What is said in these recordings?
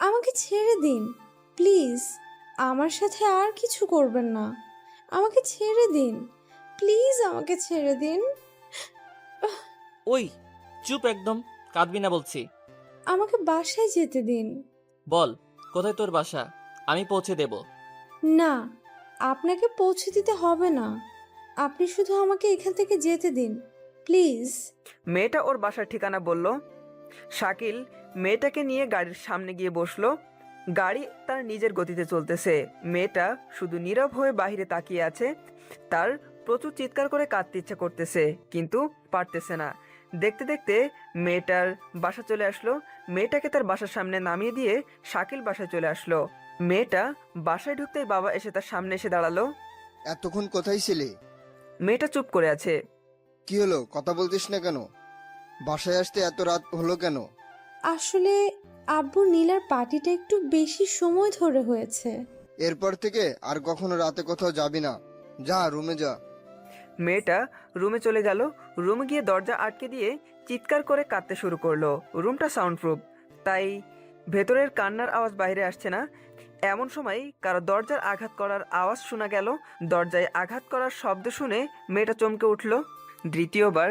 আমাকে ছেড়ে দিন প্লিজ। আমার সাথে আর কিছু করবেন না। আমাকে ছেড়ে দিন প্লিজ, আমাকে ছেড়ে দিন। ওই চুপ একদম, কাঁদবি না বলছি। আমাকে বাসায় যেতে দিন। বল কোথায় তোর বাসা, আমি পৌঁছে দেব। না, আপনাকে পৌঁছে দিতে হবে না। আপনি শুধু আমাকে এখান থেকে যেতে দিন প্লিজ। মেয়েটা ওর বাসার ঠিকানা বলল। শাকিল মেয়েটাকে নিয়ে গাড়ির সামনে গিয়ে বসলো। গাড়ি তার নিজের গতিতে চলতেছে। মেয়েটা শুধু নীরব হয়ে বাইরে তাকিয়ে আছে। তার প্রচুর চিৎকার করে কাঁদতে ইচ্ছা করতেছে, কিন্তু পারতেছে না। দেখতে দেখতে মেয়েটার বাসা চলে আসলো। মেয়েটাকে তার বাসার সামনে নামিয়ে দিয়ে শাকিল বাসায় চলে আসলো। মেয়েটা বাসায় ঢুকতেই বাবা এসে তার সামনে এসে দাঁড়ালো। এতক্ষণ কোথায় ছিলে? মেয়েটা চুপ করে আছে। কি হলো, কথা বলতিস না কেন? বাসায় আসতে এত রাত হলো কেন? আসলে আব্বু নীলার পার্টিটা একটু বেশি সময় ধরে হয়েছে। এরপর থেকে আর কখনো রাতে কোথাও যাবি না। যা রুমে যা। মেয়েটা রুমে চলে গেল। রুমে গিয়ে দরজা আটকে দিয়ে চিৎকার করে কাঁদতে শুরু করলো। রুমটা সাউন্ড প্রুফ, তাই ভেতরের কান্নার আওয়াজ বাইরে আসছে না। এমন সময় কারো দরজার আঘাত করার আওয়াজ শোনা গেল। দরজায় আঘাত করার শব্দ শুনে মেয়েটা চমকে উঠল। দ্বিতীয়বার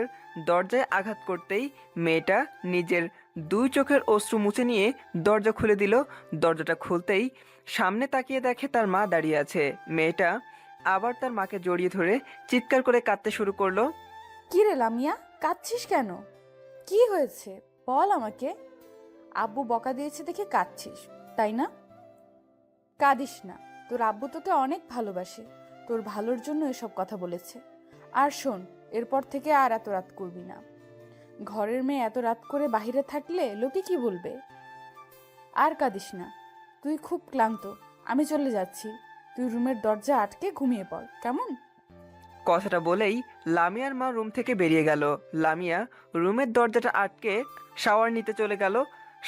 দরজায় আঘাত করতেই মেয়েটা নিজের দুই চোখের অশ্রু মুছে নিয়ে দরজা খুলে দিল। দরজাটা খুলতেই সামনে তাকিয়ে দেখে তার মা দাঁড়িয়ে আছে। মেয়েটা আবার তার মাকে জড়িয়ে ধরে চিৎকার করে কাঁদতে শুরু করলো। কি রে লামিয়া, কাঁদছিস কেন? কি হয়েছে বল আমাকে। আব্বু বকা দিয়েছে দেখে কাঁদছিস, তাই না? কাঁদিস না, তোর আব্বু তোকে অনেক ভালোবাসে, তোর ভালোর জন্য এসব কথা বলেছে। আর শোন, এরপর থেকে আর এত রাত করবি না। ঘরের মেয়ে এত রাত করে বাইরে থাকলে লোকে কি বলবে? আর কাঁদিস না, তুই খুব ক্লান্ত, আমি চলে যাচ্ছি। তুই রুমের দরজা আটকে ঘুমিয়ে পড়, কেমন? কথাটা বলেই লামিয়ার মা রুম থেকে বেরিয়ে গেল। লামিয়া রুমের দরজাটা আটকে শাওয়ার নিতে চলে গেল।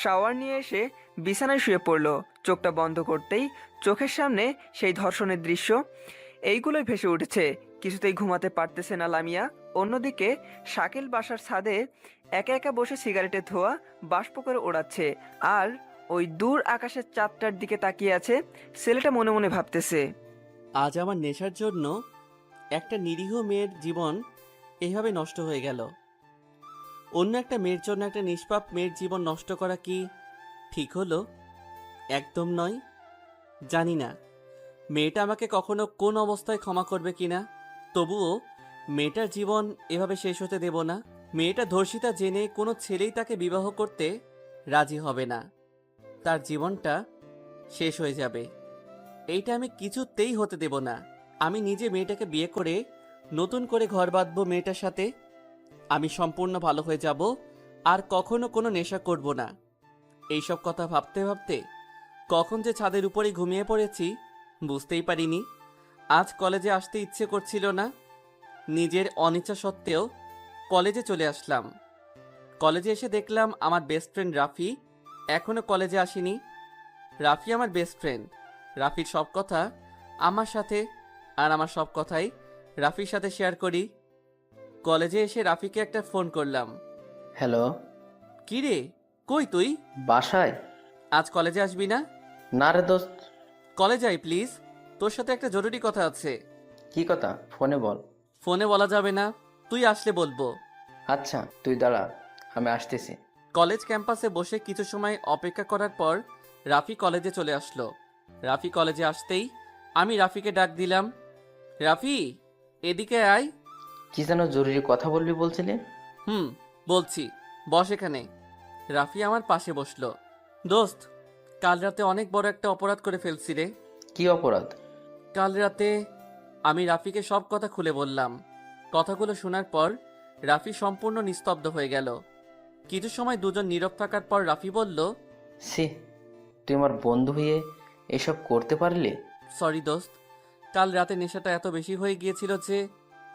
শাওয়ার নিয়ে এসে বিছানায় শুয়ে পড়ল। চোখটা বন্ধ করতেই চোখের সামনে সেই ধর্ষণের দৃশ্য এইগুলোই ভেসে উঠেছে। কিছুতেই ঘুমাতে পারতেছে না লামিয়া। অন্যদিকে শাকিল বাসার ছাদে একা একা বসে সিগারেটের ধোঁয়া বাষ্প করে ওড়াচ্ছে, আর ওই দূর আকাশের চাঁদটার দিকে তাকিয়ে আছে। ছেলেটা মনে মনে ভাবতেছে, আজ আমার নেশার জন্য একটা নিরীহ মেয়ের জীবন এইভাবে নষ্ট হয়ে গেল। অন্য একটা মেয়ের জন্য একটা নিষ্পাপ মেয়ের জীবন নষ্ট করা কি ঠিক হলো? একদম নয়। জানি না মেয়েটা আমাকে কখনো কোন অবস্থায় ক্ষমা করবে কিনা, তবুও মেয়েটার জীবন এভাবে শেষ হতে দেব না। মেয়েটা ধর্ষিতা জেনে কোনো ছেলেই তাকে বিবাহ করতে রাজি হবে না। তার জীবনটা শেষ হয়ে যাবে, এইটা আমি কিছুতেই হতে দেব না। আমি নিজে মেয়েটাকে বিয়ে করে নতুন করে ঘর বাঁধবো মেয়েটার সাথে। আমি সম্পূর্ণ ভালো হয়ে যাব, আর কখনো কোনো নেশা করব না। এইসব কথা ভাবতে ভাবতে কখন যে ছাদের উপরেই ঘুমিয়ে পড়েছি বুঝতেই পারিনি। আজ কলেজে আসতে ইচ্ছে করছিল না, নিজের অনিচ্ছা সত্ত্বেও কলেজে চলে আসলাম। কলেজে এসে দেখলাম আমার বেস্ট ফ্রেন্ড রাফি এখনো কলেজে আসেনি। রাফি আমার বেস্ট ফ্রেন্ড। রাফির সব কথা আমার সাথে, আর আমার সব কথাই রাফির সাথে শেয়ার করি। কলেজে এসে রাফিকে একটা ফোন করলাম। হ্যালো। কি রে, কই তুই? বাসায়? আজ কলেজে আসবি না? না রে দোস্ত। কলেজ আই প্লিজ, তোর সাথে একটা জরুরি কথা আছে। কি কথা, ফোনে বল। ফোনে বলা যাবে না, তুই আসলে বলবো। আচ্ছা তুই দাঁড়া, আমি আসতেছি। কলেজ ক্যাম্পাসে বসে কিছু সময় অপেক্ষা করার পর রাফি কলেজে চলে আসলো। রাফি কলেজে আসতেই আমি রাফিকে ডাক দিলাম, রাফি এদিকে আয়। কি যেন জরুরি কথা বলবি বলছিলি? বলছি, বস এখানে। রাফি আমার পাশে বসলো। দোস্ত, কাল রাতে অনেক বড় একটা অপরাধ করে ফেলছি রে। কি অপরাধ? কাল রাতে আমি রাফিকে সব কথা খুলে বললাম। কথাগুলো শোনার পর রাফি সম্পূর্ণ নিস্তব্ধ হয়ে গেল। কিছু সময় দুজন নীরব থাকার পর রাফি বলল, সি, তুই আমার বন্ধু হয়ে এসব করতে পারলি? সরি দোস্ত, কাল রাতে নেশাটা এত বেশি হয়ে গিয়েছিল যে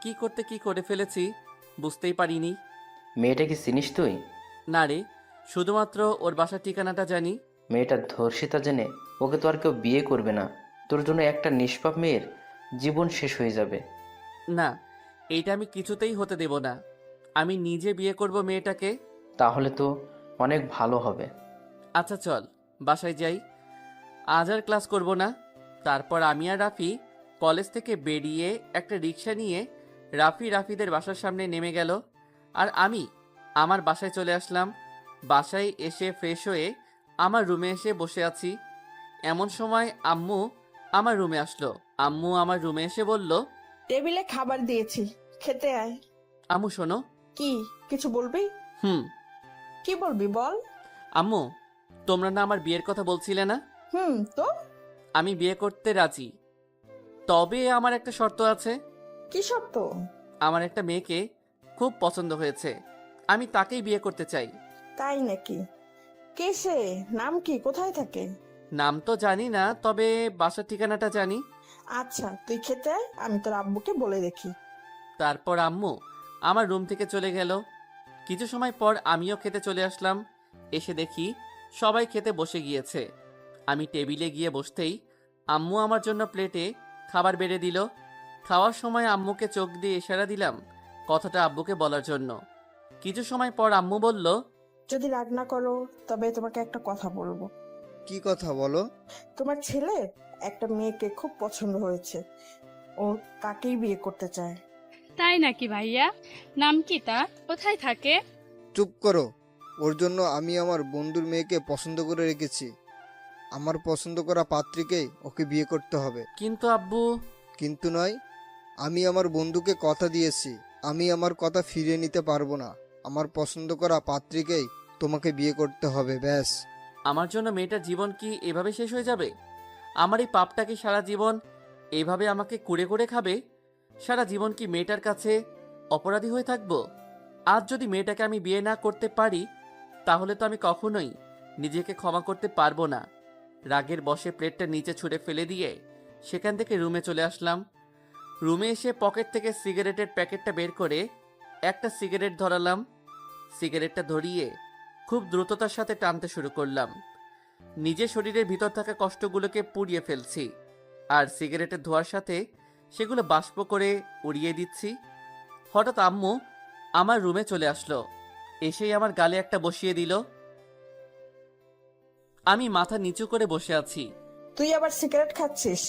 কি করতে কি করে ফেলেছি বুঝতেই পারিনি। মেয়েটা কি চিনিস তুই? না রে, শুধুমাত্র ওর বাসার ঠিকানাটা জানি। মেয়েটা ধর্ষিতা জেনে ওকে তো আর কেউ বিয়ে করবে না। তোর জন্য একটা নিষ্পাপ মেয়ের জীবন শেষ হয়ে যাবে। না, এইটা আমি কিছুতেই হতে দেব না। আমি নিজে বিয়ে করব মেয়েটাকে। তাহলে তো অনেক ভালো হবে। আচ্ছা চল বাসায় যাই, আজ আর ক্লাস করব না। তারপর আমি আর রাফি কলেজ থেকে বেরিয়ে একটা রিক্সা নিয়ে রাফিদের বাসার সামনে নেমে গেল, আর আমি আমার বাসায় চলে আসলাম। বাসায় এসে ফ্রেশ হয়ে আমার রুমে এসে বসে আছি। এমন সময় আম্মু আমার রুমে আসলো। আম্মু আমার রুমে এসে বলল, টেবিলে খাবার দিয়েছি, খেতে আয়। আম্মু শোনো। কি কিছু বলবি? হুম। কি বলবি বল। আম্মু, তোমরা না আমার বিয়ের কথা বলছিলে না? তো আমি বিয়ে করতে রাজি, তবে আমার একটা শর্ত আছে। কি শর্ত? আমার একটা মেয়েকে খুব পছন্দ হয়েছে, আমি তাকেই বিয়ে করতে চাই। তাই নাকি? কে সে? নাম কি? কোথায় থাকে? নাম তো জানি না, তবে বাসার ঠিকানাটা জানি। আচ্ছা তুই খেতে আয়, আমি তোর আব্বুকে বলে দেখি। তারপর আম্মু আমার রুম থেকে চলে গেল। কিছু সময় পর আমিও খেতে চলে আসলাম। এসে দেখি সবাই খেতে বসে গিয়েছে। আমি টেবিলে গিয়ে বসতেই আম্মু আমার জন্য প্লেটে খাবার বেড়ে দিল। খাওয়ার সময় আম্মুকে চোখ দিয়ে ইশারা দিলাম কথাটা আব্বুকে বলার জন্য। কিছু সময় পর আম্মু বলল, যদি রাগ না করো তবে তোমাকে একটা কথা বলবো। কি কথা বলো? তোমার ছেলে একটা মেয়েকে খুব পছন্দ হয়েছে, ও তাকেই বিয়ে করতে চায়। তাই নাকি ভাইয়া? নাম কি তার? কোথায় থাকে? চুপ করো। ওর জন্য আমি আমার বন্ধুর মেয়েকে পছন্দ করে রেখেছি। আমার পছন্দ করা পাত্রীকেই ওকে বিয়ে করতে হবে। কিন্তু আব্বু। কিন্তু নয়, আমি আমার বন্ধুকে কথা দিয়েছি, আমি আমার কথা ফিরিয়ে নিতে পারবো না। আমার পছন্দ করা পাত্রীকেই তোমাকে বিয়ে করতে হবে, ব্যাস। আমার জন্য মেয়েটার জীবন কি এভাবে শেষ হয়ে যাবে? আমার এই পাপটা কি সারা জীবন এভাবে আমাকে কুড়ে কুড়ে খাবে? সারা জীবন কি মেয়েটার কাছে অপরাধী হয়ে থাকবো? আজ যদি মেয়েটাকে আমি বিয়ে না করতে পারি, তাহলে তো আমি কখনোই নিজেকে ক্ষমা করতে পারবো না। রাগের বশে প্লেটটা নিচে ছুঁড়ে ফেলে দিয়ে সেখান থেকে রুমে চলে আসলাম। রুমে এসে পকেট থেকে সিগারেটের প্যাকেটটা বের করে একটা সিগারেট ধরালাম। সিগারেটটা ধরিয়ে খুব দ্রুততার সাথে টানতে শুরু করলাম। নিজের শরীরের ভিতর থাকা কষ্টগুলোকে পুড়িয়ে ফেলছি, আর সিগারেটের ধোঁয়ার সাথে সেগুলো বাষ্প করে উড়িয়ে দিচ্ছি। হঠাৎ আম্মু আমার রুমে চলে আসলো। এসেই আমার গালে একটা বসিয়ে দিল। আমি মাথা নিচু করে বসে আছি। তুই আবার সিগারেট খাচ্ছিস?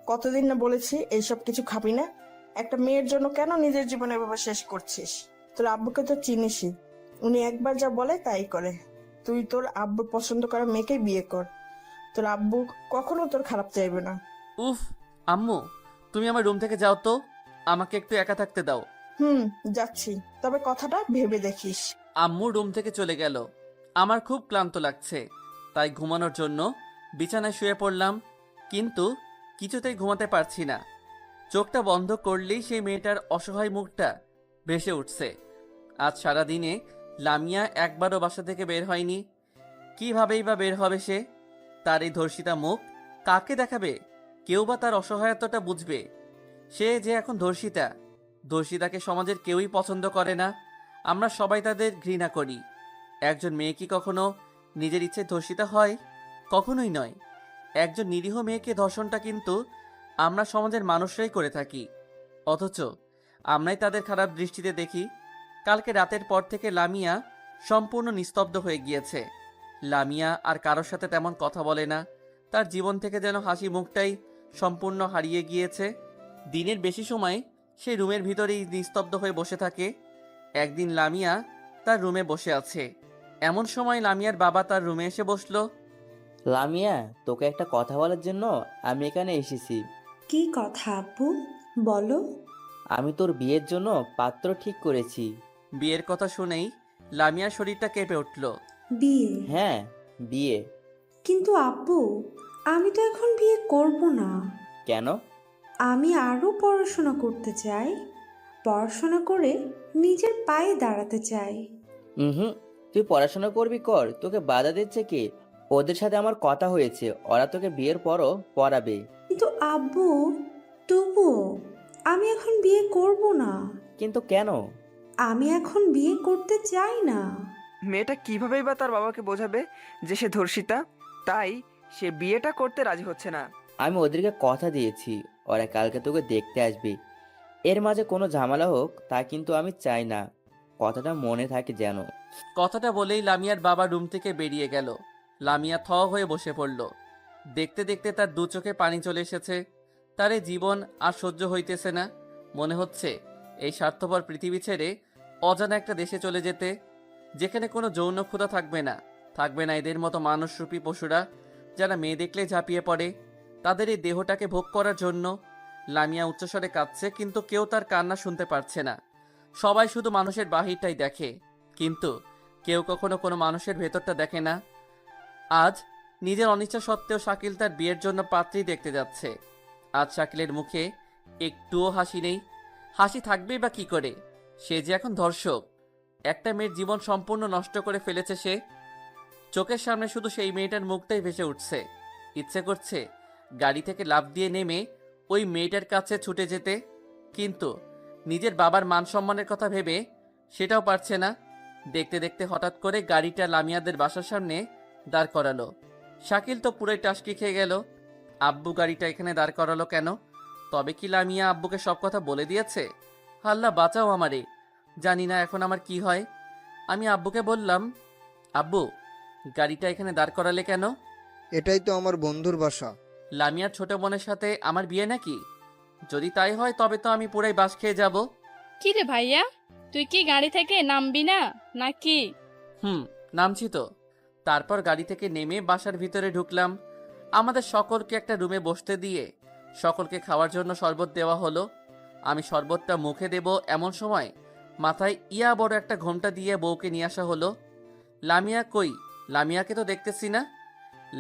কতদিন না বলেছি এইসব কিছু খাবি না। একটা মেয়ের জন্য কেন নিজের জীবন এভাবে শেষ করছিস? তোর আব্বুকে তো চিনিসই, উনি একবার যা বলে তাই করে। তুই তোর আব্বুর পছন্দ করা মেয়েকে বিয়ে কর, তোর আব্বু কখনো তোর খারাপ চাইবে না। উফ আম্মু, তুমি আমার রুম থেকে যাও তো, আমাকে একটু একা থাকতে দাও। যাচ্ছি, তবে কথাটা ভেবে দেখিস। আম্মু রুম থেকে চলে গেল। আমার খুব ক্লান্ত লাগছে, তাই ঘুমানোর জন্য বিছানায় শুয়ে পড়লাম, কিন্তু কিছুতেই ঘুমাতে পারছি না। চোখটা বন্ধ করলেই সেই মেয়েটার অসহায় মুখটা ভেসে উঠছে। আজ সারাদিনে লামিয়া একবারও বাসা থেকে বের হয়নি। কিভাবেই বা বের হবে সে? তার এই ধর্ষিতা মুখ কাকে দেখাবে? কেউ বা তার অসহায়তাটা বুঝবে? সে যে এখন ধর্ষিতা, ধর্ষিতাকে সমাজের কেউই পছন্দ করে না। আমরা সবাই তাদের ঘৃণা করি। একজন মেয়ে কি কখনো নিজের ইচ্ছে ধর্ষিতা হয়? কখনোই নয়। একজন নিরীহ মেয়েকে ধর্ষণটা কিন্তু আমরা সমাজের মানুষরাই করে থাকি, অথচ আমরাই তাদের খারাপ দৃষ্টিতে দেখি। কালকে রাতের পর থেকে লামিয়া সম্পূর্ণ নিস্তব্ধ হয়ে গিয়েছে। লামিয়া আর কারোর সাথে তেমন কথা বলে না। তার জীবন থেকে যেন হাসি মুখটাই সম্পূর্ণ হারিয়ে গিয়েছে। দিনের বেশি সময় সে রুমের ভিতরেই নিস্তব্ধ হয়ে বসে থাকে। একদিন লামিয়া তার রুমে বসে আছে, এমন সময় লামিয়ার বাবা তার রুমে এসে বসলো। লামিয়া, তোকে একটা কথা বলার জন্য আমি এখানে এসেছি। কি কথা আব্বু, বলো। আমি তোর বিয়ের জন্য পাত্র ঠিক করেছি। বিয়ের কথা শুনেই লামিয়ার শরীরটা কেঁপে উঠল। বিয়ে? হ্যাঁ, বিয়ে। কিন্তু আব্বু, আমি তো এখন বিয়ে করব না। কেন? আমি আরো পড়াশোনা করতে চাই, পড়াশোনা করে নিজের পায়ে দাঁড়াতে চাই। হুম, তুই পড়াশোনা করবি কর, তোকে বাধা দিচ্ছে কে? ওদের সাথে আমার কথা হয়েছে, ওরা তোকে বিয়ের পরও পড়াবে। কিন্তু আব্বু, তবুও আমি এখন বিয়ে করব না। কিন্তু কেন? আমি এখন বিয়ে করতে চাই না। মেয়েটা কিভাবেই বা তার বাবাকে বোঝাবে যে সে ধর্ষিতা, তাই সে বিয়েটা করতে রাজি হচ্ছে না। আমি ওদেরকে কথা দিয়েছি, ওরা কালকে তোকে দেখতে আসবে। এর মাঝে কোনো ঝামেলা হোক তা কিন্তু আমি চাই না। কথাটা মনে থাকে যেন। কথাটা বলেই লামিয়ার বাবা রুম থেকে বেরিয়ে গেল। লামিয়া থ হয়ে বসে পড়ল। দেখতে দেখতে তার দু চোখে পানি চলে এসেছে। তার এই জীবন আর সহ্য হইতেছে না। মনে হচ্ছে এই স্বার্থপর পৃথিবী ছেড়ে অজানা একটা দেশে চলে যেতে, যেখানে কোনো যৌন ক্ষুধা থাকবে না, থাকবে না এদের মতো মানুষরূপী পশুরা যারা মেয়ে দেখলে ঝাঁপিয়ে পড়ে তাদের এই দেহটাকে ভোগ করার জন্য। লামিয়া উচ্চস্বরে কাঁদছে, কিন্তু কেউ তার কান্না শুনতে পারছে না। সবাই শুধু মানুষের বাহিরটাই দেখে, কিন্তু কেউ কখনো কোনো মানুষের ভেতরটা দেখে না। আজ নিজের অনিচ্ছা সত্ত্বেও শাকিল তার বিয়ের জন্য পাত্রী দেখতে যাচ্ছে। আজ শাকিলের মুখে একটুও হাসি নেই। হাসি থাকবেই বা কি করে? সে যে এখন ধর্ষক। একটা মেয়ের জীবন সম্পূর্ণ নষ্ট করে ফেলেছে সে। চোখের সামনে শুধু সেই মেয়েটার মুখটাই ভেসে উঠছে। ইচ্ছে করছে গাড়ি থেকে লাফ দিয়ে নেমে ওই মেয়েটার কাছে ছুটে যেতে, কিন্তু নিজের বাবার মান সম্মানের কথা ভেবে সেটাও পারছে না। দেখতে দেখতে হঠাৎ করে গাড়িটা লামিয়াদের বাসার সামনে দাঁড় করালো। শাকিল তো পুরাই টাসকি খেয়ে গেল। আব্বু গাড়িটা এখানে দাঁড় করালো কেন? তবে কি লামিয়া আব্বুকে সব কথা বলে দিয়েছে? আল্লাহ বাঁচাও আমারে, জানি না এখন আমার কি হয়। আমি আব্বুকে বললাম, আব্বু গাড়িটা এখানে দাঁড় করালে কেন? এটাই তো আমার বন্ধুর বাসা। লামিয়ার ছোট বোনের সাথে আমার বিয়ে নাকি? যদি তাই হয় তবে তো আমি পুরাই বাস খেয়ে যাব। কি রে ভাইয়া, তুই কি গাড়ি থেকে নামবি না নাকি? নামছি তো। তারপর গাড়ি থেকে নেমে বাসার ভিতরে ঢুকলাম। আমাদের সকলকে একটা রুমে বসতে দিয়ে সকলকে খাওয়ার জন্য শরবত দেওয়া হলো। আমি শরবতটা মুখে দেব এমন সময় মাথায় ইয়া বড় একটা ঘোমটা দিয়ে বউকে নিয়ে আসা হলো। লামিয়া কই? লামিয়াকে তো দেখতেছি না।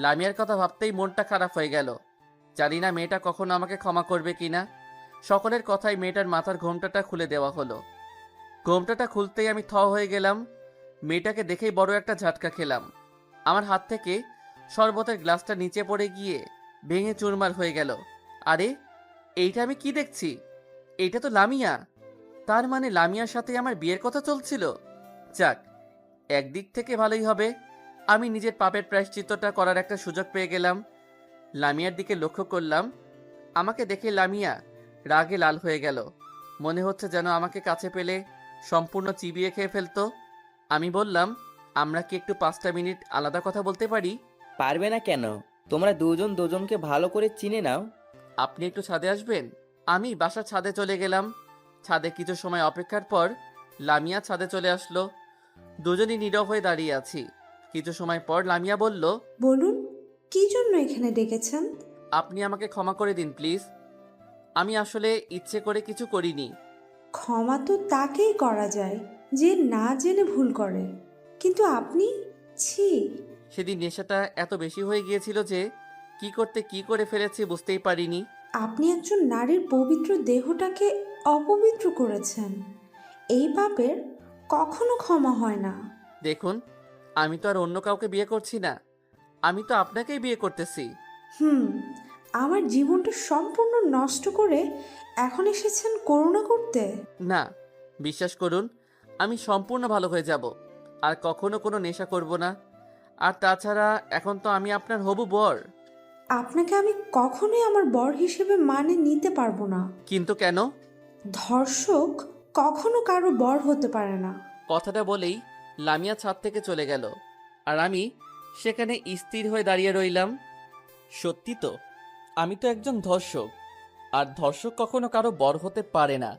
লামিয়ার কথা ভাবতেই মনটা খারাপ হয়ে গেল। জানি না মেয়েটা কখনো আমাকে ক্ষমা করবে কিনা। সকলের কথায় মেয়েটার মাথার ঘোমটাটা খুলে দেওয়া হলো। ঘোমটাটা খুলতেই আমি থ হয়ে গেলাম। মেয়েটাকে দেখেই বড় একটা ঝাটকা খেলাম। আমার হাত থেকে শরবতের গ্লাসটা নিচে পড়ে গিয়ে ভেঙে চুরমার হয়ে গেল। আরে এইটা আমি কি দেখছি? এইটা তো লামিয়া। তার মানে লামিয়ার সাথে আমার বিয়ের কথা চলছিল। যাক, একদিক থেকে ভালোই হবে, আমি নিজের পাপের প্রায়শ্চিত্তটা করার একটা সুযোগ পেয়ে গেলাম। লামিয়ার দিকে লক্ষ্য করলাম। আমাকে দেখে লামিয়া রাগে লাল হয়ে গেল। মনে হচ্ছে যেন আমাকে কাছে পেলে সম্পূর্ণ চিবিয়ে খেয়ে ফেলতো। আমি বললাম, আমরা কি একটু 5টা মিনিট আলাদা কথা বলতে পারি? পারবে না কেন? তোমরা দুজন দুজনকে ভালো করে চিনে নাও। আপনি একটু ছাদে আসবেন? আমি বাসার ছাদে চলে গেলাম। ছাদে কিছু সময় অপেক্ষার পর লামিয়া ছাদে চলে আসলো। দুজনই নীরব হয়ে দাঁড়িয়ে আছি। কিছু সময় পর লামিয়া বলল, বলুন, কি জন্য এখানে ডেকেছেন? আপনি আমাকে ক্ষমা করে দিন প্লিজ। আমি আসলে ইচ্ছে করে কিছু করিনি। ক্ষমা তো তাকেই করা যায় যে না জেনে ভুল করে, কিন্তু আপনি, ছি। সেদিন নেশাটা এত বেশি হয়ে গিয়েছিল যে কি করতে কি করে ফেলেছি বুঝতেই পারিনি। আপনি একজন নারীর পবিত্র দেহটাকে অপবিত্র করেছেন। এই পাপের কখনো ক্ষমা হয় না। দেখুন, আমি তো আর অন্য কাউকে বিয়ে করছি না, আমি তো আপনাকেই বিয়ে করতেছি। আমার জীবনটা সম্পূর্ণ নষ্ট করে এখন এসেছেন করুণা করতে? না, বিশ্বাস করুন, আমি সম্পূর্ণ ভালো হয়ে যাব, আর কখনো কোনো নেশা করব না। আর তাছাড়া এখন তো আমি আপনার হবু বর। আপনাকে আমি কখনোই আমার বর হিসেবে মানে নিতে পারবো না। কিন্তু কেন? ধর্ষক কখনো কারো বর হতে পারে না। কথাটা বলেই লামিয়া ছাদ থেকে চলে গেল, আর আমি সেখানে স্থির হয়ে দাঁড়িয়ে রইলাম। সত্যি তো, আমি তো একজন ধর্ষক, আর ধর্ষক কখনো কারো বর হতে পারে না।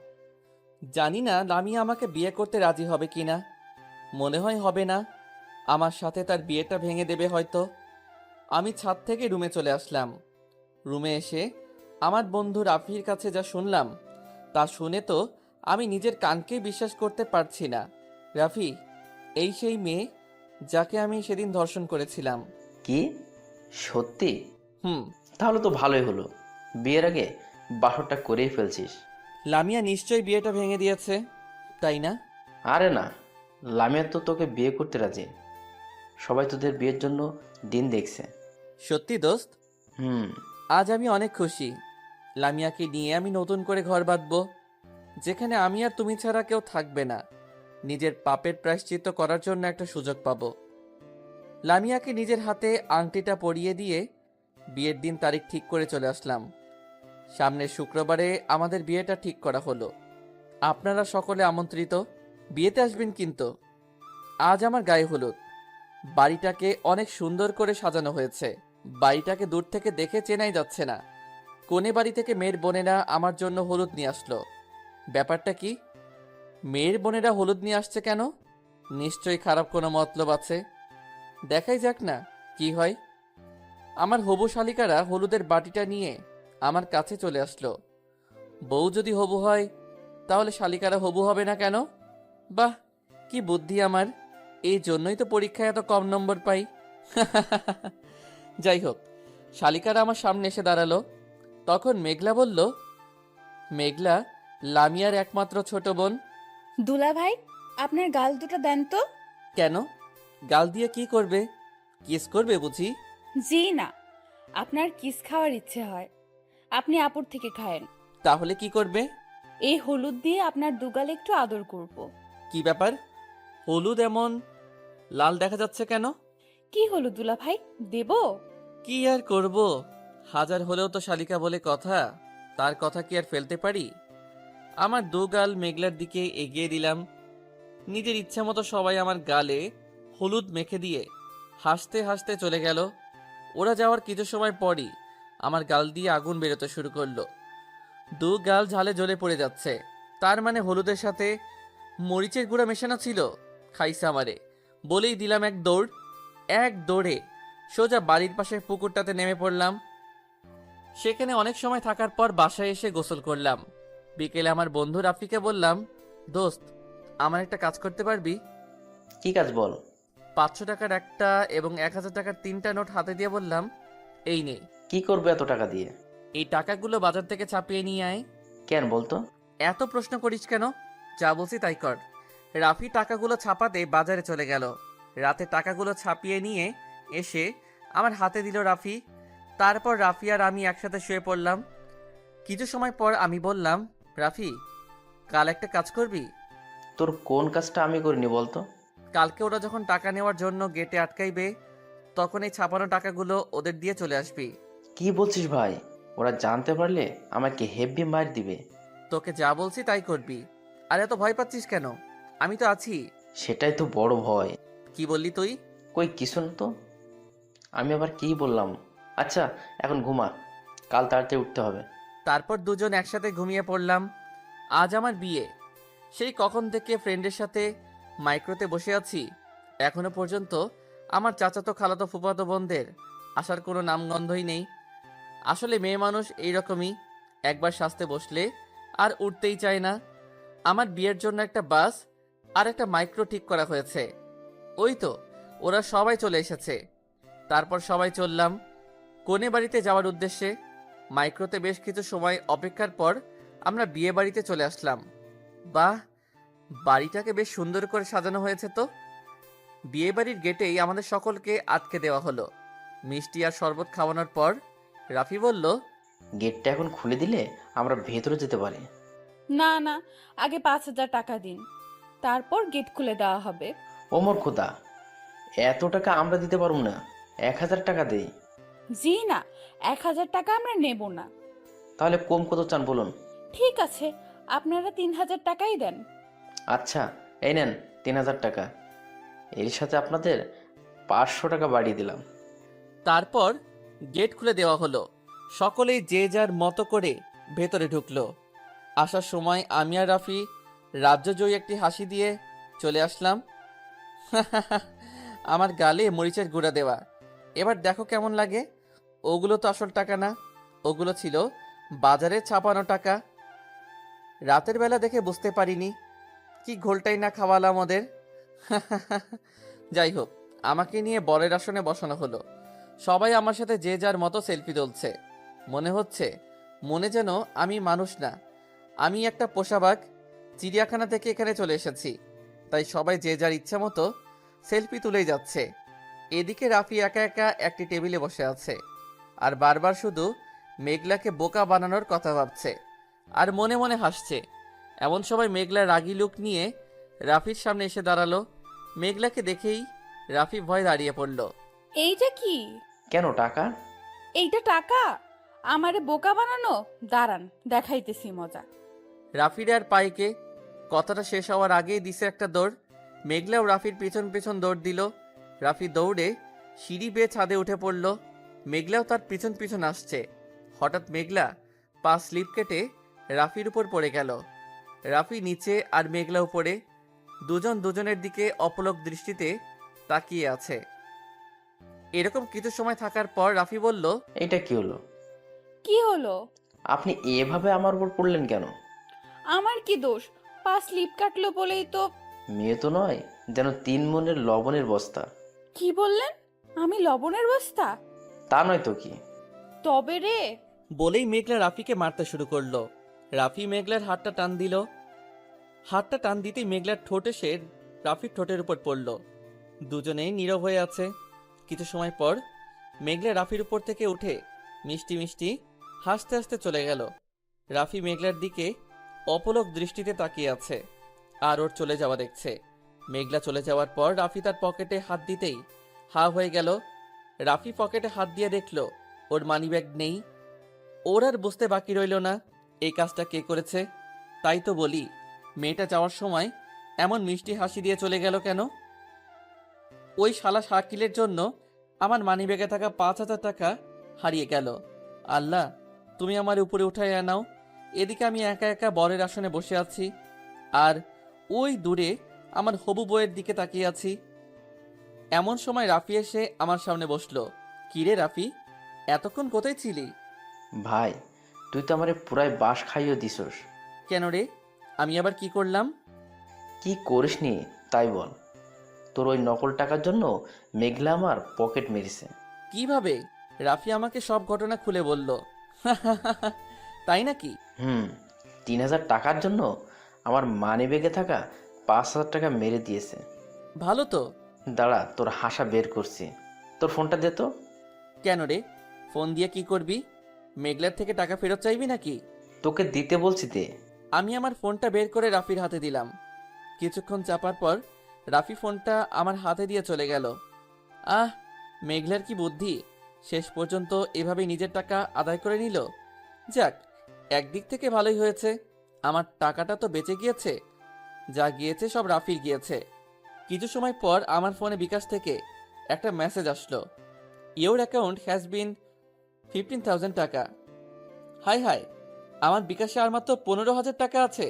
জানি না লামিয়া আমাকে বিয়ে করতে রাজি হবে কিনা। মনে হয় হবে না। আমার সাথে তার বিয়েটা ভেঙে দেবে হয়তো। আমি ছাদ থেকে রুমে চলে আসলাম। রুমে এসে আমার বন্ধু রাফির কাছে যা শুনলাম তা শুনে তো আমি নিজের কানকেই বিশ্বাস করতে পারছি না। রাফি, এই সেই মেয়ে যাকে আমি সেদিন ধর্ষণ করেছিলাম। কি? সত্যি? হুম। তাহলে তো ভালোই হলো, বিয়ের আগে বাসরটা করেই ফেলছিস। লামিয়া নিশ্চয়ই বিয়েটা ভেঙে দিয়েছে, তাই না? আরে না, লামিয়া তো তোকে বিয়ে করতে রাজি। সবাই তোদের বিয়ের জন্য দিন দেখছে। সত্যি দোস্ত? হুম। আজ আমি অনেক খুশি। লামিয়াকে নিয়ে আমি নতুন করে ঘর বাঁধবো, যেখানে আমি আর তুমি ছাড়া কেউ থাকবে না। নিজের পাপের প্রায়শ্চিত্ত করার জন্য একটা সুযোগ পাবো। লামিয়াকে নিজের হাতে আংটিটা পরিয়ে দিয়ে বিয়ের দিন তারিখ ঠিক করে চলে আসলাম। সামনের শুক্রবারে আমাদের বিয়েটা ঠিক করা হলো। আপনারা সকলে আমন্ত্রিত। বিয়েতে আসবেন কিন্তু। আজ আমার গায়ে হলুদ। বাড়িটাকে অনেক সুন্দর করে সাজানো হয়েছে। বাড়িটাকে দূর থেকে দেখে চেনাই যাচ্ছে না। কোনে বাড়ি থেকে মেয়ের বোনেরা আমার জন্য হলুদ নিয়ে আসলো। ব্যাপারটা কি? মেয়ের বোনেরা হলুদ নিয়ে আসছে কেন? নিশ্চয়ই খারাপ কোনো মতলব আছে। দেখাই যাক না কি হয়। আমার হবু শালিকারা হলুদের বাটিটা নিয়ে আমার কাছে চলে আসলো। বউ যদি হবু হয় তাহলে শালিকারা হবু হবে না কেন? বাহ, কি বুদ্ধি আমার! এই জন্যই তো পরীক্ষায় এত কম নম্বর পাই। যাই হোক, শালিকারা আমার সামনে এসে দাঁড়ালো। তখন মেঘলা বলল, মেঘলা লামিয়ার একমাত্র ছোট বোন। দুলা ভাই, আপনার গাল দুটো দেন তো। কেন? গাল দিয়ে কি করবে? কিস করবে বুঝি? জি না, আপনার কিস খাওয়ার ইচ্ছে হয়, আপনি আপুর থেকে খায়েন। তাহলে কি করবে? এই হলুদ দিয়ে আপনার দুগালে একটু আদর করব। কি ব্যাপার? হলুদ এমন লাল দেখা যাচ্ছে কেন? কি হলো দুলা ভাই, দেব? কি আর করব, হাজার হলেও তো শালিকা বলে কথা, তার কথা কি আর ফেলতে পারি? আমার দু গাল মেঘলার দিকে এগিয়ে দিলাম। নিজের ইচ্ছা মতো সবাই আমার গালে হলুদ মেখে দিয়ে হাসতে হাসতে চলে গেল। ওরা যাওয়ার কিছু সময় পরই আমার গাল দিয়ে আগুন বেরোতে শুরু করলো। দু গাল ঝালে জ্বলে পড়ে যাচ্ছে। তার মানে হলুদের সাথে মরিচের গুঁড়া মেশানো ছিল। খাইছে আমারে। বলেই দিলাম এক দৌড়ে সোজা বাড়ির পাশের পুকুরটাতে নেমে পড়লাম। সেখানে অনেক সময় থাকার পর বাসায় এসে গোসল করলাম। বিকেলে আমার বন্ধু রাফিকে বললাম, দোস্ত, আমার একটা কাজ করতে পারবি? কি কাজ বল? 500 টাকার একটা এবং 1000 টাকার 3টা নোট হাতে দিয়ে বললাম, এই নে। কি করবে এত টাকা দিয়ে? এই টাকাগুলো বাজার থেকে ছাপিয়ে নিয়ে আয়। কেন বলতো? এত প্রশ্ন করিস কেন? যা বলছি তাই কর। রাফি টাকাগুলো ছাপাতে বাজারে চলে গেল। রাতে টাকাগুলো ছাপিয়ে নিয়ে এসে আমার হাতে দিল রাফি। তারপর রাফি আর আমি একসাথে শুয়ে পড়লাম। কিছু সময় পর আমি বললাম, রাফি, কাল একটা কাজ করবি? তোর কোন কাজটা আমি করিনি বলতো? কালকে ওরা যখন টাকা নেওয়ার জন্য গেটে আটকাইবে, তখন এই ছাপানো টাকাগুলো ওদের দিয়ে চলে আসবি। কি বলছিস ভাই? ওরা জানতে পারলে আমাকে হেভি মার দিবে। তোকে যা বলছি তাই করবি। আর এত ভয় পাচ্ছিস কেন? আমি তো আছি। সেটাই তো বড় ভয়। কি বললি তুই? কই কিছু না তো। আমি আবার কি বললাম? আচ্ছা, এখন ঘুমা, কাল তাড়াতাড়ি উঠতে হবে। তারপর দুজন একসাথে ঘুমিয়ে পড়লাম। আজ আমার বিয়ে। সেই কখন থেকে ফ্রেন্ডের সাথে মাইক্রোতে বসে আছি, এখনো পর্যন্ত আমার চাচাতো খালাতো ফুফাতো বোনদের আসার কোনো নামগন্ধই নেই। আসলে মেয়ে মানুষ এইরকমই, একবার সাজতে বসলে আর উঠতেই চায় না। আমার বিয়ের জন্য একটা বাস আর একটা মাইক্রো ঠিক করা হয়েছে। ওই তো ওরা সবাই চলে এসেছে। তারপর সবাই চললাম কনে বাড়িতে যাওয়ার উদ্দেশ্যে। মাইক্রোতে বেশ কিছু সময় অপেক্ষার পর আমরা বিয়ে বাড়িতে চলে আসলাম। বাহ, বাড়িটাকে বেশ সুন্দর করে সাজানো হয়েছে তো। বিয়ে বাড়ির গেটেই আমাদের সকলকে আটকে দেওয়া হলো। মিষ্টি আর শরবত খাওয়ানোর পর রাফি বলল, গেটটা এখন খুলে দিলে আমরা ভেতরে যেতে পারি। না না, আগে 5,000 টাকা দিন, তারপর গেট খুলে দেওয়া হবে। ওমর খোদা, এত টাকা আমরা দিতে পারবো না, 1000 টাকা দেই। জি না, 1,000 টাকা আমরা নেব না। তাহলে কম কত চান বলুন? ঠিক আছে, আপনারা 3,000 টাকাই দেন। আচ্ছা, এই নেন 3000 টাকা। এর সাথে আপনাদের 500 টাকা বাড়িয়ে দিলাম। তারপর গেট খুলে দেওয়া হলো। সকলেই যে যার মতো করে ভেতরে ঢুকলো। আসার সময় আমি আর রাফি রাজ্যজয়ী একটি হাসি দিয়ে চলে আসলাম। আমার গালে মরিচের গুঁড়া দেওয়া। এবার দেখো কেমন লাগে। ওগুলো তো আসল টাকা না, ওগুলো ছিল বাজারে ছাপানো টাকা। রাতের বেলা দেখে বুঝতে পারিনি কি ঘোলটাই না খাওয়ালাম ওদের। যাই হোক, আমাকে নিয়ে বরের আসনে বসানো হলো। সবাই আমার সাথে যে যার মতো সেলফি তুলছে। মনে হচ্ছে মনে যেন আমি মানুষ না, আমি একটা পোষা বাঘ চিড়িয়াখানা থেকে এখানে চলে এসেছি। তাই সবাই যে যার ইচ্ছা মতো সেলফি তুলেই যাচ্ছে। এদিকে রাফি একা একা একটি টেবিলে বসে আছে আর বারবার শুধু মেঘলাকে বোকা বানানোর কথা ভাবছে আর মনে মনে হাসছে। এমন সময় মেঘলা রাগী লুক নিয়ে রাফির সামনে এসে দাঁড়ালো। মেঘলাকে দেখেই রাফি ভয় দাঁড়িয়ে পড়ল। এইটা কি? কেন টাকা? এইটা টাকা? আমারে বোকা বানানো? দাঁড়ান, দেখাইতেছি মজা। রাফির আর পাইকে কথাটা শেষ হওয়ার আগেই দিছে একটা দৌড়। মেঘলাও রাফির পিছন পিছন দৌড় দিল। রাফি দৌড়ে সিঁড়ি বেয়ে ছাদে উঠে পড়ল। মেঘলাও তার পিছন পিছন আসছে। হঠাৎ মেঘলা পা স্লিপ কেটে রাফির উপর পড়ে গেল। রাফি নিচে আর মেঘলা উপরে, দুজন দুজনের দিকে অপলক দৃষ্টিতে তাকিয়ে আছে। এরকম কিছু সময় থাকার পর রাফি বলল, এটা কি হলো? কি হলো? আপনি এভাবে আমার উপর পড়লেন কেন? আমার কি দোষ? পা স্লিপ কাটলো বলেই তো। মেয়ে তো নয়, যেন 3 মনের লবণের বস্তা। কি বললেন? আমি লবণের বস্তা? তা নয় তো কি। তবে রে। বলেই মেঘলা রাফিকে মারতে শুরু করলো। রাফি মেঘলার হাতটা টান দিল। হাতটা টান দিতেই মেঘলার ঠোঁট এসে রাফির ঠোঁটের উপর পড়ল। দুজনেই নীরব হয়ে আছে। কিছু সময় পর মেঘলা রাফির উপর থেকে উঠে মিষ্টি মিষ্টি হাসতে হাসতে চলে গেল। রাফি মেঘলার দিকে অপলক দৃষ্টিতে তাকিয়ে আছে আর ওর চলে যাওয়া দেখছে। মেঘলা চলে যাওয়ার পর রাফি তার পকেটে হাত দিতেই হা হয়ে গেল। রাফি পকেটে হাত দিয়ে দেখল ওর মানিব্যাগ নেই। ওর আর বুঝতে বাকি রইল না এই কাজটা কে করেছে। তাই তো বলি, মেয়েটা যাওয়ার সময় এমন মিষ্টি হাসি দিয়ে চলে গেল কেন? ওই শালা শাকিলের জন্য আমার মানিব্যাগে থাকা 5,000 টাকা হারিয়ে গেল। আল্লাহ, তুমি আমার উপরে উঠায় আনাও। এদিকে আমি একা একা বরের আসনে বসে আছি আর ওই দূরে আমার হবু বউয়ের দিকে তাকিয়ে আছি। এমন সময় রাফি এসে আমার সামনে বসলো। কিরে রাফি, এতক্ষণ কোথায় ছিলি? ভাই, তুই তো আমারে পুরাই বাঁশ খাইয়ে দিছস। কেন রে, আমি আবার কি করলাম? কি করিসনি তাই বল। তোর ওই নকল টাকার জন্য মেঘলা আমার পকেট মেরেছে। কিভাবে? রাফি আমাকে সব ঘটনা খুলে বলল। তাই নাকি? 3,000 টাকার জন্য আমার মানিব্যাগে থাকা 5,000 টাকা মেরে দিয়েছে। ভালো তো। দাঁড়া, তোর হাসা বের করছি। তোর ফোনটা দে তো। কেন রে, ফোন দিয়ে কি করবি? মেঘলার থেকে টাকা ফেরত চাইবি নাকি? তোকে দিতে বলছি দে। আমি আমার ফোনটা বের করে রাফির হাতে দিলাম। কিছুক্ষণ চাপার পর রাফি ফোনটা আমার হাতে দিয়ে চলে গেল। আহ, মেঘলার কি বুদ্ধি! শেষ পর্যন্ত এভাবে নিজের টাকা আদায় করে নিল। যাক, একদিক থেকে ভালোই হয়েছে, আমার টাকাটা তো বেঁচে গিয়েছে। যা গিয়েছে সব রাফির গিয়েছে। কিছু সময় পর আমার ফোনে বিকাশ থেকে একটা মেসেজ আসলো, ইওর অ্যাকাউন্ট হ্যাজ বিন 15,000 টাকা। হাই হাই, আমার বিকাশে আর মাত্র 15,000 টাকা আছে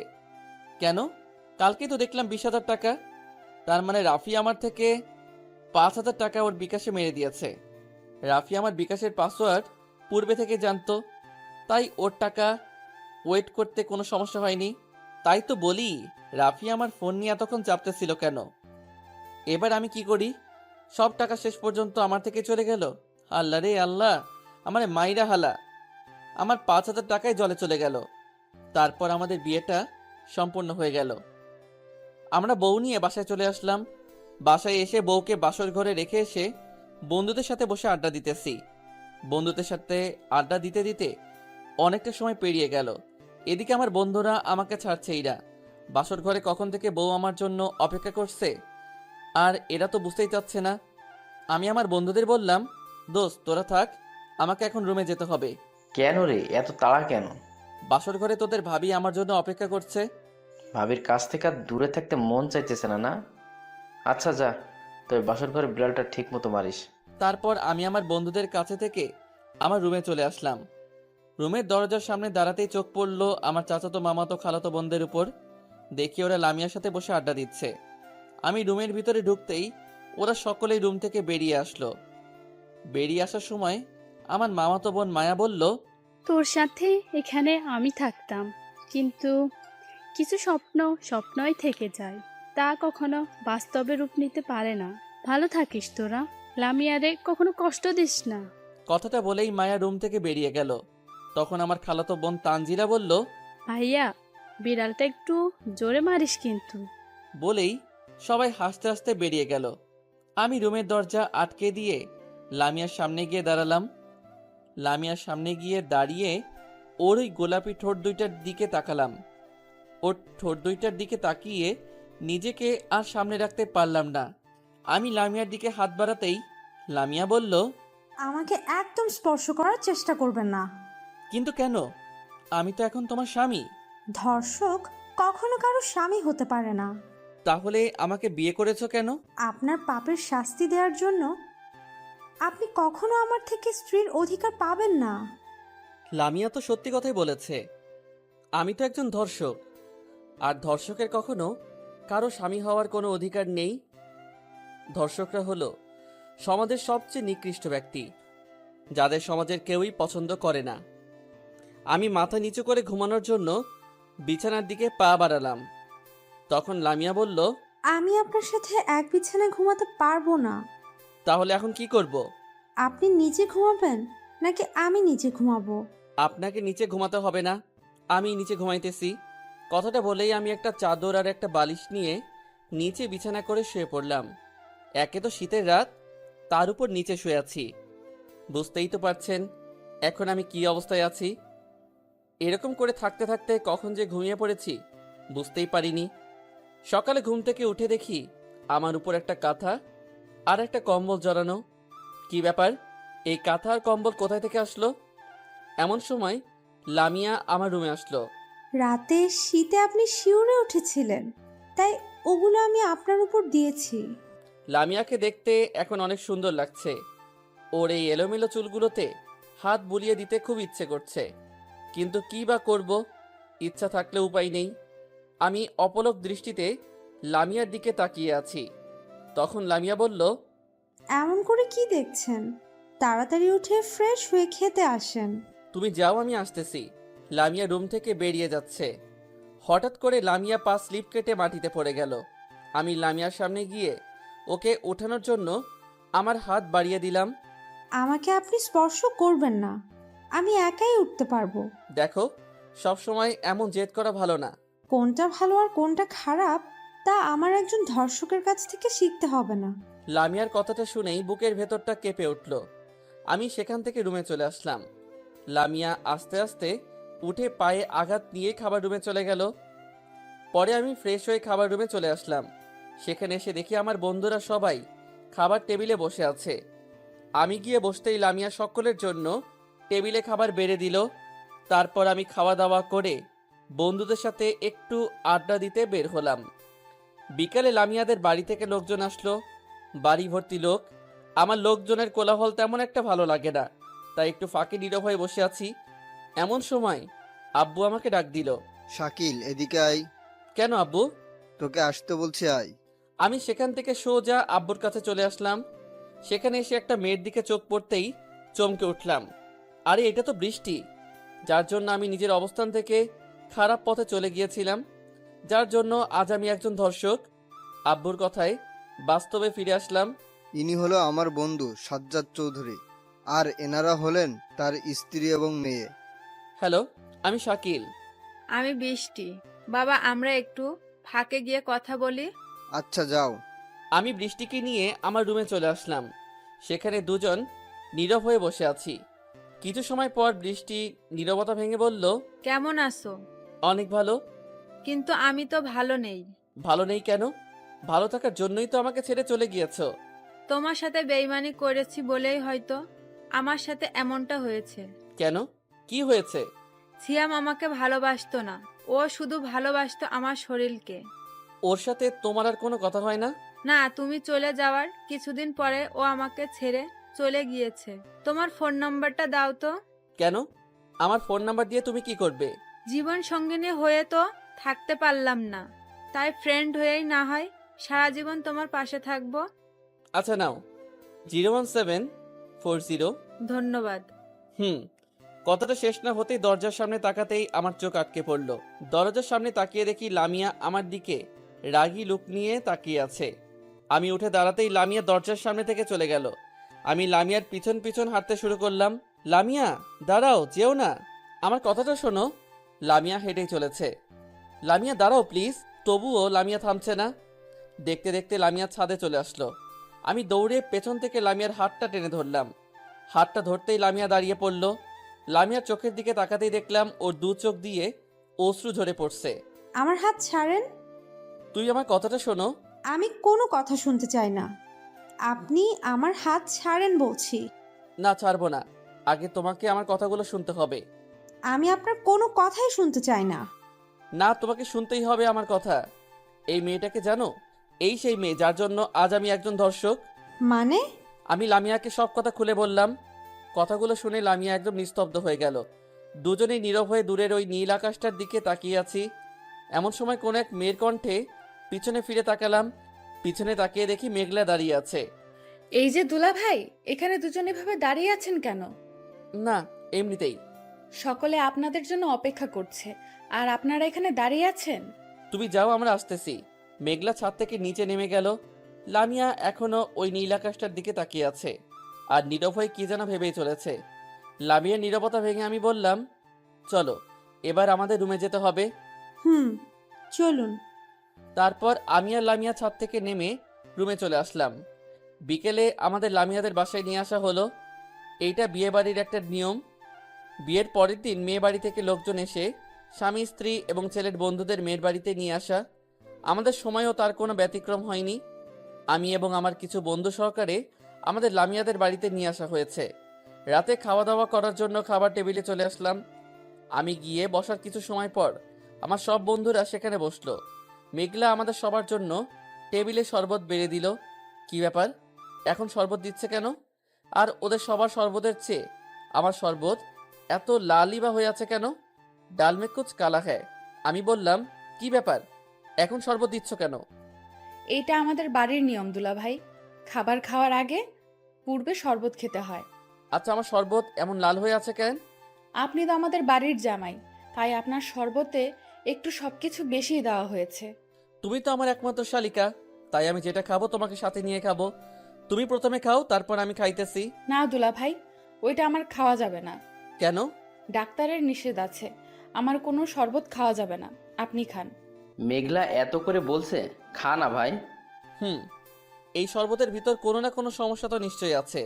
কেন? কালকে তো দেখলাম 20,000 টাকা। তার মানে রাফি আমার থেকে 5,000 টাকা ওর বিকাশে মেরে দিয়েছে। রাফি আমার বিকাশের পাসওয়ার্ড পূর্বে থেকে জানতো, তাই ওর টাকা ওয়েট করতে কোনো সমস্যা হয়নি। তাই তো বলি, রাফি আমার ফোন নিয়ে এতক্ষণ চাপতেছিল কেন? এবার আমি কি করি? সব টাকা শেষ পর্যন্ত আমার থেকে চলে গেল। আল্লাহ রে আল্লাহ, আমার মাইরা হালা, আমার 5,000 টাকাই জলে চলে গেল। তারপর আমাদের বিয়েটা সম্পূর্ণ হয়ে গেল। আমরা বউ নিয়ে বাসায় চলে আসলাম। বাসায় এসে বউকে বাসর ঘরে রেখে এসে বন্ধুদের সাথে বসে আড্ডা দিতেছি। বন্ধুদের সাথে আড্ডা দিতে দিতে অনেকটা সময় পেরিয়ে গেল। এদিকে আমার বন্ধুরা আমাকে ছাড়ছেই না। বাসর ঘরে কখন থেকে বউ আমার জন্য অপেক্ষা করছে আর এরা তো বুঝতেই চাচ্ছে না। আমি আমার বন্ধুদের বললাম, দোস্ত তোরা থাক, আমাকে এখন রুমে যেতে হবে। কেন রে, এত তাড়া কেন? বাসর ঘরে তোদের ভাবি আমার জন্য অপেক্ষা করছে। ভাবির কাছ থেকে আর দূরে থাকতে মন চাইতেছে না, না? আচ্ছা যা, তবে বাসর ঘরে বিড়ালটা ঠিক মতো মারিস। তারপর আমি আমার বন্ধুদের কাছে থেকে আমার রুমে চলে আসলাম। রুমের দরজার সামনে দাঁড়াতেই চোখ পড়ল আমার চাচাতো মামাতো খালাতো বোনদের উপর। দেখি ওরা লামিয়ার সাথে বসে আড্ডা দিচ্ছে। আমি রুমের ভিতরে ঢুকতেই ওরা সকলেই রুম থেকে বেরিয়ে আসলো। বেরিয়ে আসার সময় আমার মামাতো বোন মায়া বলল, তোর সাথে এখানে আমি থাকতাম, কিন্তু কিছু স্বপ্ন স্বপ্নই থেকে যায়, তা কখনো বাস্তবে রূপ নিতে পারে না। ভালো থাকিস তোরা, লামিয়ারে কখনো কষ্ট দিস না। কথাটা বলেই মায়া রুম থেকে বেরিয়ে গেল। তখন আমার খালাতো বোন তানজিরা বলল, ভাইয়া, বিড়ালটা একটু জোরে মারিস কিন্তু। বলেই সবাই হাসতে হাসতে বেরিয়ে গেল। আমি রুমের দরজা আটকে দিয়ে লামিয়ার সামনে গিয়ে দাঁড়ালাম। লামিয়ার সামনে গিয়ে দাঁড়িয়ে ওর ওই গোলাপি ঠোঁট দুইটার দিকে তাকালাম। ওর ঠোঁট দুইটার দিকে তাকিয়ে নিজেকে আর সামনে রাখতে পারলাম না। আমি লামিয়ার দিকে হাত বাড়াতেই লামিয়া বলল, আমাকে একদম স্পর্শ করার চেষ্টা করবেন না। কিন্তু কেন? আমি তো এখন তোমার স্বামী। ধর্ষক কখনো কারো স্বামী হতে পারে না। তাহলে আমাকে বিয়ে করেছো কেন? আপনার পাপের শাস্তি দেওয়ার জন্য। আপনি কখনো আমার থেকে স্ত্রীর অধিকার পাবেন না। লামিয়া তো সত্যি কথাই বলেছে। আমি তো একজন ধর্ষক, আর ধর্ষকের কখনো কারো স্বামী হওয়ার কোনো অধিকার নেই। ধর্ষকরা হলো সমাজের সবচেয়ে নিকৃষ্ট ব্যক্তি, যাদের সমাজের কেউই পছন্দ করে না। আমি মাথা নিচু করে ঘুমানোর জন্য বিছানার দিকে পা বাড়ালাম। তখন লামিয়া বলল, আমি আপনার সাথে এক বিছানায় ঘুমাতে পারবো না। তাহলে এখন কি করব? আপনি নিচে ঘুমাবেন নাকি আমি নিচে ঘুমাবো? আপনাকে নিচে ঘুমাতে হবে না, আমি নিচে ঘুমাইতেছি। কথাটা বলেই আমি একটা চাদর আর একটা বালিশ নিয়ে নিচে বিছানা করে শুয়ে পড়লাম। একে তো শীতের রাত, তার উপর নিচে শুয়ে আছি। বুঝতেই তো পারছেন এখন আমি কি অবস্থায় আছি। এরকম করে থাকতে থাকতে কখন যে ঘুমিয়ে পড়েছি বুঝতেই পারিনি। সকালে ঘুম থেকে উঠে দেখি আমার উপর একটা কাঁথা আর একটা কম্বল জড়ানো। কি ব্যাপার, এই কাঁথা আর কম্বল কোথায় থেকে আসলো? এমন সময় লামিয়া আমার রুমে আসলো। রাতে শীতে আপনি শিউরে উঠেছিলেন, তাই ওগুলো আমি আপনার উপর দিয়েছি। লামিয়াকে দেখতে এখন অনেক সুন্দর লাগছে। ওর এই এলোমেলো চুলগুলোতে হাত বুলিয়ে দিতে খুব ইচ্ছে করছে, কিন্তু কি বা করব, ইচ্ছা থাকলে উপায় নেই। আমি অপলক দৃষ্টিতে লামিয়ার দিকে তাকিয়ে আছি। তখন লামিয়া বলল, এমন করে কি দেখছেন? তাড়াতাড়ি উঠে ফ্রেশ হয়ে খেতে আসেন। তুমি যাও, আমি আসতেছি। লামিয়া রুম থেকে বেরিয়ে যাচ্ছে। হঠাৎ করে লামিয়া পা স্লিপ কেটে মাটিতে পড়ে গেল। আমি লামিয়ার সামনে গিয়ে ওকে ওঠানোর জন্য আমার হাত বাড়িয়ে দিলাম। আমাকে আপনি স্পর্শ করবেন না, আমি একাই উঠতে পারবো। দেখো, সব সময় এমন জেদ করা ভালো না। কোনটা ভালো আর কোনটা খারাপ তা আমার একজন ধর্ষকের কাছ থেকে শিখতে হবে না। লামিয়ার কথাটা শুনেই বুকের ভেতরটা কেঁপে উঠল। আমি সেখান থেকে রুমে চলে আসলাম। লামিয়া আস্তে আস্তে উঠে পায়ে আঘাত নিয়ে খাবার রুমে চলে গেল। পরে আমি ফ্রেশ হয়ে খাবার রুমে চলে আসলাম। সেখানে এসে দেখি আমার বন্ধুরা সবাই খাবার টেবিলে বসে আছে। আমি গিয়ে বসতেই লামিয়া সকলের জন্য টেবিলে খাবার বেড়ে দিল। তারপর আমি খাওয়া দাওয়া করে বন্ধুদের সাথে একটু আড্ডা দিতে বের হলাম। বিকালে লামিয়াদের বাড়ি থেকে লোকজন আসলো। বাড়ি ভর্তি লোক। আমার লোকজনের কোলাহল তেমন একটা ভালো লাগে না, তাই একটু ফাঁকে নীরব হয়ে বসে আছি। এমন সময় আব্বু আমাকে ডাক দিল। শাকিল, এদিকে আয়। কেন আব্বু? তোকে আসতে বলছি, আয়। আমি সেখান থেকে সোজা আব্বুর কাছে চলে আসলাম। সেখানে এসে একটা মেয়ের দিকে চোখ পড়তেই চমকে উঠলাম। আরে এটা তো বৃষ্টি, যার জন্য আমি নিজের অবস্থান থেকে খারাপ পথে চলে গিয়েছিলাম, যার জন্য আজ আমি একজন ধর্ষক। আব্বুর কথায় বাস্তবে ফিরে আসলাম। ইনি হলো আমার বন্ধু সাজ্জাদ চৌধুরী, আর এনারা হলেন তার স্ত্রী এবং মেয়ে। হ্যালো, আমি শাকিল। আমি বৃষ্টি। বাবা, আমরা একটু ফাঁকে গিয়ে কথা বলি। আচ্ছা, যাও। আমি বৃষ্টিকে নিয়ে আমার রুমে চলে আসলাম। সেখানে দুজন নীরব হয়ে বসে আছি। কিছু সময় পর বৃষ্টি নীরবতা ভেঙে বলল, কেমন আছো? অনেক ভালো। কিন্তু আমি তো ভালো নেই। ভালো নেই কেন? ভালো থাকার জন্যই তো আমাকে ছেড়ে চলে গিয়েছো। তোমার সাথে বেইমানি করেছি বলেই হয়তো আমার সাথে এমনটা হয়েছে। কেন, কি হয়েছে? সিয়াম আমাকে ভালোবাসতো না, ও শুধু ভালোবাসতো আমার শরীরকে। ওর সাথে তোমার আর কোনো কথা হয় না? না, তুমি চলে যাওয়ার কিছুদিন পরে ও আমাকে ছেড়ে চলে গিয়েছে। তোমার ফোন নাম্বারটা দাও তো। কেন? আমার ফোন নাম্বার দিয়ে তুমি কি করবে? জীবন সঙ্গিনী হয়ে তো থাকতে পারলাম না, তাই ফ্রেন্ড হয়েই না হয় সারা জীবন তোমার পাশে থাকবো। আচ্ছা নাও, 01740। ধন্যবাদ। কথাটা শেষ না হতেই দরজার সামনে তাকাতেই আমার চোখ আটকে পড়ল। দরজার সামনে তাকিয়ে দেখি লামিয়া আমার দিকে রাগী লুক নিয়ে তাকিয়ে আছে। আমি উঠে দাঁড়াতেই লামিয়া দরজার সামনে থেকে চলে গেল। আমি লামিয়ার পিছন পিছন হাঁটতে শুরু করলাম। লামিয়া দাঁড়াও, যেও না, আমার কথাটা শোনো। লামিয়া হেঁটেই চলেছে। লামিয়া দাঁড়াও প্লিজ। তবুও লামিয়া থামছে না। দেখতে দেখতে লামিয়া ছাদে চলে আসলো। আমি দৌড়ে পেছন থেকে লামিয়ার হাতটা টেনে ধরলাম। হাতটা ধরতেই লামিয়া দাঁড়িয়ে পড়ল। লামিয়ার চোখের দিকে তাকাতেই দেখলাম ওর দু চোখ দিয়ে অশ্রু ঝরে পড়ছে। আমার হাত ছাড়েন। তুই আমার কথাটা শোনো। আমি কোনো কথা শুনতে চাই না, আপনি আমার হাত ছাড়েন বলছি। না, ছাড়বো না, আগে তোমাকে আমার কথাগুলো শুনতে হবে। আমি আপনার কোনো কথাই শুনতে চাই না। না, তোমাকে শুনতেই হবে আমার কথা। এই মেয়েটাকে জানো? এই সেই মেয়ে যার জন্য আজ আমি একজন ধর্ষক। মানে? আমি লামিয়াকে সব কথা খুলে বললাম। কথাগুলো শুনে লামিয়া একদম নিস্তব্ধ হয়ে গেল। দুজনেই নীরব হয়ে দূরের ওই নীল আকাশটার দিকে তাকিয়ে আছি। এমন সময় কোন এক মেয়ের কণ্ঠে পিছনে ফিরে তাকালাম। পিছনে তাকিয়ে দেখি মেঘলা দাঁড়িয়ে আছে। এই যে দুলা ভাই, এখানে দুজন এভাবে দাঁড়িয়ে আছেন কেন? না, এমনিতেই। সকলে আপনাদের জন্য অপেক্ষা করছে, আর আপনারা এখানে দাঁড়িয়ে আছেন। তুমি যাও, আমরা আসতেছি। মেঘলা ছাদ থেকে নিচে নেমে গেল। লামিয়া এখনো ওই নীল আকাশটার দিকে তাকিয়ে আছে আর নীরব হয়ে কি যেন ভেবেই চলেছে। লামিয়ার নীরবতা ভেঙে আমি বললাম, চলো এবার আমাদের রুমে যেতে হবে। চলুন। তারপর আমি আর লামিয়া ছাদ থেকে নেমে রুমে চলে আসলাম। বিকেলে আমাদের লামিয়াদের বাসায় নিয়ে আসা হলো। এইটা বিয়ে বাড়ির একটা নিয়ম। বিয়ের পরের দিন মেয়ে বাড়ি থেকে লোকজন এসে স্বামী স্ত্রী এবং ছেলের বন্ধুদের মেয়ের বাড়িতে নিয়ে আসা। আমাদের সময়ও তার কোনো ব্যতিক্রম হয়নি। আমি এবং আমার কিছু বন্ধু সহকারে আমাদের লামিয়াদের বাড়িতে নিয়ে আসা হয়েছে। রাতে খাওয়া দাওয়া করার জন্য খাবার টেবিলে চলে আসলাম। আমি গিয়ে বসার কিছু সময় পর আমার সব বন্ধুরা সেখানে বসলো। মেঘলা আমাদের সবার জন্য টেবিলে শরবত বেড়ে দিল। কি ব্যাপার, এখন শরবত দিচ্ছে কেন? আর ওদের সবার শরবতের চেয়ে আমার শরবত এত লালই বা হয়ে আছে কেন? ডাল মে কুছ কালা হ্যায়। আমি বললাম, কি ব্যাপার, এখন শরবত দিচ্ছ কেন? এইটা আমাদের বাড়ির নিয়ম দুলা ভাই। খাবার খাওয়ার আগে পূর্বে শরবত খেতে হয়। আচ্ছা, আমার শরবত এমন লাল হয়ে আছে কেন? আপনি তো আমাদের বাড়ির জামাই, তাই আপনার শরবতে একটু সবকিছু বেশি দেওয়া হয়েছে। তুমি তো আমার একমাত্র শালিকা, তাই আমি যেটা খাবো তোমাকে সাথে নিয়ে খাবো। তুমি প্রথমে খাও, তারপর আমি খাইতেছি। না দুলা ভাই, ওইটা আমার খাওয়া যাবে না। কেন? ডাক্তারের নিষেধ আছে, আমার কোনো শরবত খাওয়া যাবে না। আপনি খান। মেঘলা এত করে বলছে, খা না ভাই। এই শরবতের ভিতর কোনো না কোনো সমস্যা তো নিশ্চয়ই আছে,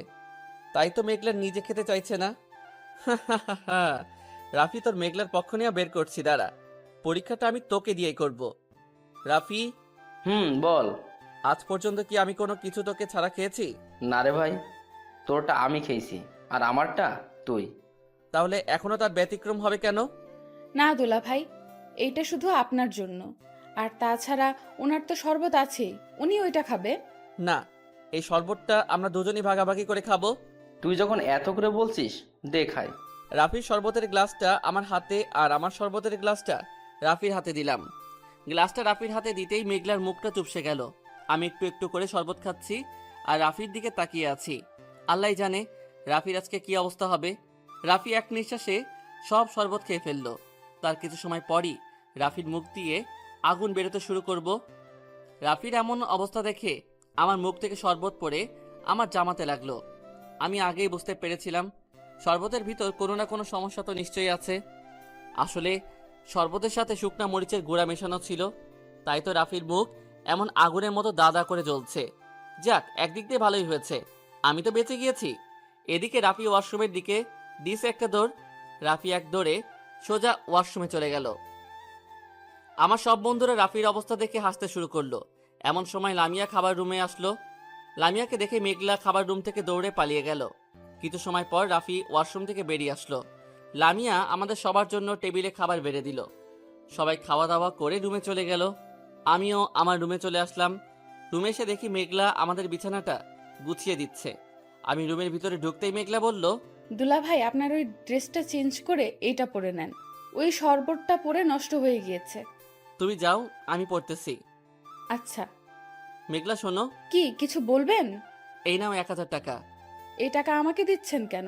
তাই তো মেঘলার নিজে খেতে চাইছে না। রাফি, তোর মেঘলার পক্ষ নিয়ে বের করছি, দাঁড়া। পরীক্ষাটা আমি তোকে দিয়েই করব। রাফি, বল। আজ পর্যন্ত কি আমি কোনো কিছু তোকে ছাড়া খেয়েছি? না রে ভাই, তোরটা আমি খেয়েছি আর আমারটা তুই। তাহলে এখনো তার ব্যতিক্রম হবে কেন? না দুলা ভাই, এইটা শুধু আপনার জন্য, আর তাছাড়া ওনার তো শরবত আছেই, উনি ওইটা খাবে। না, এই শরবতটা আমরা দুজনই ভাগাভাগি করে খাবো। তুই যখন এত করে বলছিস, দেখাই। রাফির শরবতের গ্লাসটা আমার হাতে আর আমার শরবতের গ্লাসটা রাফির হাতে দিলাম। গ্লাসটা রাফির হাতে দিতেই মেঘলার মুখটা চুপসে গেল। আমি একটু একটু করে শরবত খাচ্ছি আর রাফির দিকে তাকিয়ে আছি। আল্লাহ জানে রাফির আজকে কি অবস্থা হবে। রাফি এক নিঃশ্বাসে সব শরবত খেয়ে ফেললো। তার কিছু সময় পরই রাফির মুখ দিয়ে আগুন বেরোতে শুরু করব। রাফির এমন অবস্থা দেখে আমার মুখ থেকে শরবত পড়ে আমার জামাতে লাগলো। আমি আগেই বুঝতে পেরেছিলাম শরবতের ভিতর কোনো না কোনো সমস্যা তো নিশ্চয়ই আছে। আসলে শরবতের সাথে শুকনা মরিচের গুঁড়া মেশানো ছিল, তাই তো রাফির মুখ এমন আগুনের মতো দাদা করে জ্বলছে। যাক, একদিক দিয়ে ভালোই হয়েছে, আমি তো বেঁচে গিয়েছি। এদিকে রাফি ওয়াশরুমের দিকে দিছে একটা দৌড়। রাফি এক দৌড়ে সোজা ওয়াশরুমে চলে গেল। আমার সব বন্ধুরা রাফির অবস্থা দেখে হাসতে শুরু করলো। এমন সময় লামিয়া খাবার রুমে আসলো। লামিয়াকে দেখে মেঘলা খাবার রুম থেকে দৌড়ে পালিয়ে গেল। কিছু সময় পর রাফি ওয়াশরুম থেকে বেরিয়ে আসলো। লামিয়া আমাদের সবার জন্য টেবিলে খাবার বেড়ে দিল। সবাই খাওয়া দাওয়া করে রুমে চলে গেল। আমিও আমার রুমে চলে আসলাম। রুমে এসে দেখি মেঘলা আমাদের বিছানাটা গুছিয়ে দিচ্ছে। আমি রুমের ভিতরে ঢুকতেই মেঘলা বলল, দুলা ভাই, আপনার ওই ড্রেসটা চেঞ্জ করে এইটা পরে নেন। ওই শরবতটা পরে নষ্ট হয়ে গিয়েছে। তুমি যাও, আমি পড়তেছি। আচ্ছা। মেঘলা শোনো। কি কিছু বলবেন? এই নাও 1000 টাকা। এই টাকা আমাকে দিচ্ছেন কেন?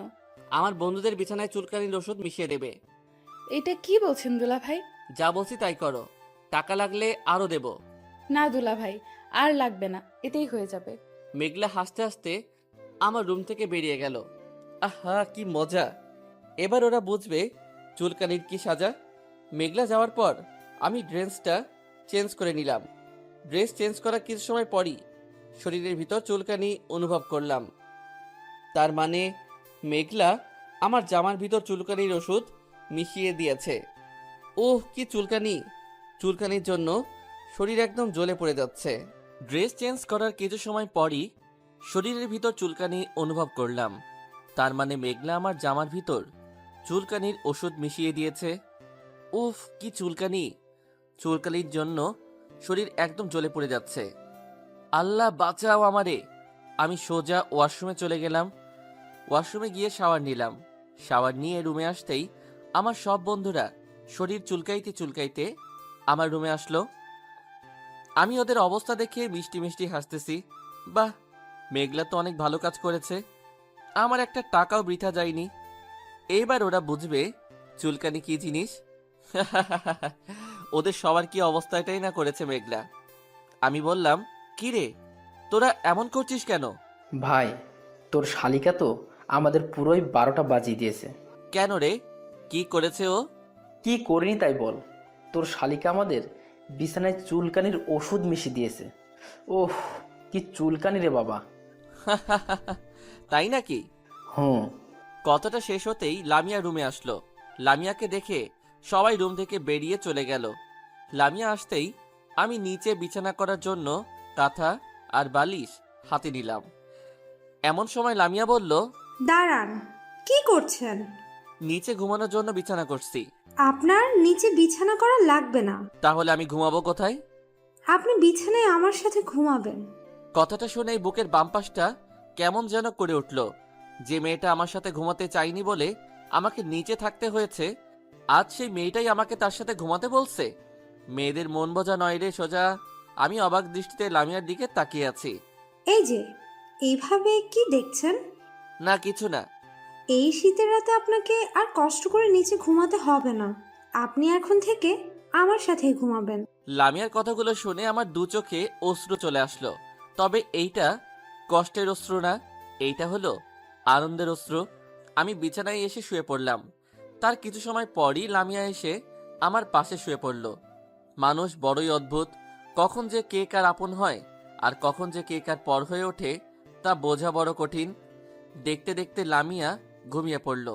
আমার বন্ধুদের বিছানায় চুলকানির ওষুধ মিশিয়ে দেবে। এটা কি বলছেন দুলা ভাই? যা বলছি তাই করো, টাকা লাগলে আরো দেব। না দুলা ভাই, আর লাগবে না, এতেই হয়ে যাবে। মেঘলা হাসতে হাসতে আমার রুম থেকে বেরিয়ে গেল। আহা, কি মজা! এবার ওরা বুঝবে চুলকানির কি সাজা। মেঘলা যাওয়ার পর আমি ড্রেসটা চেঞ্জ করে নিলাম। ড্রেস চেঞ্জ করার কিছু সময় পরই শরীরের ভিতর চুলকানি অনুভব করলাম। তার মানে মেঘলা আমার জামার ভিতর চুলকানির ওষুধ মিশিয়ে দিয়েছে। ওহ, কি চুলকানি! চুলকানির জন্য শরীর একদম জ্বলে পড়ে যাচ্ছে। ড্রেস চেঞ্জ করার কিছু সময় পরই শরীরের ভিতর চুলকানি অনুভব করলাম। তার মানে মেঘলা আমার জামার ভিতর চুলকানির ওষুধ মিশিয়ে দিয়েছে। উফ, কি চুলকানি! চুলকানির জন্য শরীর একদম জ্বলে পড়ে যাচ্ছে। আল্লাহ বাঁচাও আমারে। আমি সোজা ওয়াশরুমে চলে গেলাম। ওয়াশরুমে গিয়ে শাওয়ার নিলাম। শাওয়ার নিয়ে রুমে আসতেই আমার সব বন্ধুরা শরীর চুলকাইতে চুলকাইতে আমার রুমে আসলো। আমি ওদের অবস্থা দেখে মিষ্টি মিষ্টি হাসতেছি। বাহ, মেঘলা তো অনেক ভালো কাজ করেছে, আমার একটা টাকাও বৃথা যায়নি। এইবার ওরা বুঝবে চুলকানি কি জিনিস। ওদের সবার কি অবস্থা, এটাই না করেছে মেঘলা। আমি বললাম, কি রে তোরা এমন করছিস কেন? ভাই, তোর শালিকা তো আমাদের পুরোই 12টা বাজিয়ে দিয়েছে। কেন রে, কি করেছে ও? কি করিনি তাই বল। তোর শালিকা আমাদের বিছানায় চুলকানির ওষুধ মিশিয়ে দিয়েছে। ওহ, কি চুলকানি রে বাবা। তাই নাকি? হুম। কথাটা শেষ হতেই লামিয়া রুমে আসলো। লামিয়াকে দেখে সবাই রুম থেকে বেরিয়ে চলে গেল। লামিয়া আসতেই আমি নিচে বিছানা করার জন্য কাঁথা আর বালিশ হাতে নিলাম। এমন সময় লামিয়া বলল, দাঁড়ান, কি করছেন? নিচে ঘুমানোর জন্য বিছানা করছি। আপনার নিচে বিছানা করা লাগবে না। তাহলে আমি ঘুমাবো কোথায়? আপনি বিছানায় আমার সাথে ঘুমাবেন। কথাটা শুনেই বুকের বাম পাশটা কেমন যেন করে উঠল। যে মেয়েটা আমার সাথে ঘুমাতে চাইনি বলে আমাকে নিচে থাকতে হয়েছে, আজ সেই মেয়েটাই আমাকে তার সাথে ঘুমাতে বলছে। মেয়েদের মন বোঝা নয় রে সোজা। আমি অবাক দৃষ্টিতে লামিয়ার দিকে তাকিয়ে আছি। এই যে, এইভাবে কি দেখছেন? না, কিছু না। এই শীতের রাতে আপনাকে আর কষ্ট করে নিচে ঘুমাতে হবে না। আপনি এখন থেকে আমার সাথেই ঘুমাবেন। লামিয়ার কথাগুলো শুনে আমার দু চোখে অশ্রু চলে আসলো। তবে এইটা কষ্টের অশ্রু না, এইটা হলো আনন্দের অশ্রু। আমি বিছানায় এসে শুয়ে পড়লাম। তার কিছু সময় পরই লামিয়া এসে আমার পাশে শুয়ে পড়ল। মানুষ বড়ই অদ্ভুত, কখন যে কে কার আপন হয় আর কখন যে কে কার পর হয়ে ওঠে তা বোঝা বড় কঠিন। দেখতে দেখতে লামিয়া ঘুমিয়ে পড়ল।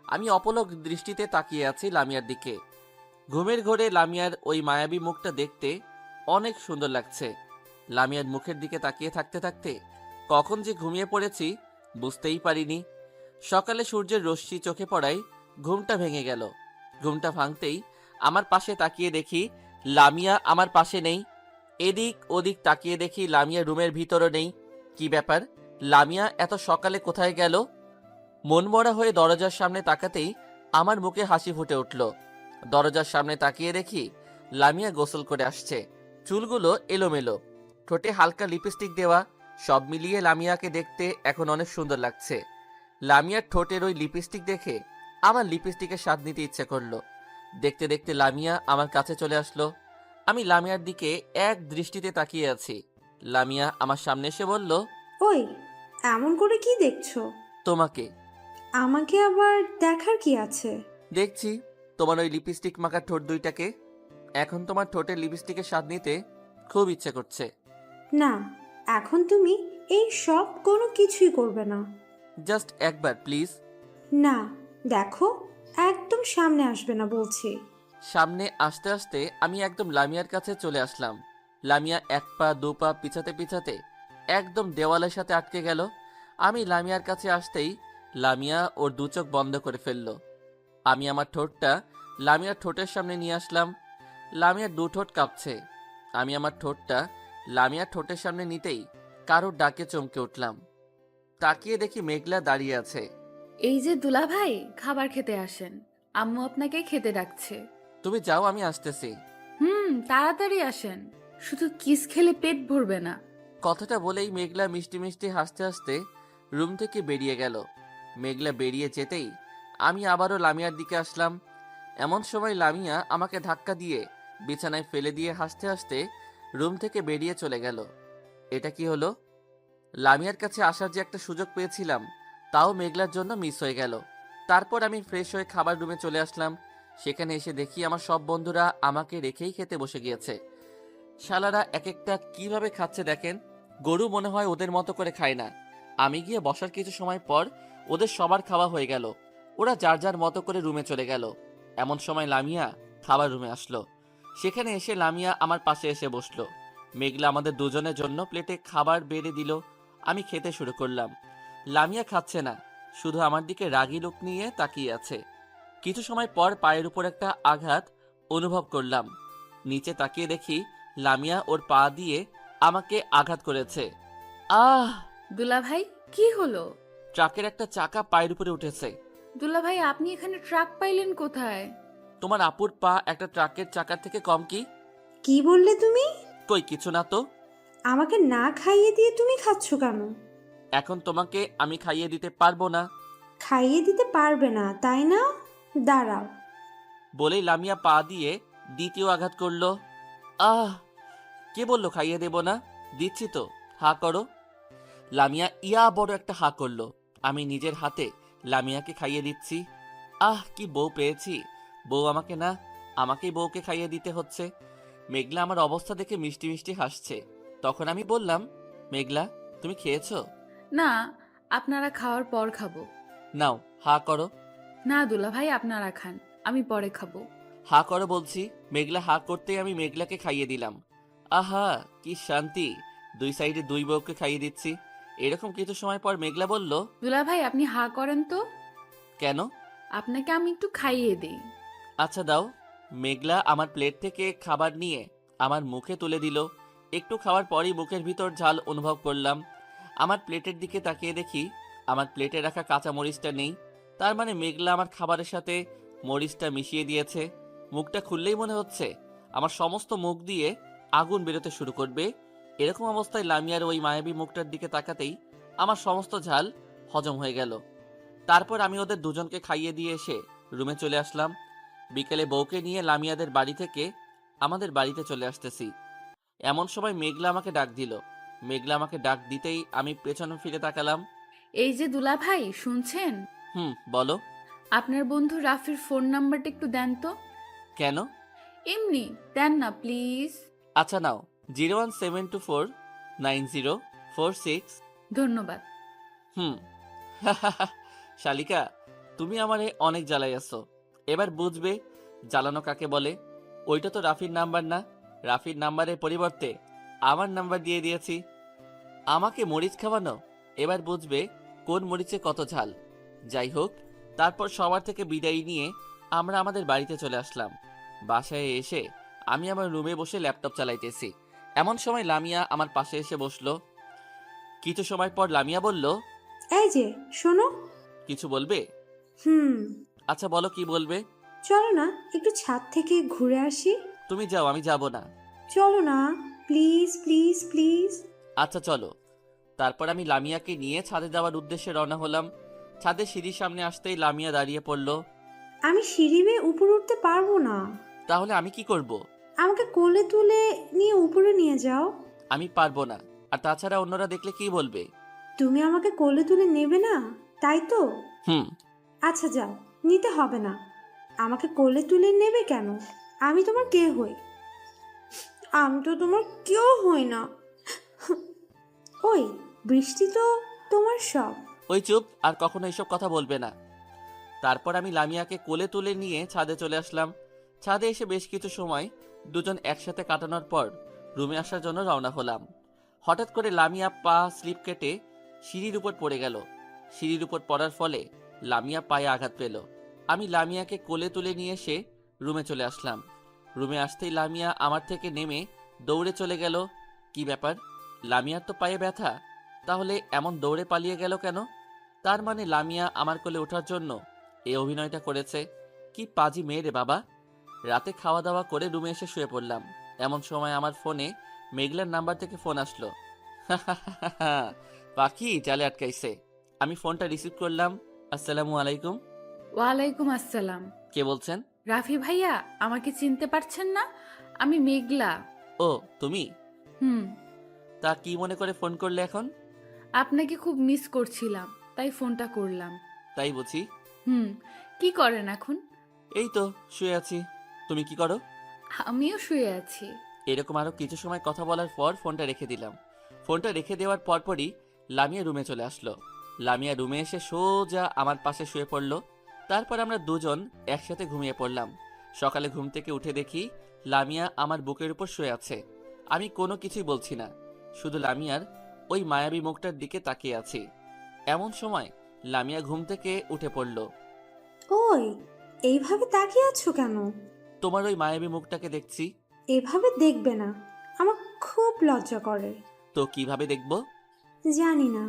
আমি অপলক দৃষ্টিতে তাকিয়ে আছি লামিয়ার দিকে। ঘুমের ঘোরে লামিয়ার ওই মায়াবী মুখটা দেখতে অনেক সুন্দর লাগছে। লামিয়ার মুখের দিকে তাকিয়ে থাকতে থাকতে কখন যে ঘুমিয়ে পড়েছি বুঝতেই পারিনি। সকালে সূর্যের রশ্মি চোখে পড়ায় ঘুমটা ভেঙে গেল। ঘুমটা ভাঙতেই আমার পাশে তাকিয়ে দেখি লামিয়া আমার পাশে নেই। এদিক ওদিক তাকিয়ে দেখি লামিয়া রুমের ভিতরও নেই। কি ব্যাপার, লামিয়া এত সকালে কোথায় গেল? মনমরা হয়ে দরজার সামনে তাকাতেই আমার মুখে হাসি ফুটে উঠল। দরজার সামনে তাকিয়ে দেখি লামিয়া গোসল করে আসছে। চুলগুলো এলোমেলো, ঠোঁটে হালকা লিপস্টিক দেওয়া। সব মিলিয়ে লামিয়াকে দেখতে এখন অনেক সুন্দর লাগছে। লামিয়ার ঠোঁটের ওই লিপস্টিক দেখে আমার লিপস্টিকের স্বাদ নিতে ইচ্ছে করলো। দেখতে দেখতে লামিয়া আমার কাছে চলে আসলো। আমি লামিয়ার দিকে এক দৃষ্টিতে তাকিয়ে আছি। লামিয়া আমার সামনে এসে বলল, ওই, এমন করে কি দেখছো? তোমাকে। আমাকে আবার দেখার কি আছে? দেখছি তোমার ওই লিপস্টিক মাখা ঠোঁট দুইটাকে। এখন তোমার ঠোঁটের লিপস্টিকের স্বাদ নিতে খুব ইচ্ছে করছে। না, এখন তুমি এই সব কোনো কিছুই করবে না। জাস্ট একবার প্লিজ। না, দেখো, একদম সামনে আসবে না বলছি। সামনে আসতে আসতে আমি একদম লামিয়ার কাছে চলে আসলাম। লামিয়া এক পা দু পা পিছাতে পিছাতে একদম দেওয়ালের সাথে আটকে গেল। আমি লামিয়ার কাছে আসতেই লামিয়া ওর দু চোখ বন্ধ করে ফেললো। আমি আমার ঠোঁটটা লামিয়ার ঠোঁটের সামনে নিয়ে আসলাম। লামিয়ার দু ঠোঁট কাঁপছে। আমি আমার ঠোঁটটা লামিয়ার ঠোঁটের সামনে নিতেই কারোর ডাকে চমকে উঠলাম। তাকিয়ে দেখি মেঘলা দাঁড়িয়ে আছে। এই যে দুলা ভাই, খাবার খেতে আসেন, আম্মু আপনাকে খেতে ডাকছে। তুমি যাও, আমি আসতেছি। তাড়াতাড়ি আসেন, শুধু কিস খেলে পেট ভরবে না। কথাটা বলেই মেঘলা মিষ্টি মিষ্টি হাসতে হাসতে রুম থেকে বেরিয়ে গেল। মেঘলা বেরিয়ে যেতেই আমি আবারও লামিয়ার দিকে আসলাম। এমন সময় লামিয়া আমাকে ধাক্কা দিয়ে বিছানায় ফেলে দিয়ে হাসতে হাসতে রুম থেকে বেরিয়ে চলে গেল। এটা কি হলো? লামিয়ার কাছে আসার যে একটা সুযোগ পেয়েছিলাম তাও মেঘলার জন্য মিস হয়ে গেল। তারপর আমি ফ্রেশ হয়ে খাবার রুমে চলে আসলাম। সেখানে এসে দেখি আমার সব বন্ধুরা আমাকে রেখেই খেতে বসে গিয়েছে। শালারা এক একটা কিভাবে খাচ্ছে দেখেন, গরু মনে হয় ওদের মতো করে খায় না। আমি গিয়ে বসার কিছু সময় পর ওদের সবার খাওয়া হয়ে গেল। ওরা যার যার মতো করে রুমে চলে গেল। এমন সময় লামিয়া খাবার রুমে আসলো। সেখানে এসে লামিয়া আমার পাশে এসে বসলো। মেঘলা আমাদের দুজনের জন্য প্লেটে খাবার বেড়ে দিল। আমি খেতে শুরু করলাম। লামিয়া খাচ্ছে না, শুধু আমার দিকে রাগী লোক নিয়ে তাকিয়ে আছে। কিছু সময় পর পায়ের উপর একটা আঘাত অনুভব করলাম। নিচে তাকিয়ে দেখি লামিয়া ওর পা দিয়ে আমাকে আঘাত করেছে। আহ! দুলাভাই কি হলো? ট্রাকের একটা চাকা পায়ের উপরে উঠেছে। দুলাভাই আপনি এখানে ট্রাক পাইলেন কোথায়? তোমার আপুর পা একটা ট্রাকের চাকার থেকে কম কি? কি বললে তুমি? কই কিছু না তো। আমাকে না খাইয়ে দিয়ে তুমি খাচ্ছ কেন? এখন তোমাকে আমি খাইয়ে দিতে পারবো না। খাইয়ে দিতে পারবে না তাই না? দাঁড়াও। বলেই লামিয়া পা দিয়ে দ্বিতীয় আঘাত করলো। আহ! কে বললো খাইয়ে দেব না? দিচ্ছি তো, হা করো। লামিয়া ইয়া বড় একটা হা করলো। আমি নিজের হাতে লামিয়াকে খাইয়ে দিচ্ছি। আহ, কি বউ পেয়েছি! বউ আমাকে না, আমাকেই বউকে খাইয়ে দিতে হচ্ছে। মেঘলা আমার অবস্থা দেখে মিষ্টি মিষ্টি হাসছে। তখন আমি বললাম, মেঘলা তুমি খেয়েছো? না, আপনারা খাওয়ার পর খাবো। নাও হা করো। না দুলাভাই আপনারা খান, আমি পরে খাবো। হা করো বলছি। মেঘলা হা করতেই আমি মেঘলাকে খাইয়ে দিলাম। আহা, কি শান্তি! দুই সাইডে দুই বউকে খাইয়ে দিচ্ছি। এরকম কিছু সময় পর মেঘলা বলল, দুলাভাই আপনি হা করেন তো, কেন? আপনাকে আমি একটু খাইয়ে দেই। আচ্ছা দাও। মেঘলা আমার প্লেট থেকে খাবার নিয়ে আমার মুখে তুলে দিল। একটু খাওয়ার পরই মুখের ভিতর ঝাল অনুভব করলাম। আমার প্লেটের দিকে তাকিয়ে দেখি আমার প্লেটে রাখা কাঁচা মরিচটা নেই। তার মানে মেঘলা আমার খাবারের সাথে মরিচটা মিশিয়ে দিয়েছে। মুখটা খুললেই মনে হচ্ছে আমার সমস্ত মুখ দিয়ে আগুন বেরোতে শুরু করবে। এরকম অবস্থায় লামিয়ার ওই মায়াবী মুখটার দিকে তাকাতেই আমার সমস্ত ঝাল হজম হয়ে গেল। তারপর আমি ওদের দুজনকে খাইয়ে দিয়ে এসে রুমে চলে আসলাম। বিকেলে বউকে নিয়ে লামিয়াদের বাড়ি থেকে আমাদের বাড়িতে চলে আসতেছি। এমন সময় মেঘলা আমাকে ডাক দিল। মেঘলা আমাকে ডাক দিতেই আমি পেছনে ফিরে তাকালাম। এই যে দুলাভাই শুনছেন, বলো। আপনার বন্ধু রাফির ফোন নাম্বারটা একটু দেন তো। কেন? এমনি দেন না প্লিজ। আচ্ছা নাও, 017249046। ধন্যবাদ। হুম। শালিকা, তুমি আমারে অনেক জ্বালাইয়াছো। এবার বুঝবে জ্বালানো কাকে বলে। ওইটা তো রাফির নাম্বার না। রাফির নাম্বারের পরিবর্তে আমার নাম্বার দিয়ে দিয়েছি। আমাকে মরিচ খাওয়ানো। এবার বুঝবে কোন মরিচে কত ঝাল। যাই হোক, তারপর সবার থেকে বিদায় নিয়ে আমরা আমাদের বাড়িতে চলে আসলাম। বাসায় এসে আমি আমার রুমে বসে ল্যাপটপ চালাইতেছি। এমন সময় লামিয়া আমার পাশে এসে বসলো। কিছু সময় পর লামিয়া বলল, এই যে শোনো। কিছু বলবে? হুম। আচ্ছা বলো, কি বলবে? চলো না একটু ছাদ থেকে ঘুরে আসি। তুমি যাও, আমি যাব না। চলো না প্লিজ প্লিজ প্লিজ। আচ্ছা চলো। তারপর আমি লামিয়াকে নিয়ে ছাদে যাওয়ার উদ্দেশ্যে রওনা হলাম। ছাদের সিঁড়ির সামনে আসতেই লামিয়া দাঁড়িয়ে পড়ল। আমি সিঁড়ি বেয়ে উপরে উঠতে পারবো না। তাহলে আমি কি করব? আমাকে কোলে তুলে নিয়ে উপরে নিয়ে যাও। আমি পারবো না। আর তাছাড়া অন্যরা দেখলে কি বলবে? তুমি আমাকে কোলে তুলে নেবে না, তাই তো? হুম। আচ্ছা যাও, নিতে হবে না। আমাকে কোলে তুলে নেবে কেন? আমি তোমার কে হই? আমি তো তোমার কেউ হই না। ওই বৃষ্টি তো তোমার সব। ওই চুপ, আর কখনো এসব কথা বলবে না। তারপর আমি লামিয়াকে কোলে তুলে নিয়ে ছাদে চলে আসলাম। ছাদে এসে বেশ কিছু সময় দুজন একসাথে কাটানোর পর রুমে আসার জন্য রওনা হলাম। হঠাৎ করে লামিয়া পা স্লিপ কেটে সিঁড়ির উপর পড়ে গেল। সিঁড়ির উপর পড়ার ফলে লামিয়া পায়ে আঘাত পেল। আমি লামিয়াকে কোলে তুলে নিয়ে এসে রুমে চলে আসলাম। রুমে আসতেই লামিয়া আমার থেকে নেমে দৌড়ে চলে গেল। কি ব্যাপার? লামিয়ার তো পায়ে ব্যথা, তাহলে এমন দৌড়ে পালিয়ে গেল কেন? তার মানে লামিয়া আমার কোলে ওঠার জন্য এই অভিনয়টা করেছে। কি পাজি মেয়ে রে বাবা। রাতে খাওয়া দাওয়া করে রুমে এসে শুয়ে পড়লাম। এমন সময় আমার ফোনে মেঘলার নাম্বার থেকে ফোন আসলো। পাখি জালে আটকাইছে। আমি ফোনটা রিসিভ করলাম। আসসালামু আলাইকুম। ওয়ালাইকুম আসসালাম। কে বলছেন? রাফি ভাইয়া, আমাকে চিনতে পারছেন না? আমি মেঘলা। ও তুমি? হুম। তা কি মনে করে ফোন করলে এখন? আপনাকে খুব মিস করছিলাম, তাই ফোনটা করলাম। তাই বুঝি। কি করেন এখন? এই তো শুয়ে আছি। তুমি কি করো? আমিও শুয়ে আছি। এরকম আরো কিছু সময় কথা বলার পর ফোনটা রেখে দিলাম। ফোনটা রেখে দেওয়ার পরপরই লামিয়া রুমে চলে আসলো। লামিয়া রুমে এসে সোজা আমার পাশে শুয়ে পড়লো। তারপর আমরা দুজন একসাথে ঘুমিয়ে পড়লাম। সকালে ঘুম থেকে উঠে দেখি লামিয়া আমার বুকের উপর শুয়ে আছে। আমি কোনো কিছুই বলছি না, শুধু লামিয়ার ওই মায়াবী মুখটার দিকে তাকিয়ে আছি। এমন সময় লামিয়া ঘুম থেকে উঠে পড়ল। ওই এইভাবে তাকিয়ে আছো কেন? তোমার ওই মায়াবী মুখটাকে দেখছি। এভাবে দেখবে না, আমার খুব লজ্জা করে। তো কিভাবে দেখবো? জানি না।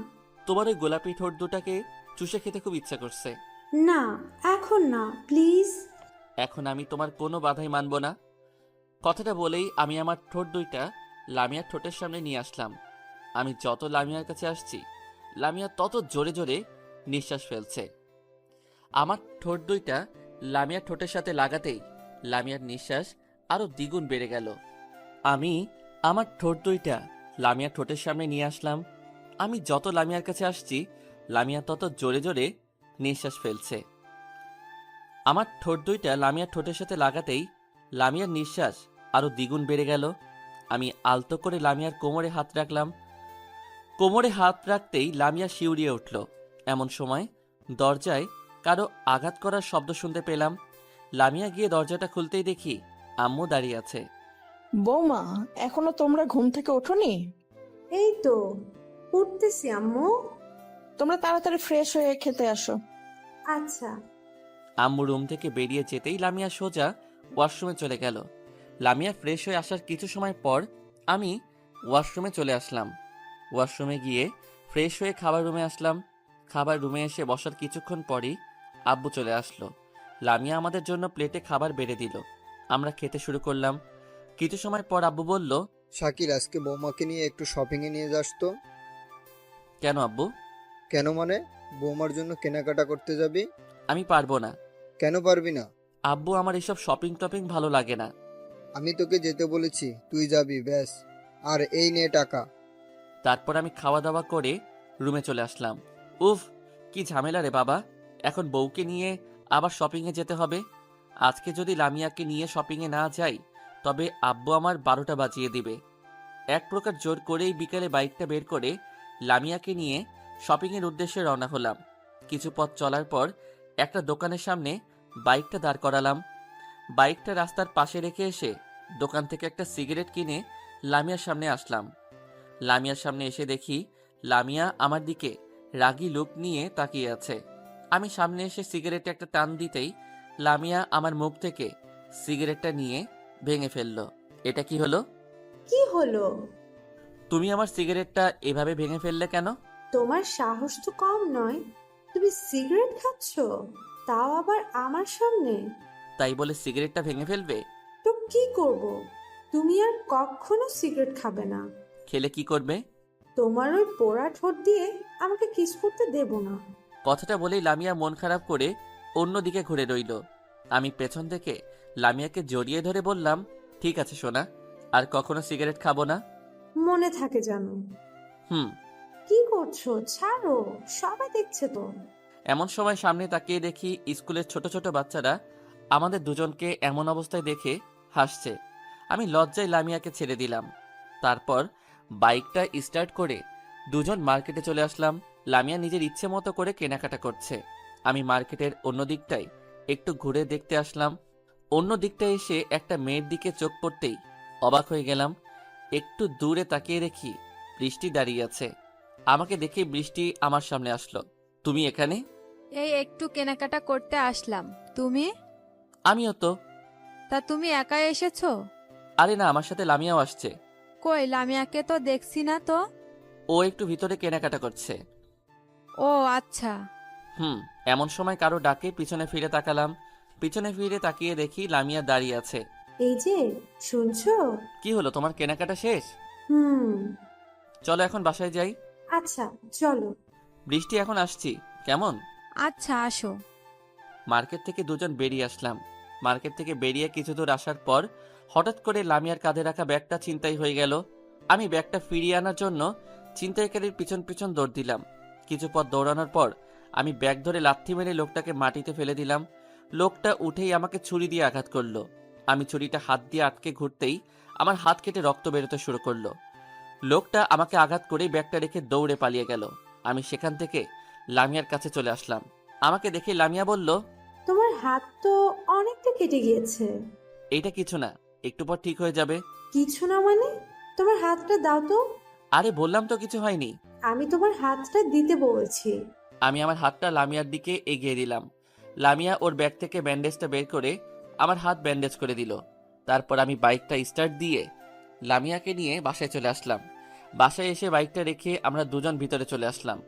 তোমার ওই গোলাপি ঠোঁট দুটাকে চুষে খেতে খুব ইচ্ছা করছে। না, এখন না, প্লিজ। এখন আমি তোমার কোনো বাধাই মানব না। কথাটা বলেই আমি আমার ঠোঁট দুইটা লামিয়ার ঠোঁটের সামনে নিয়ে আসলাম। আমি যত লামিয়ার কাছে আসছি, লামিয়া তত জোরে জোরে নিঃশ্বাস ফেলছে। আমার ঠোঁট দুইটা লামিয়ার ঠোঁটের সাথে লাগাতেই লামিয়ার নিঃশ্বাস আরো দ্বিগুণ বেড়ে গেল। আমি আমার ঠোঁট দুইটা লামিয়ার ঠোঁটের সামনে নিয়ে আসলাম। আমি যত লামিয়ার কাছে আসছি, লামিয়া তত জোরে জোরে নিঃশ্বাস ফেলছে। আমার ঠোঁট দুইটা লামিয়ার ঠোঁটের সাথে লাগাতেই লামিয়ার নিঃশ্বাস আরো দ্বিগুণ বেড়ে গেল। আমি আলতো করে লামিয়ার কোমরে হাত রাখলাম। কোমরে হাত রাখতেই লামিয়া শিউরিয়ে উঠল। এমন সময় দরজায় কারো আঘাত করার শব্দ শুনতে পেলাম। লামিয়া গিয়ে দরজাটা খুলতেই দেখি আম্মু দাঁড়িয়ে আছে। বৌমা, এখনো তোমরা ঘুম থেকে ওঠোনি? এই তো উঠতেছি আম্মু। তোমরা তাড়াতাড়ি ফ্রেশ হয়ে খেতে আসো। আচ্ছা। আম্মু রুম থেকে বেরিয়ে যেতেই লামিয়া সোজা ওয়াশরুমে চলে গেল। লামিয়া ফ্রেশ হয়ে আসার কিছু সময় পর আমি ওয়াশরুমে চলে আসলাম। ওয়াশরুমে গিয়ে ফ্রেশ হয়ে খাবার রুমে আসলাম। খাবার রুমে এসে বসার কিছুক্ষণ পরই আব্বু চলে আসলো। লামিয়া আমাদের জন্য প্লেটে খাবার বেড়ে দিল। আমরা খেতে শুরু করলাম। কিছু সময় পর আব্বু বলল, শাকিল, আজকে বৌমাকে নিয়ে একটু শপিংয়ে নিয়ে যাস তো। কেন আব্বু? কেন মানে? বৌমার জন্য কেনাকাটা করতে যাবি? আমি পারবো না। কেন পারবি না? আব্বু, আমার এসব শপিং টপিং ভালো লাগে না। আমি তোকে যেতে বলেছি, তুই যাবি ব্যাস। আর এই নে টাকা। তারপর আমি খাওয়া দাওয়া করে রুমে চলে আসলাম। উফ, কি ঝামেলা রে বাবা! এখন বউকে নিয়ে আবার শপিংয়ে যেতে হবে। আজকে যদি লামিয়াকে নিয়ে শপিংয়ে না যাই, তবে আব্বু আমার 12টা বাজিয়ে দিবে। এক প্রকার জোর করেই বিকেলে বাইকটা বের করে লামিয়াকে নিয়ে শপিংয়ের উদ্দেশ্যে রওনা হলাম। কিছু পথ চলার পর একটা দোকানের সামনে বাইকটা দাঁড় করালাম। বাইকটা রাস্তার পাশে রেখে এসে দোকান থেকে একটা সিগারেট কিনে লামিয়ার সামনে আসলাম। লামিয়ার সামনে এসে দেখি লামিয়া আমার দিকে রাগী লুক নিয়ে তাকিয়ে আছে। আমি সামনে এসে সিগারেটে একটা টান দিতেই লামিয়া আমার মুখ থেকে সিগারেটটা নিয়ে ভেঙে ফেললো। এটা কি হলো? কি হলো? তুমি আমার সিগারেটটা এভাবে ভেঙে ফেললে কেন? তোমার সাহস তো কম নয়, তুমি সিগারেট খাচ্ছ, তাও আবার আমার সামনে। তাই বলে সিগারেটটা ভেঙে ফেলবে? তো কি করব? তুমি আর কখনো সিগারেট খাবে না। খেলে কি করবে? তোমার ওই পোড়া ঠোঁট দিয়ে আমাকে কিস করতে দেব না। কথাটা বলেই লামিয়া মন খারাপ করে অন্যদিকে ঘুরে রইল। আমি পেছন থেকে লামিয়াকে জড়িয়ে ধরে বললাম, ঠিক আছে সোনা, আর কখনো সিগারেট খাবো না। মনে থাকে জানো। হুম। কি করছো? ছাড়ো, সবাই দেখছে তো। এমন সময় সামনে তাকিয়ে দেখি স্কুলের ছোট ছোট বাচ্চারা আমাদের দুজনকে এমন অবস্থায় দেখে হাসছে। আমি লজ্জায় লামিয়াকে ছেড়ে দিলাম। তারপর বাইকটা স্টার্ট করে দুজন মার্কেটে চলে আসলাম। লামিয়া নিজের ইচ্ছে মতো করে কেনাকাটা করছে। আমি মার্কেটের অন্য দিকটায় একটু ঘুরে দেখতে আসলাম। অন্য দিকটায় এসে একটা মেয়ের দিকে চোখ পড়তেই অবাক হয়ে গেলাম। একটু দূরে তাকিয়ে দেখি বৃষ্টি দাঁড়িয়ে আছে। আমাকে দেখে বৃষ্টি আমার সামনে আসলো। তুমি এখানে? এই একটু কেনাকাটা করতে আসলাম। তুমি? আমিও তো। তা তুমি একাই এসেছো? আরে না, আমার সাথে লামিয়াও আসছে। কই, লামিয়াকে তো দেখছি না তো। ও একটু ভিতরে কেনাকাটা করছে। ও আচ্ছা। এমন সময় কারো ডাকে পিছনে ফিরে তাকালাম। পিছনে ফিরে তাকিয়ে দেখি লামিয়া দাঁড়িয়ে আছে। এই যে, শুনছো? কি হলো, তোমার কেনাকাটা শেষ? হুম। চলো এখন বাসায় যাই। আচ্ছা চলো। বৃষ্টি, এখন আসছি কেমন? আচ্ছা, আসো। মার্কেট থেকে দুজন বেরিয়ে আসলাম। মার্কেট থেকে বেরিয়ে কিছু দূর আসার পর হঠাৎ করে লামিয়ার কাঁধে রাখা ব্যাগটা ছিনতাই হয়ে গেল। আমি ব্যাগটা ফিরিয়ে আনার জন্য ছিনতাইকারীর পিছন পিছন দৌড় দিলাম। কিছু পথ দৌড়ানোর পর আমি ব্যাগ ধরে লাথি মেরে লোকটাকে মাটিতে ফেলে দিলাম। লোকটা উঠেই আমাকে ছুরি দিয়ে আঘাত করলো। আমি ছুরিটা হাত দিয়ে আটকে ঘুরতেই আমার হাত কেটে রক্ত বেরোতে শুরু করলো। লোকটা আমাকে আঘাত করে ব্যাগটা রেখে দৌড়ে পালিয়ে গেল। আমি সেখান থেকে লামিয়ার কাছে চলে আসলাম। আমাকে দেখে লামিয়া বলল, তোমার হাত তো অনেকটা কেটে গিয়েছে। এইটা কিছু না, একটু পর ঠিক হয়ে যাবে। কিছু না মানে? তোমার হাতটা দাও তো। আরে বললাম তো কিছু হয়নি। আমি তোমার হাতটা দিতে বলেছি। আমি আমার হাতটা লামিয়ার দিকে এগিয়ে দিলাম। লামিয়া ওর ব্যাগ থেকে ব্যান্ডেজটা বের করে আমার হাত ব্যান্ডেজ করে দিল। তারপর আমি বাইকটা স্টার্ট দিয়ে লামিয়াকে নিয়ে বাসায় চলে আসলাম। বাসায় এসে বাইকটা রেখে আমরা দুজন ভিতরে চলে আসলাম।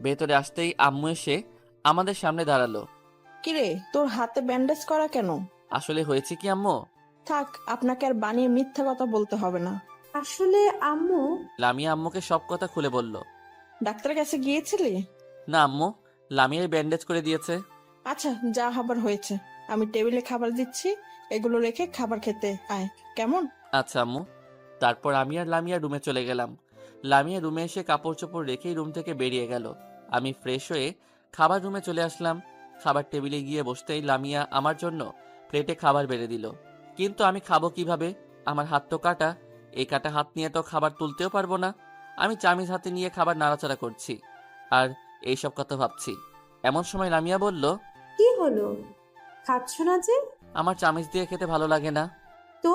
ভেতরে আসতেই আম্মু এসে আমাদের সামনে দাঁড়ালো। কিরে, তোর হাতে ব্যান্ডেজ করা কেন? আসলে হয়েছে কি আম্মু, থাক, আপনাকে আর বানিয়ে মিথ্যা কথা বলতে হবে না। আসলে আম্মু, লামিয়া আম্মুকে সব কথা খুলে বলল। ডাক্তারের কাছে গিয়েছিলি? না আম্মু, লামিয়াই ব্যান্ডেজ করে দিয়েছে। আচ্ছা, যা হবার হয়েছে। আমি টেবিলে খাবার দিচ্ছি, এগুলো রেখে খাবার খেতে আয়, কেমন? আচ্ছা আম্মু। তারপর আমি আর লামিয়া রুমে চলে গেলাম। লামিয়া রুমে এসে কাপড় চোপড় রেখেই রুম থেকে বেরিয়ে গেল। আমি ফ্রেশ হয়ে খাবার রুমে চলে আসলাম। খাবার টেবিলে গিয়ে বসতেই লামিয়া আমার জন্য প্লেটে খাবার বেড়ে দিল। কিন্তু আমি খাবো কিভাবে? আমার হাত তো কাটা। এই কাটা হাত নিয়ে তো খাবার তুলতেও পারবো না। আমি চামিচ হাতে নিয়ে খাবার নাড়াচাড়া করছি আর এইসব কথা ভাবছি। এমন সময় লামিয়া বলল, কি হলো? খাচ্ছ না যে? আমার চামিচ দিয়ে খেতে ভালো লাগে না। তো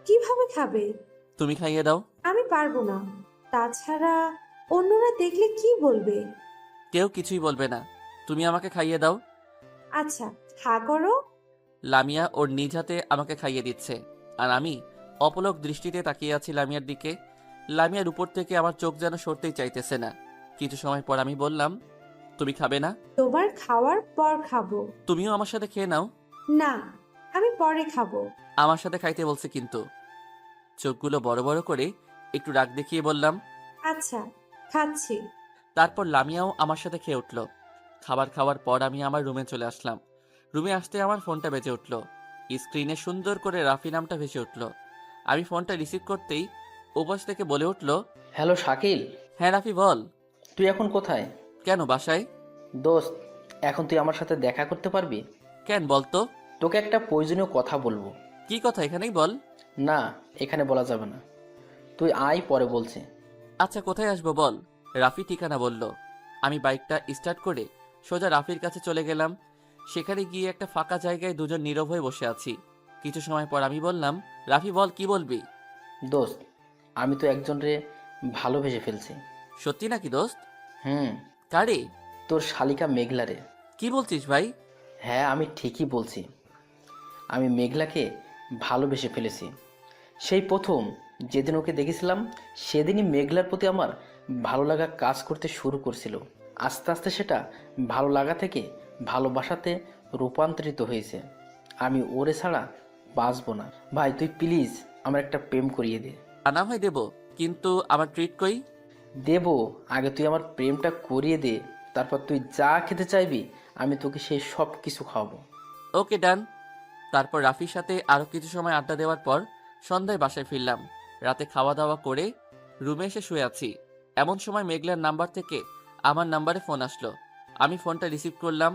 কিভাবে খাবে? তুমি খাইয়ে দাও। আমি পারবো না। তাছাড়া অন্যরা দেখলে কি বলবে? কেউ কিছুই বলবে না, তুমি আমাকে খাইয়ে দাও। আচ্ছা, খা করো। লামিয়া ওর নিজ হাতে আমাকে খাইয়ে দিচ্ছে আর আমি অপলক দৃষ্টিতে তাকিয়ে আছি লামিয়ার দিকে। লামিয়ার উপর থেকে আমার চোখ যেন সরতেই চাইতেছে না। কিছু সময় পর আমি বললাম, তুমি খাবে না? তোমার খাওয়ার পর খাবো। তুমিও আমার সাথে খেয়ে নাও। না, আমি পরে খাবো। আমার সাথে খাইতে বলছে কিন্তু। চোখগুলো বড় বড় করে একটু রাগ দেখিয়ে বললাম, আচ্ছা, খাচ্ছি। তারপর লামিয়াও আমার সাথে খেয়ে উঠল। খাবার খাওয়ার পর আমি আমার রুমে চলে আসলাম। রুমে আসতে আমার ফোনটা বেজে উঠল। স্ক্রিনে সুন্দর করে রাফি নামটা ভেসে উঠল। আমি ফোনটা রিসিভ করতেই ওপাশ থেকে বলে উঠল, হ্যালো শাকিল, হ্যাঁ রাফি বল। তুই এখন কোথায়? কেন, বাসায়। দোস্ত, এখন তুই আমার সাথে দেখা করতে পারবি? কেন বলতো? তোকে একটা প্রয়োজনীয় কথা বলবো। কি কথা, এখানেই বল। না, এখানে বলা যাবে না, তুই আয়, পরে বলছি। আচ্ছা কোথায় আসবো বল। রাফি ঠিকানা বলল। আমি বাইকটা স্টার্ট করে সোজা রাফির কাছে চলে গেলাম। সেখানে গিয়ে একটা ফাঁকা জায়গায় দুজন নীরব হয়ে বসে আছি। কিছু সময় পর আমি বললাম, রাফি বল, কি বলবি? দোস্ত, আমি তো একজনরে ভালোবেসে ফেলছি। সত্যি নাকি দোস্ত? হুম, কারে? তোর শালিকা মেঘলারে। কি বলছিস ভাই? হ্যাঁ, আমি ঠিকই বলছি। আমি মেঘলাকে ভালোবেসে ফেলেছি। সেই প্রথম যেদিন ওকে দেখেছিলাম, সেদিনই মেঘলার প্রতি আমার ভালো লাগা কাজ করতে শুরু করছিল। আস্তে আস্তে সেটা ভালো লাগা থেকে ভালোবাসাতে রূপান্তরিত হয়েছে। আমি ওরে ছাড়া বাঁচবো না। ভাই, তুই প্লিজ আমার একটা প্রেম করিয়ে দে। না হয় দেব, কিন্তু আমার ট্রিট কই? দেব, আগে তুই আমার প্রেমটা করিয়ে দে, তারপর তুই যা খেতে চাইবি আমি তোকে সেই সব কিছু খাওয়াবো। ওকে ডান। তারপর রাফির সাথে আরো কিছু সময় আড্ডা দেওয়ার পর সন্ধ্যায় বাসায় ফিরলাম। রাতে খাওয়া দাওয়া করে রুমে এসে শুয়ে আছি। এমন সময় মেঘলার নাম্বার থেকে আমার নাম্বারে ফোন আসলো। আমি ফোনটা রিসিভ করলাম।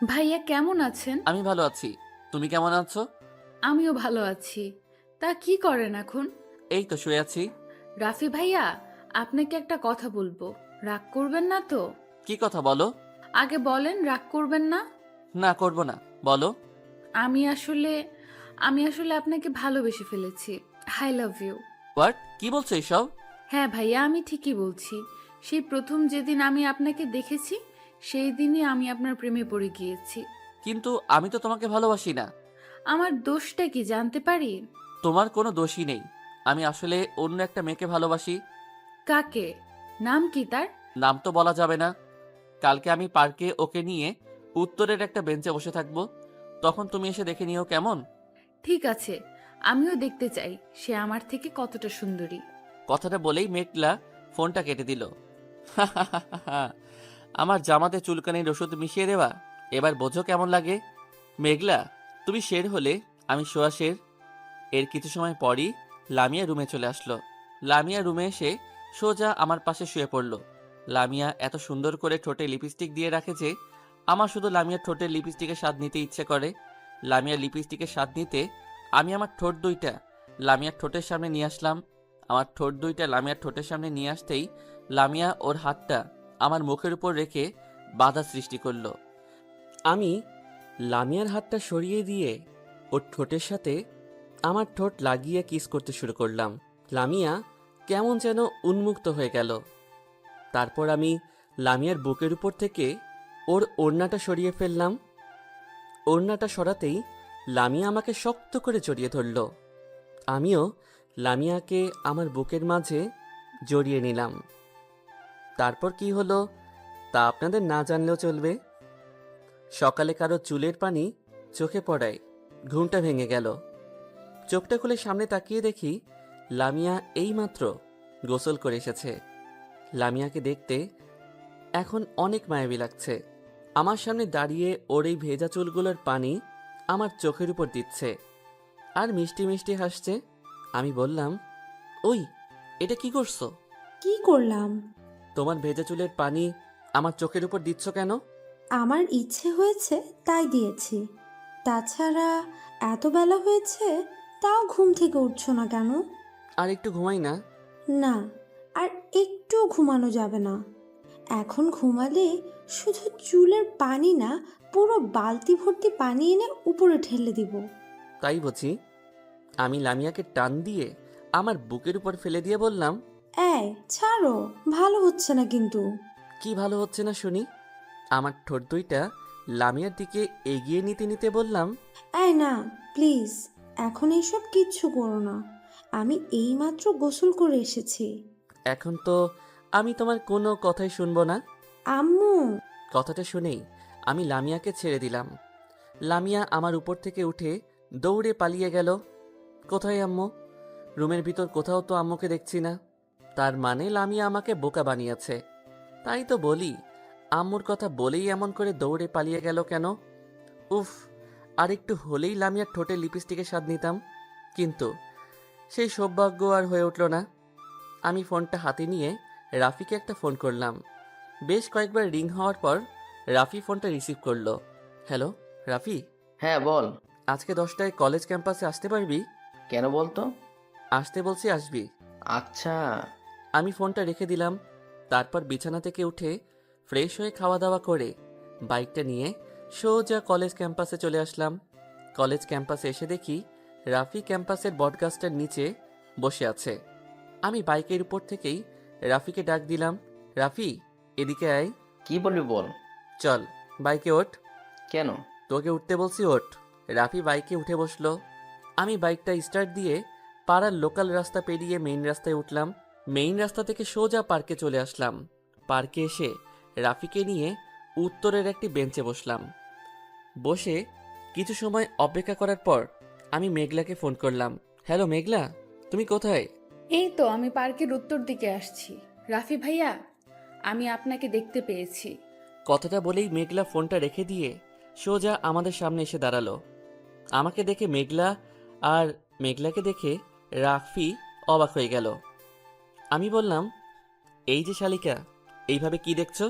ভাইয়া কেমন আছেন? আমি ভালো আছি, তুমি কেমন আছো? আমিও ভালো আছি। তা কি করেন এখন? এই তো শুয়ে আছি। রাফি ভাইয়া, আপনাকে একটা কথা বলবো, রাগ করবেন না তো? কি কথা বলো? আগে বলেন, রাগ করবেন না? না, করব না, বলো। আমি আসলে আপনাকে ভালোবেসে ফেলেছি। I love you. হোয়াট? কি বলছো এইসব? হ্যাঁ ভাইয়া, আমি ঠিকই বলছি। সেই প্রথম যেদিন আমি আপনাকে দেখেছি, সেই দিনই আমি আপনার প্রেমে পড়ে গিয়েছি। কিন্তু আমি তো তোমাকে ভালোবাসি না। আমার দোষটা কি জানতে পারি? তোমার কোনো দোষই নেই। আমি আসলে অন্য একটা মেয়েকে ভালোবাসি। কাকে? নাম কি তার? নাম তো বলা যাবে না। কালকে আমি পার্কে ওকে নিয়ে উত্তরের একটা বেঞ্চে বসে থাকবো, তখন তুমি এসে দেখে নিও, কেমন? ঠিক আছে, আমিও দেখতে চাই সে আমার থেকে কতটা সুন্দরী। কথাটা বলেই মেঘলা ফোনটা কেটে দিল। আমার জামাতে চুলকানির ওষুধ মিশিয়ে দেওয়া, এবার বোঝো কেমন লাগে। মেঘলা, তুমি শের হলে আমি শোয়া শের। এর কিছু সময় পরই লামিয়া রুমে চলে আসলো। লামিয়া রুমে এসে সোজা আমার পাশে শুয়ে পড়ল। লামিয়া এত সুন্দর করে ঠোঁটে লিপস্টিক দিয়ে রাখে যে আমার শুধু লামিয়ার ঠোঁটের লিপস্টিকের স্বাদ নিতে ইচ্ছে করে। লামিয়ার লিপস্টিকের স্বাদ নিতে আমি আমার ঠোঁট দুইটা লামিয়ার ঠোঁটের সামনে নিয়ে আসলাম। আমার ঠোঁট দুইটা লামিয়ার ঠোঁটের সামনে নিয়ে আসতেই লামিয়া ওর হাতটা আমার মুখের উপর রেখে বাধা সৃষ্টি করলো। আমি লামিয়ার হাতটা সরিয়ে দিয়ে ওর ঠোঁটের সাথে আমার ঠোঁট লাগিয়ে কিস করতে শুরু করলাম। লামিয়া কেমন যেন উন্মুক্ত হয়ে গেল। তারপর আমি লামিয়ার বুকের উপর থেকে ওর ওড়নাটা সরিয়ে ফেললাম। ওড়নাটা সরাতেই লামিয়া আমাকে শক্ত করে জড়িয়ে ধরল। আমিও লামিয়াকে আমার বুকের মাঝে জড়িয়ে নিলাম। তারপর কি হলো তা আপনাদের না জানলেও চলবে। সকালে কারো চুলের পানি চোখে পড়ায় ঘুমটা ভেঙে গেল। চোখটা খুলে সামনে তাকিয়ে দেখি লামিয়া এইমাত্র গোসল করে এসেছে। লামিয়াকে দেখতে এখন অনেক মায়াবী লাগছে। আমার সামনে দাঁড়িয়ে ওর এই ভেজা চুলগুলোর পানি আমার চোখের উপর দিচ্ছে আর মিষ্টি মিষ্টি হাসছে। আমি বললাম, ওই এটা কি করছো? কি করলাম? তোমার ভেজা চুলের পানি আমার চোখের উপর দিচ্ছ কেন? আমার ইচ্ছে হয়েছে তাই দিয়েছি। তাছাড়া এত বেলা হয়েছে, তাও ঘুম থেকে উঠছো না কেন? আর একটু ঘুমাই না? না, আর একটু ঘুমানো যাবে না। এখন ঘুমালে শুধু চুলের পানি না, পুরো বালতি ভর্তি পানি এনে উপরে ঢেলে দিব। তাই বুঝি? আমি লামিয়াকে টান দিয়ে আমার বুকের উপর ফেলে দিয়ে বললাম, এই ছাড়ো, ভালো হচ্ছে না কিন্তু। কি ভালো হচ্ছে না শুনি? আমার ঠোঁট দুইটা লামিয়ার দিকে এগিয়ে নিতে নিতে বললাম, এই না, প্লিজ এখন এইসব কিচ্ছু করো না। আমি এইমাত্র গোসল করে এসেছি। এখন তো আমি তোমার কোনো কথাই শুনবো না। আম্মু! কথাটা শুনেই আমি লামিয়াকে ছেড়ে দিলাম। লামিয়া আমার উপর থেকে উঠে দৌড়ে পালিয়ে গেল। কোথায় আম্মু? রুমের ভিতর কোথাও তো আম্মুকে দেখছি না। তার মানে লামিয়া আমাকে বোকা বানিয়েছে। তাই তো বলি, আম্মুর কথা বলেই এমন করে দৌড়ে পালিয়ে গেল কেন? উফ, আর একটু হলেই লামিয়ার ঠোঁটে লিপস্টিকের স্বাদ নিতাম, কিন্তু সেই সৌভাগ্য আর হয়ে উঠল না। আমি ফোনটা হাতে নিয়ে রাফিকে একটা ফোন করলাম। বেশ কয়েকবার রিং হওয়ার পর রাফি ফোনটা রিসিভ করলো। হ্যালো রাফি, হ্যাঁ বল। আজকে 10টায় কলেজ ক্যাম্পাসে আসতে পারবি? কেন বলতো? আসতে বলছি, আসবি। আচ্ছা। আমি ফোনটা রেখে দিলাম। তারপর বিছানা থেকে উঠে ফ্রেশ হয়ে খাওয়া দাওয়া করে বাইকটা নিয়ে সোজা কলেজ ক্যাম্পাসে চলে আসলাম। কলেজ ক্যাম্পাসে এসে দেখি রাফি ক্যাম্পাসের বটগাছটার নিচে বসে আছে। আমি বাইকের উপর থেকেই রাফিকে ডাক দিলাম, রাফি এদিকে আয়। কি বলবি বল। চল বাইকে ওঠ। কেন? তোকে উঠতে বলছি, ওঠ। রাফি বাইকে উঠে বসলো। আমি বাইকটা স্টার্ট দিয়ে পাড়ার লোকাল রাস্তা পেরিয়ে মেইন রাস্তায় উঠলাম। মেইন রাস্তা থেকে সোজা পার্কে চলে আসলাম। পার্কে এসে রাফিকে নিয়ে উত্তরের একটি বেঞ্চে বসলাম। বসে কিছু সময় অপেক্ষা করার পর আমি মেঘলাকে ফোন করলাম। হ্যালো মেঘলা, তুমি কোথায়? এই তো আমি পার্কের উত্তর দিকে আসছি। রাফি ভাইয়া, আমি আপনাকে দেখতে পেয়েছি। কথাটা বলেই মেঘলা ফোনটা রেখে দিয়ে সোজা আমাদের সামনে এসে দাঁড়ালো। আমাকে দেখে মেঘলা আর মেঘলাকে দেখে রাফি অবাক হয়ে গেল। আমি বললাম, এই যে শালিকা, এইভাবে কি দেখছো?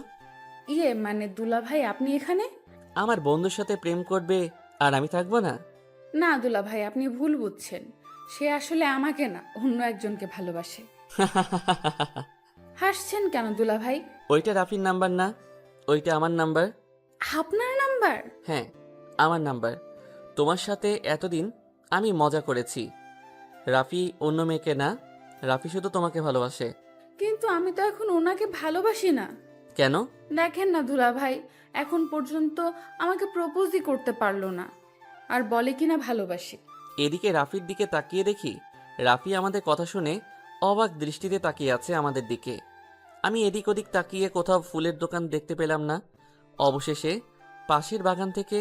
মানে দুলা ভাই আপনি এখানে? আমার বন্ধুর সাথে প্রেম করবে আর আমি থাকবো না? না দুলা ভাই, আপনি ভুল বুঝছেন। সে আসলে আমাকে না, অন্য একজনকে ভালোবাসে। হাসছেন কেন দুলা ভাই? ওইটা রাফির নাম্বার না, ওইটা আমার নাম্বার। আপনার নাম্বার? হ্যাঁ, আমার নাম্বার। তোমার সাথে এতদিন আমি মজা করেছি। রাফি অন্য মেয়েকে না, রাফি শুধু তোমাকে ভালোবাসে। কিন্তু আমি তো এখন ওনাকে ভালোবাসি না। কেন? দেখেন না দুলা ভাই, এখন পর্যন্ত আমাকে প্রপোজই করতে পারলো না, আর বলে কিনা ভালোবাসি। এদিকে রাফির দিকে তাকিয়ে দেখি রাফি আমাদের কথা শুনে অবাক দৃষ্টিতে তাকিয়ে আছে আমাদের দিকে। আমি এদিক ওদিক তাকিয়ে কোথাও ফুলের দোকান দেখতে পেলাম না। অবশেষে পাশের বাগান থেকে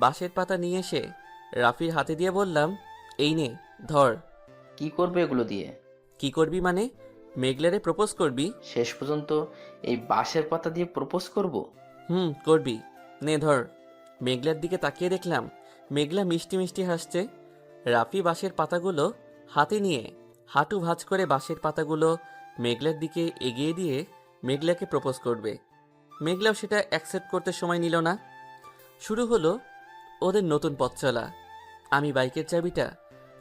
বাঁশের পাতা নিয়ে এসে রাফির হাতে দিয়ে বললাম, এই নে ধর। কি করবে এগুলো দিয়ে? কি করবি মানে? মেঘলারে প্রপোজ করবি? শেষ পর্যন্ত এই বাঁশের পাতা দিয়ে প্রপোজ করব? করবি। নে ধর। মেঘলার দিকে তাকিয়ে দেখলাম মেঘলা মিষ্টি মিষ্টি হাসছে। রাফি বাঁশের পাতাগুলো হাতে নিয়ে হাঁটু ভাঁজ করে বাঁশের পাতাগুলো মেঘলার দিকে এগিয়ে দিয়ে মেঘলাকে প্রপোজ করবে। মেঘলাও সেটা অ্যাকসেপ্ট করতে সময় নিল না। শুরু হলো ওদের নতুন পথ চলা। আমি বাইকের চাবিটা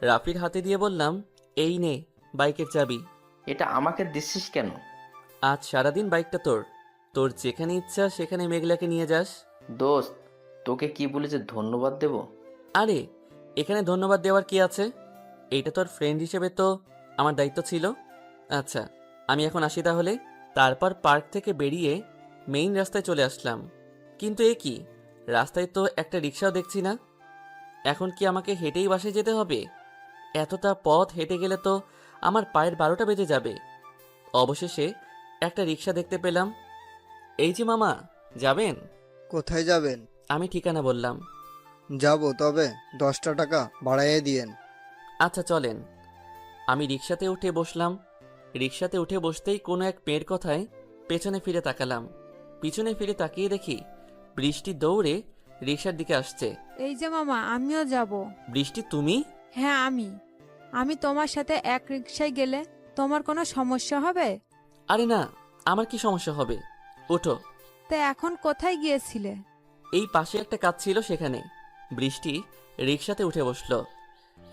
রাফির হাতে দিয়ে বললাম, এই নে বাইকের চাবি। এটা আমাকে দিচ্ছিস কেন? আজ সারাদিন বাইকটা তোর। তোর যেখানে ইচ্ছা সেখানে মেঘলাকে নিয়ে যাস। দোস্ত, তোকে কি বলে যে ধন্যবাদ দেব? আরে এখানে ধন্যবাদ দেওয়ার কি আছে? এইটা তোর ফ্রেন্ড হিসেবে তো আমার দায়িত্ব ছিল। আচ্ছা আমি এখন আসি তাহলে। তারপর পার্ক থেকে বেরিয়ে মেইন রাস্তায় চলে আসলাম। কিন্তু এ কি, রাস্তায় তো একটা রিক্সাও দেখছি না। এখন কি আমাকে হেঁটেই বাসে যেতে হবে? এতটা পথ হেঁটে গেলে তো আমার পায়ের 12টা বেজে যাবে। অবশেষে একটা রিক্সা দেখতে পেলাম। এই যে মামা, যাবেন? কোথায় যাবেন? আমি ঠিকানা বললাম। যাব, তবে 10টা টাকা বাড়াইয়ে দিয়েন। আচ্ছা চলেন। আমি রিক্সাতে উঠে বসলাম। রিক্সাতে উঠে বসতেই কোনো এক মেয়ের কথায় পেছনে ফিরে তাকালাম। পিছনে ফিরে তাকিয়ে দেখি বৃষ্টি দৌড়ে রিক্সার দিকে আসছে। এই যে মামা, আমিও যাব। বৃষ্টি, তুমি? হ্যাঁ, আমি তোমার সাথে এক রিকশায় গেলে তোমার কোনো সমস্যা হবে? আরে না, আমার কি সমস্যা হবে? ওঠো। তা এখন কোথায় গিয়েছিলে? এই পাশে একটা কাজ ছিল, সেখানে। বৃষ্টি রিক্সাতে উঠে বসলো।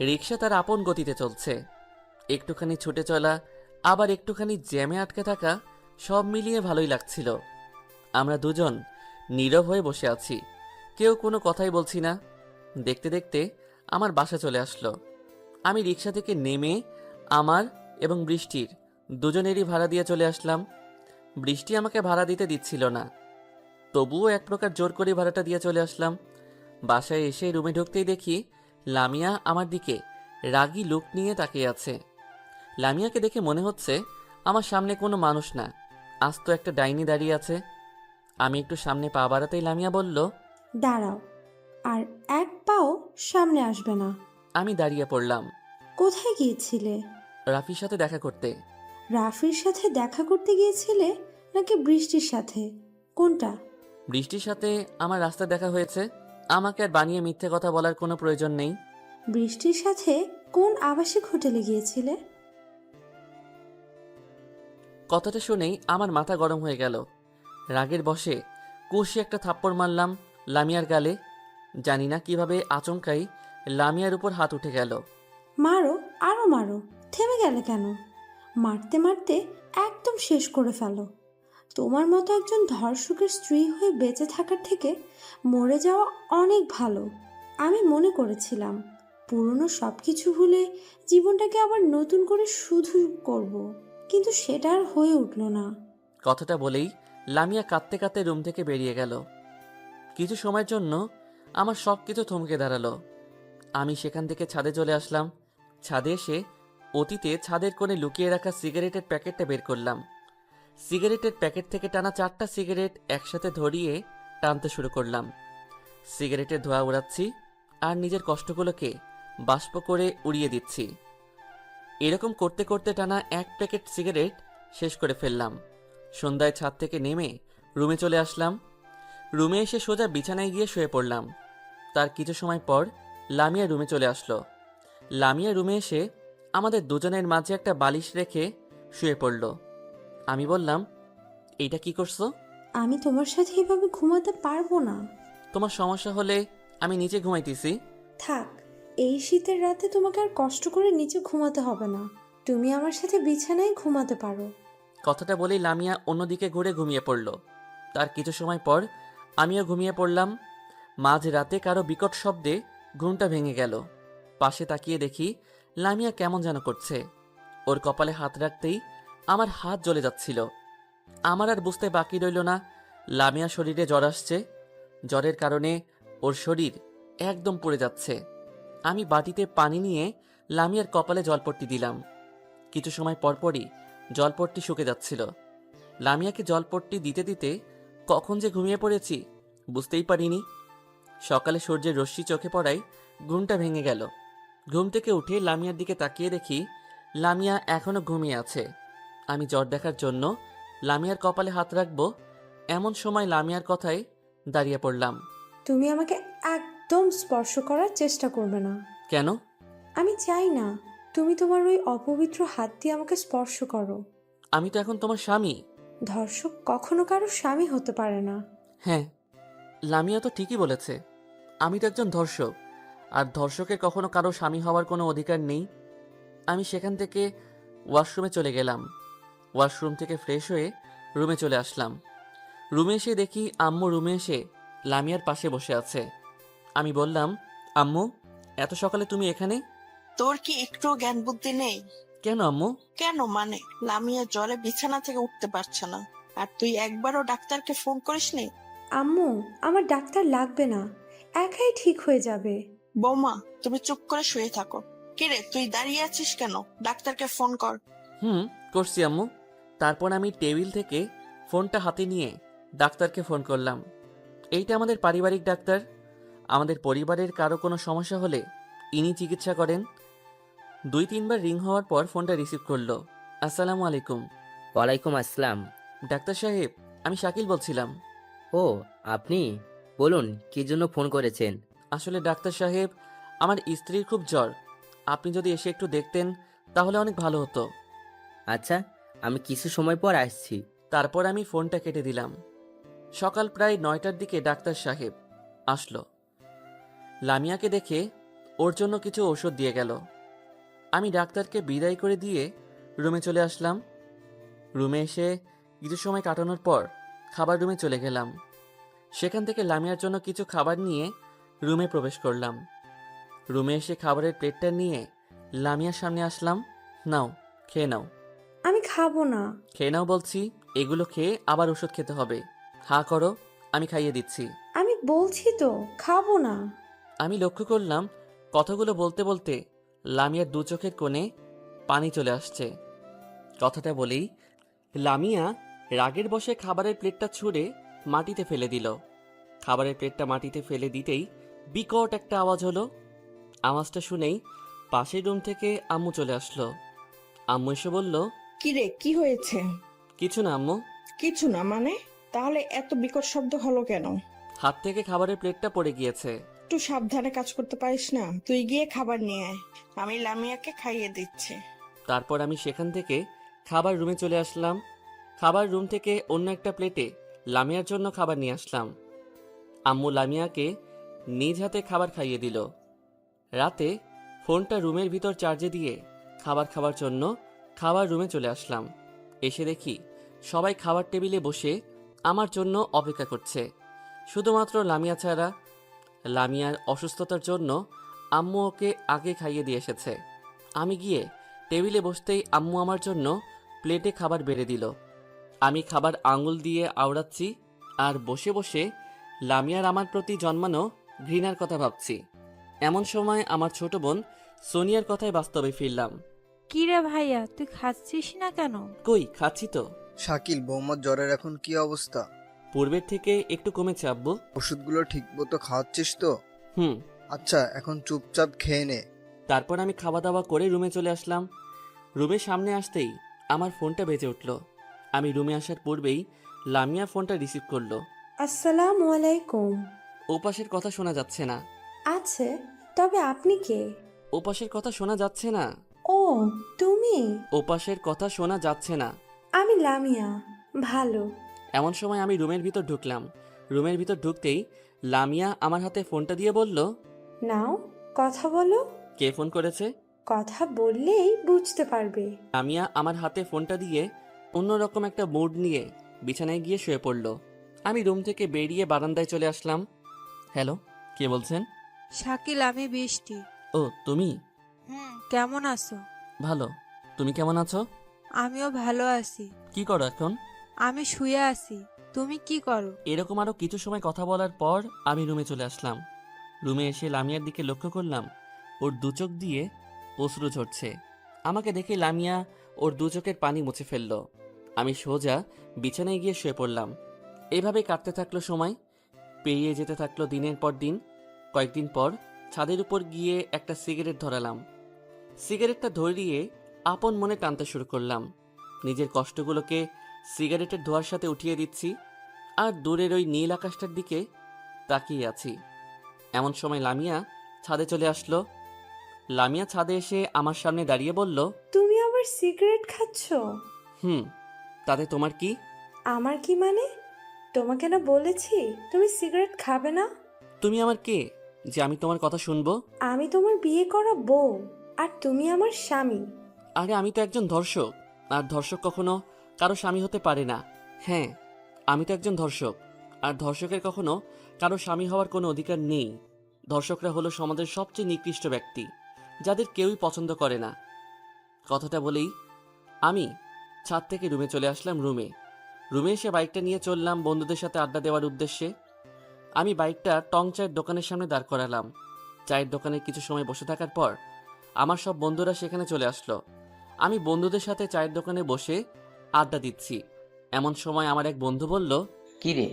রিক্সা তার আপন গতিতে চলছে। একটুখানি ছুটে চলা, আবার একটুখানি জ্যামে আটকে থাকা, সব মিলিয়ে ভালোই লাগছিল। আমরা দুজন নীরব হয়ে বসে আছি, কেউ কোনো কথাই বলছি না। দেখতে দেখতে আমার বাসা চলে আসলো। আমি রিক্সা থেকে নেমে আমার এবং বৃষ্টির দুজনেরই ভাড়া দিয়ে চলে আসলাম। বৃষ্টি আমাকে ভাড়া দিতে দিচ্ছিল না, তবুও এক প্রকার জোর করে ভাড়াটা দিয়ে চলে আসলাম। বাসায় এসে রুমে ঢুকতেই দেখি লামিয়া আমার দিকে রাগী লুক নিয়ে তাকিয়ে আছে। লামিয়াকে দেখে মনে হচ্ছে আমার সামনে কোনো মানুষ না, আস্ত একটা ডাইনি দাঁড়িয়ে আছে। আমি একটু সামনে পা বাড়াতেই লামিয়া বলল, দাঁড়াও, আর এক পাও সামনে আসবে না। আমি দাঁড়িয়ে পড়লাম। কোথায় গিয়েছিলে? রাফির সাথে দেখা করতে। রাফির সাথে দেখা করতে গিয়েছিলে নাকি বৃষ্টির সাথে? কোনটা? বৃষ্টির সাথে আমার রাস্তা দেখা হয়েছে। আমাকে আর বানিয়ে মিথ্যে কথা বলার কোনো প্রয়োজন নেই। বৃষ্টির সাথে কোন আবাসিক হোটেলে গিয়েছিলে? কথাটা শুনেই আমার মাথা গরম হয়ে গেল। রাগের বশে কষে একটা থাপ্পড় মারলাম লামিয়ার গালে। জানি না কিভাবে আচমকাই লামিয়ার উপর হাত উঠে গেল। মারো, আরো মারো, থেমে গেলে কেন? মারতে মারতে একদম শেষ করে ফেলো। তোমার মতো একজন ধর্ষকের স্ত্রী হয়ে বেঁচে থাকার থেকে মরে যাওয়া অনেক ভালো। আমি মনে করেছিলাম পুরনো সব কিছু ভুলে জীবনটাকে আবার নতুন করে শুধু করব, কিন্তু সেটা আর হয়ে উঠল না। কথাটা বলেই লামিয়া কাঁদতে কাঁদতে রুম থেকে বেরিয়ে গেল। কিছু সময়ের জন্য আমার সব কিছু থমকে দাঁড়ালো। আমি সেখান থেকে ছাদে চলে আসলাম। ছাদে এসে অতীতে ছাদের কোণে লুকিয়ে রাখা সিগারেটের প্যাকেটটা বের করলাম। সিগারেটের প্যাকেট থেকে টানা 4টা সিগারেট একসাথে ধরিয়ে টানতে শুরু করলাম। সিগারেটের ধোঁয়া উড়াচ্ছি আর নিজের কষ্টগুলোকে বাষ্প করে উড়িয়ে দিচ্ছি। এরকম করতে করতে টানা 1 প্যাকেট সিগারেট শেষ করে ফেললাম। সন্ধ্যায় ছাদ থেকে নেমে রুমে চলে আসলাম। রুমে এসে সোজা বিছানায় গিয়ে শুয়ে পড়লাম। তার কিছু সময় পর লামিয়া রুমে চলে আসলো। লামিয়া রুমে এসে আমাদের দুজনের মাঝে একটা বালিশ রেখে শুয়ে পড়ল। আমি বললাম, এইটা কি করছো? আমি তোমার সাথে এভাবে ঘুমাতে পারবো না। তোমার সমস্যা হলে আমি নিচে ঘুমাইতেছি। থাক, এই শীতের রাতে তোমাকে আর কষ্ট করে নিচে ঘুমাতে হবে না। তুমি আমার সাথে বিছানায় ঘুমাতে পারো। কথাটা বলেই লামিয়া অন্যদিকে ঘুরে ঘুমিয়ে পড়ল। তার কিছু সময় পর আমিও ঘুমিয়ে পড়লাম। মাঝ রাতে কারো বিকট শব্দে ঘুমটা ভেঙে গেল। পাশে তাকিয়ে দেখি লামিয়া কেমন যেন করছে। ওর কপালে হাত রাখতেই আমার হাত জ্বলে যাচ্ছিল। আমার আর বুঝতে বাকি রইল না লামিয়া শরীরে জ্বর আসছে। জ্বরের কারণে ওর শরীর একদম পুড়ে যাচ্ছে। আমি বাটিতে পানি নিয়ে লামিয়ার কপালে জলপট্টি দিলাম। কিছু সময় পরপরই জলপট্টি শুকে যাচ্ছিল। লামিয়াকে জলপট্টি দিতে দিতে কখন যে ঘুমিয়ে পড়েছি বুঝতেই পারিনি। সকালে সূর্যের রশ্মি চোখে পড়ায় ঘুমটা ভেঙে গেল। ঘুম থেকে উঠে লামিয়ার দিকে তাকিয়ে দেখি লামিয়া এখনো ঘুমিয়ে আছে। আমি জ্বর দেখার জন্য লামিয়ার কপালে হাত রাখবো, এমন সময় লামিয়ার কথায় দাঁড়িয়ে পড়লাম। তুমি আমাকে একদম স্পর্শ করার চেষ্টা করবে না। কেন? আমি চাই না তুমি তোমার ওই অপবিত্র হাত দিয়ে আমাকে স্পর্শ করো। আমি তো এখন তোমার স্বামী। ধর্ষক কখনো কারো স্বামী হতে পারে না। হ্যাঁ, লামিয়া তো ঠিকই বলেছে। আমি তো একজন ধর্ষক, আর ধর্ষকের কখনো কারো স্বামী হওয়ার কোনো অধিকার নেই। আমি সেখান থেকে ওয়াশরুমে চলে গেলাম। ওয়াশরুম থেকে ফ্রেশ হয়ে রুমে চলে আসলাম। রুমে এসে দেখি আম্মু রুমে এসে লামিয়ার পাশে বসে আছে। আমি বললাম, আম্মু, এত সকালে তুমি এখানে? তোর কি একটু জ্ঞান বুদ্ধি নেই? কেন আম্মু? কেন মানে, লামিয়া জ্বরে বিছানা থেকে উঠতে পারছে না, আর তুই একবারও ডাক্তারকে ফোন করিসনি? আম্মু, আমার ডাক্তার লাগবে না, একাই ঠিক হয়ে যাবে। বৌমা, তুমি চুপ করে শুয়ে থাকো। কিরে তুই দাঁড়িয়ে আছিস কেন? ডাক্তারকে ফোন কর। করছি আম্মু। তারপর আমি টেবিল থেকে ফোনটা হাতে নিয়ে ডাক্তারকে ফোন করলাম। এইটা আমাদের পারিবারিক ডাক্তার। আমাদের পরিবারের কারো কোনো সমস্যা হলে ইনি চিকিৎসা করেন। 2-3 বার রিং হওয়ার পর ফোনটা রিসিভ করলো। আসসালামু আলাইকুম। ওয়ালাইকুম আসসালাম। ডাক্তার সাহেব, আমি শাকিল বলছিলাম। ও, আপনি বলুন কি জন্য ফোন করেছেন? আসলে ডাক্তার সাহেব, আমার স্ত্রীর খুব জ্বর। আপনি যদি এসে একটু দেখতেন তাহলে অনেক ভালো হতো। আচ্ছা, আমি কিছু সময় পর আসছি। তারপর আমি ফোনটা কেটে দিলাম। সকাল প্রায় 9টার দিকে ডাক্তার সাহেব আসলো। লামিয়াকে দেখে ওর জন্য কিছু ওষুধ দিয়ে গেল। আমি ডাক্তারকে বিদায় করে দিয়ে রুমে চলে আসলাম। রুমে এসে কিছু সময় কাটানোর পর খাবার রুমে চলে গেলাম। সেখান থেকে লামিয়ার জন্য কিছু খাবার নিয়ে রুমে প্রবেশ করলাম। রুমে এসে খাবারের প্লেটটা নিয়ে লামিয়ার সামনে আসলাম। নাও, খেয়ে নাও। আমি খাবো না। খেয়ে নাও বলছি। এগুলো খেয়ে আবার ওষুধ খেতে হবে। হা করো, আমি খাইয়ে দিচ্ছি। আমি বলছি তো খাবো না। আমি লক্ষ্য করলাম কথাগুলো বলতে বলতে লামিয়ার 2 চোখের কোণে পানি চলে আসছে। কথাটা বলেই লামিয়া রাগের বশে খাবারের প্লেটটা ছুঁড়ে মাটিতে ফেলে দিল। খাবারের প্লেটটা মাটিতে ফেলে দিতেই বিকট একটা আওয়াজ হলো। আওয়াজটা শুনেই পাশের রুম থেকে আম্মু চলে আসলো। আম্মু এসে বলল, কিরে কি হয়েছে? কিছু না আম্মু। কিছু না মানে? তাহলে এত বিকট শব্দ হলো কেন? হাত থেকে খাবারের প্লেটটা পড়ে গিয়েছে। একটু সাবধানে কাজ করতে পারিস না? তুই গিয়ে খাবার নিয়ে আয়, আমি লামিয়াকে খাইয়ে দিচ্ছি। তারপর আমি সেখান থেকে খাবার রুমে চলে আসলাম। খাবার রুম থেকে অন্য একটা প্লেটে লামিয়ার জন্য খাবার নিয়ে আসলাম। আম্মু লামিয়াকে নিজ হাতে খাবার খাইয়ে দিল। রাতে ফোনটা রুমের ভিতর চার্জে দিয়ে খাবার খাওয়ার জন্য খাবার রুমে চলে আসলাম। এসে দেখি সবাই খাবার টেবিলে বসে আমার জন্য অপেক্ষা করছে, শুধুমাত্র লামিয়া ছাড়া। লামিয়ার অসুস্থতার জন্য আম্মু ওকে আগে খাইয়ে দিয়ে এসেছে। আমি গিয়ে টেবিলে বসতেই আম্মু আমার জন্য প্লেটে খাবার বেড়ে দিল। আমি খাবার আঙুল দিয়ে আওড়াচ্ছি আর বসে বসে লামিয়ার আমার প্রতি জন্মানো ঘৃণার কথা ভাবছি। এমন সময় আমার ছোট বোন সোনিয়ার কথায় বাস্তবে ফিরলাম। কি রে ভাইয়া, তুই খাচ্ছিস না কেন? কই, খাচ্ছি তো। শাকিল, বৌমার জ্বরের এখন কি অবস্থা? পূর্বের থেকে একটু কমেছে আব্বু। ওষুধগুলো ঠিক মতো খাওয়াচ্ছিস তো? হুম। আচ্ছা, এখন চুপচাপ খেয়ে নে। তারপর আমি খাওয়া দাওয়া করে রুমে চলে আসলাম। রুমের সামনে আসতেই আমার ফোনটা বেজে উঠল। আমি রুমে আসার পূর্বেই লামিয়া ফোনটা রিসিভ করলো। আসসালামু আলাইকুম। ওপাশের কথা শোনা যাচ্ছে না। আছে, তবে আপনি কে? ওপাশের কথা শোনা যাচ্ছে না। ও, তুমি? ওপাশের কথা শোনা যাচ্ছে না। আমি লামিয়া। ভালো। এমন সময় আমি রুমের ভিতর ঢুকলাম। রুমের ভিতর ঢুকতেই লামিয়া আমার হাতে ফোনটা দিয়ে বলল, নাও, কথা বলো। কে ফোন করেছে? কথা বললেই বুঝতে পারবে। লামিয়া আমার হাতে ফোনটা দিয়ে অন্যরকম একটা মুড নিয়ে বিছানায় গিয়ে শুয়ে পড়ল। আমি রুম থেকে বেরিয়ে বারান্দায় চলে আসলাম। হ্যালো, কে বলছেন? শাকিল, আমি বৃষ্টি। ও, তুমি? কেমন আছো? ভালো। তুমি কেমন আছো? আমিও ভালো আছি। কি করো এখন? আমি শুয়ে আছি। তুমি কি করো? এরকম আরো কিছু সময় কথা বলার পর আমি রুমে চলে আসলাম। রুমে এসে লামিয়ার দিকে লক্ষ্য করলাম ওর 2 চোখ দিয়ে অশ্রু ঝরছে। আমাকে দেখে লামিয়া ওর 2 চোখের পানি মুছে ফেলল। আমি সোজা বিছানায় গিয়ে শুয়ে পড়লাম। এভাবে কাটতে থাকলো সময়। পেরিয়ে যেতে থাকলো দিনের পর দিন। কয়েকদিন পর ছাদের উপর গিয়ে একটা সিগারেট ধরালাম। সিগারেটটা ধরিয়ে আপন মনে টানতে শুরু করলাম। নিজের কষ্টগুলোকে সিগারেটের ধোঁয়ার সাথে উঠিয়ে দিচ্ছি আর দূরের ওই নীল আকাশটার দিকে তাকিয়ে আছি। এমন সময় লামিয়া ছাদে চলে আসলো। লামিয়া ছাদে এসে আমার সামনে দাঁড়িয়ে বলল, তুমি আবার সিগারেট খাচ্ছ? তাতে তোমার কি? আমার কি মানে? তোমাকে না বলেছি তুমি সিগারেট খাবে না? তুমি আমার কে যে আমি তোমার কথা শুনবো? আমি তোমার বিয়ে করা বউ, আর তুমি আমার স্বামী। আরে আমি তো একজন ধর্ষক, আর ধর্ষক কখনো কারো স্বামী হতে পারে না। হ্যাঁ, আমি তো একজন ধর্ষক, আর ধর্ষকের কখনো কারো স্বামী হওয়ার কোনো অধিকার নেই। ধর্ষকরা হলো সমাজের সবচেয়ে নিকৃষ্ট ব্যক্তি, যাদের কেউই পছন্দ করে না। কথাটা বলেই আমি ছাদ থেকে রুমে চলে আসলাম। রুমে এসে বাইকটা নিয়ে চললাম বন্ধুদের সাথে আড্ডা দেওয়ার উদ্দেশ্যে। আমি বাইকটা টং চায়ের দোকানের সামনে দাঁড় করালাম। চায়ের দোকানে কিছু সময় বসে থাকার পর আমার সব বন্ধুরা সেখানে চলে আসলো। আমি বন্ধুদের সাথে চায়ের দোকানে বসে আড্ডা দিচ্ছি। এমন সময় আমার এক বন্ধু বলল, কি রে,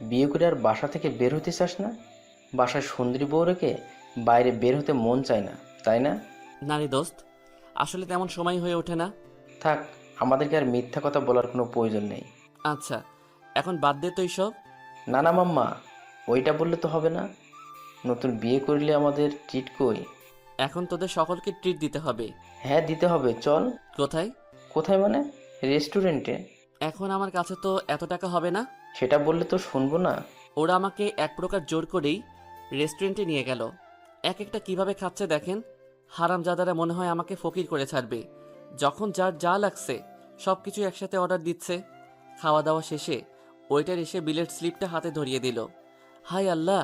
বিয়ে করে আর বাসা থেকে বের হতে চাস না? বাসায় সুন্দরী বউ রেখে বাইরে বের হতে মন চায় না, তাই না? না রে দোস্ত, আসলে তেমন সময় হয়ে ওঠে না। থাক, আমাদেরকে আর মিথ্যা কথা বলার কোনো প্রয়োজন নেই। আচ্ছা, এখন বাদ দে তো এইসব। না না মাম্মা, ওইটা বললে তো হবে না। নতুন বিয়ে করলে আমাদের ট্রিট কই? এখন তোদের সকলকে ট্রিট দিতে হবে। হ্যাঁ দিতে হবে, চল। কোথায়? কোথায় মানে? রেস্টুরেন্টে। এখন আমার কাছে তো এত টাকা হবে না। সেটা বললে তো শুনবো না। ওরা আমাকে এক প্রকার জোর করেই রেস্টুরেন্টে নিয়ে গেল। এক একটা কিভাবে খাচ্ছে দেখেন। হারামজাদারা মনে হয় আমাকে ফকির করে ছাড়বে। যখন যার যা লাগছে সব কিছু একসাথে অর্ডার দিচ্ছে। খাওয়া দাওয়া শেষে ওইটার এসে বিলের স্লিপটা হাতে ধরিয়ে দিল। হাই আল্লাহ,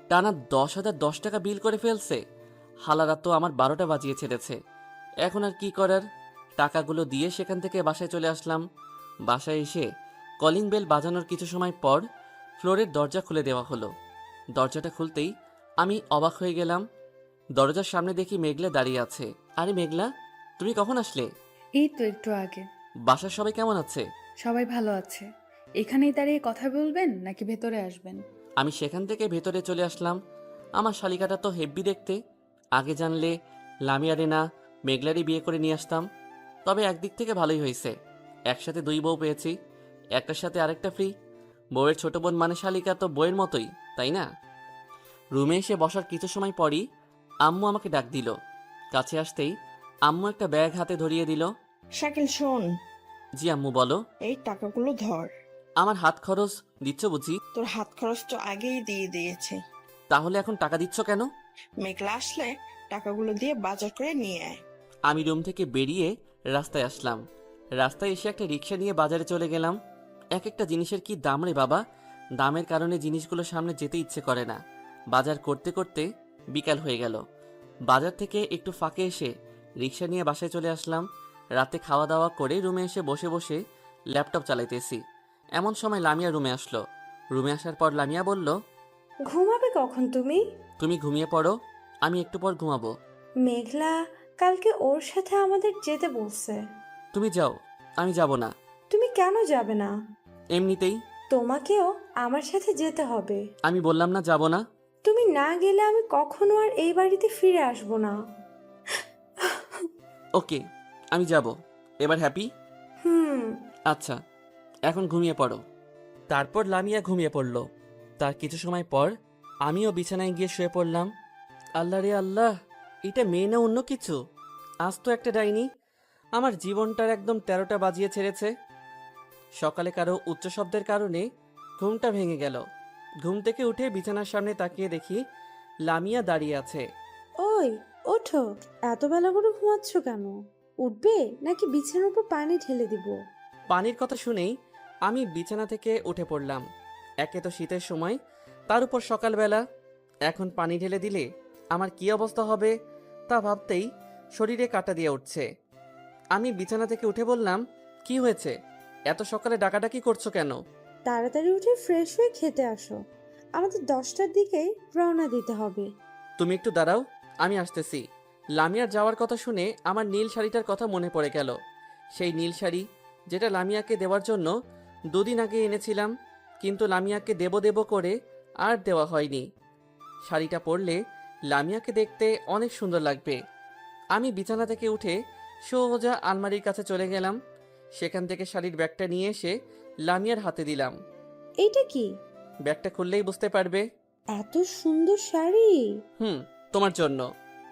টানা 10,010 টাকা বিল করে ফেলছে। হালারা তো আমার 12টা বাজিয়ে ছেড়েছে। এখন আর কি করার, টাকাগুলো দিয়ে সেখান থেকে বাসায় চলে আসলাম। বাসায় এসে কলিং বেল বাজানোর কিছু সময় পর ফ্লোরের দরজা খুলে দেওয়া হলো। দরজাটা খুলতেই আমি অবাক হয়ে গেলাম। দরজার সামনে দেখি মেঘলা দাঁড়িয়ে আছে। আরে মেঘলা, তুমি কখন আসলে? এই তো একটু আগে। বাসার সবাই কেমন আছে? সবাই ভালো আছে। এখানেই দাঁড়িয়ে কথা বলবেন নাকি ভেতরে আসবেন? আমি সেখান থেকে ভেতরে চলে আসলাম। আমার শালিকাটা তো হেব্বি দেখতে। আগে জানলে লামিয়ারে না মেঘলারই বিয়ে করে নিয়ে আসতাম। তবে একদিক থেকে ভালোই হয়েছে, একসাথে 2 বউ পেয়েছি। একটার সাথে আরেকটা ফ্রি। বউয়ের ছোট বোন মানে শালিকা তো বউয়ের মতোই, তাই না? রুমে এসে বসার কিছু সময় পরই আম্মু আমাকে ডাক দিল। কাছে আসতেই আম্মু একটা ব্যাগ হাতে ধরিয়ে দিল। শাকিল শোন, জি আম্মু, বলো। এই টাকাগুলো ধর। আমার হাত খরচ দিচ্ছ বুঝি? তোর হাত খরচ তো আগেই দিয়ে দিয়েছে। তাহলে এখন টাকা দিচ্ছ কেন? মেঘলা আসলে টাকাগুলো দিয়ে বাজার করে নিয়ে আয়। আমি রুম থেকে বেরিয়ে রাস্তায় আসলাম। রাস্তায় এসে একটা রিক্সা নিয়ে বাজারে চলে গেলাম। এক একটা জিনিসের কি দাম রে বাবা! দামের কারণে জিনিসগুলো সামনে যেতে ইচ্ছে করে না। বাজার করতে করতে বিকাল হয়ে গেল। বাজার থেকে একটু ফাঁকে এসে রিক্সা নিয়ে বাসায় চলে আসলাম। রাতে খাওয়া দাওয়া করে রুমে এসে বসে বসে ল্যাপটপ চালাইতেছি। এমন সময় লামিয়া রুমে আসলো। রুমে আসার পর লামিয়া বলল, ঘুমাবে কখন তুমি? তুমি ঘুমিয়ে পড়ো, আমি একটু পর ঘুমাবো। মেঘলা কালকে ওর সাথে আমাদের যেতে বলছে। তুমি যাও, আমি যাব না। তুমি কেন যাবে না? এমনিতেই। তোমাকেও আমার সাথে যেতে হবে। আমি বললাম না যাব না। তুমি না গেলে আমি কখনো আর এই বাড়িতে ফিরে আসবো না। ওকে, আমি যাব। এবার হ্যাপি? হুম। আচ্ছা, এখন ঘুমিয়ে পড়ো। তারপর লামিয়া ঘুমিয়ে পড়ল। তার কিছু সময় পর আমিও বিছানায় গিয়ে শুয়ে পড়লাম। আল্লাহ রে আল্লাহ, এটা মেয়ে না অন্য কিছু? আজ তো একটা ডাইনি আমার জীবনটার একদম 13টা বাজিয়ে ছেড়েছে। সকালে কারো উচ্চ শব্দের কারণে ঘুমটা ভেঙে গেল। ঘুম থেকে উঠে বিছানার সামনে তাকিয়ে দেখি লামিয়া দাঁড়িয়ে আছে। ওই ওঠো, এত বেলা করে ঘুমাচ্ছ কেন? উঠবে নাকি বিছানার উপর পানি ঢেলে দিব? পানির কথা শুনেই আমি বিছানা থেকে উঠে পড়লাম। একে তো শীতের সময়, তার উপর সকালবেলা। এখন পানি ঢেলে দিলে আমার কি অবস্থা হবে তা ভাবতেই শরীরে কাঁটা দিয়ে উঠছে। আমি বিছানা থেকে উঠে বললাম, কি হয়েছে? এত সকালে ডাকাডাকি করছো কেন? তাড়াতাড়ি উঠে ফ্রেশ হয়ে খেতে আসো, আমাদের 10টার দিকেই রওনা দিতে হবে। তুমি একটু দাঁড়াও, আমি আসতেছি। লামিয়ার যাওয়ার কথা শুনে আমার নীল শাড়িটার কথা মনে পড়ে গেল। সেই নীল শাড়ি যেটা লামিয়াকে দেওয়ার জন্য 2 দিন আগে এনেছিলাম, কিন্তু লামিয়াকে দেব করে আর দেওয়া হয়নি। শাড়িটা পরলে লামিয়াকে দেখতে অনেক সুন্দর লাগবে। আমি বিছানা থেকে উঠে সোজা আলমারির কাছে চলে গেলাম। সেখান থেকে শাড়ির ব্যাগটা নিয়ে এসে লামিয়ার হাতে দিলাম। এইটা কি? ব্যাগটা খুললেই বুঝতে পারবে। এত সুন্দর শাড়ি! তোমার জন্য।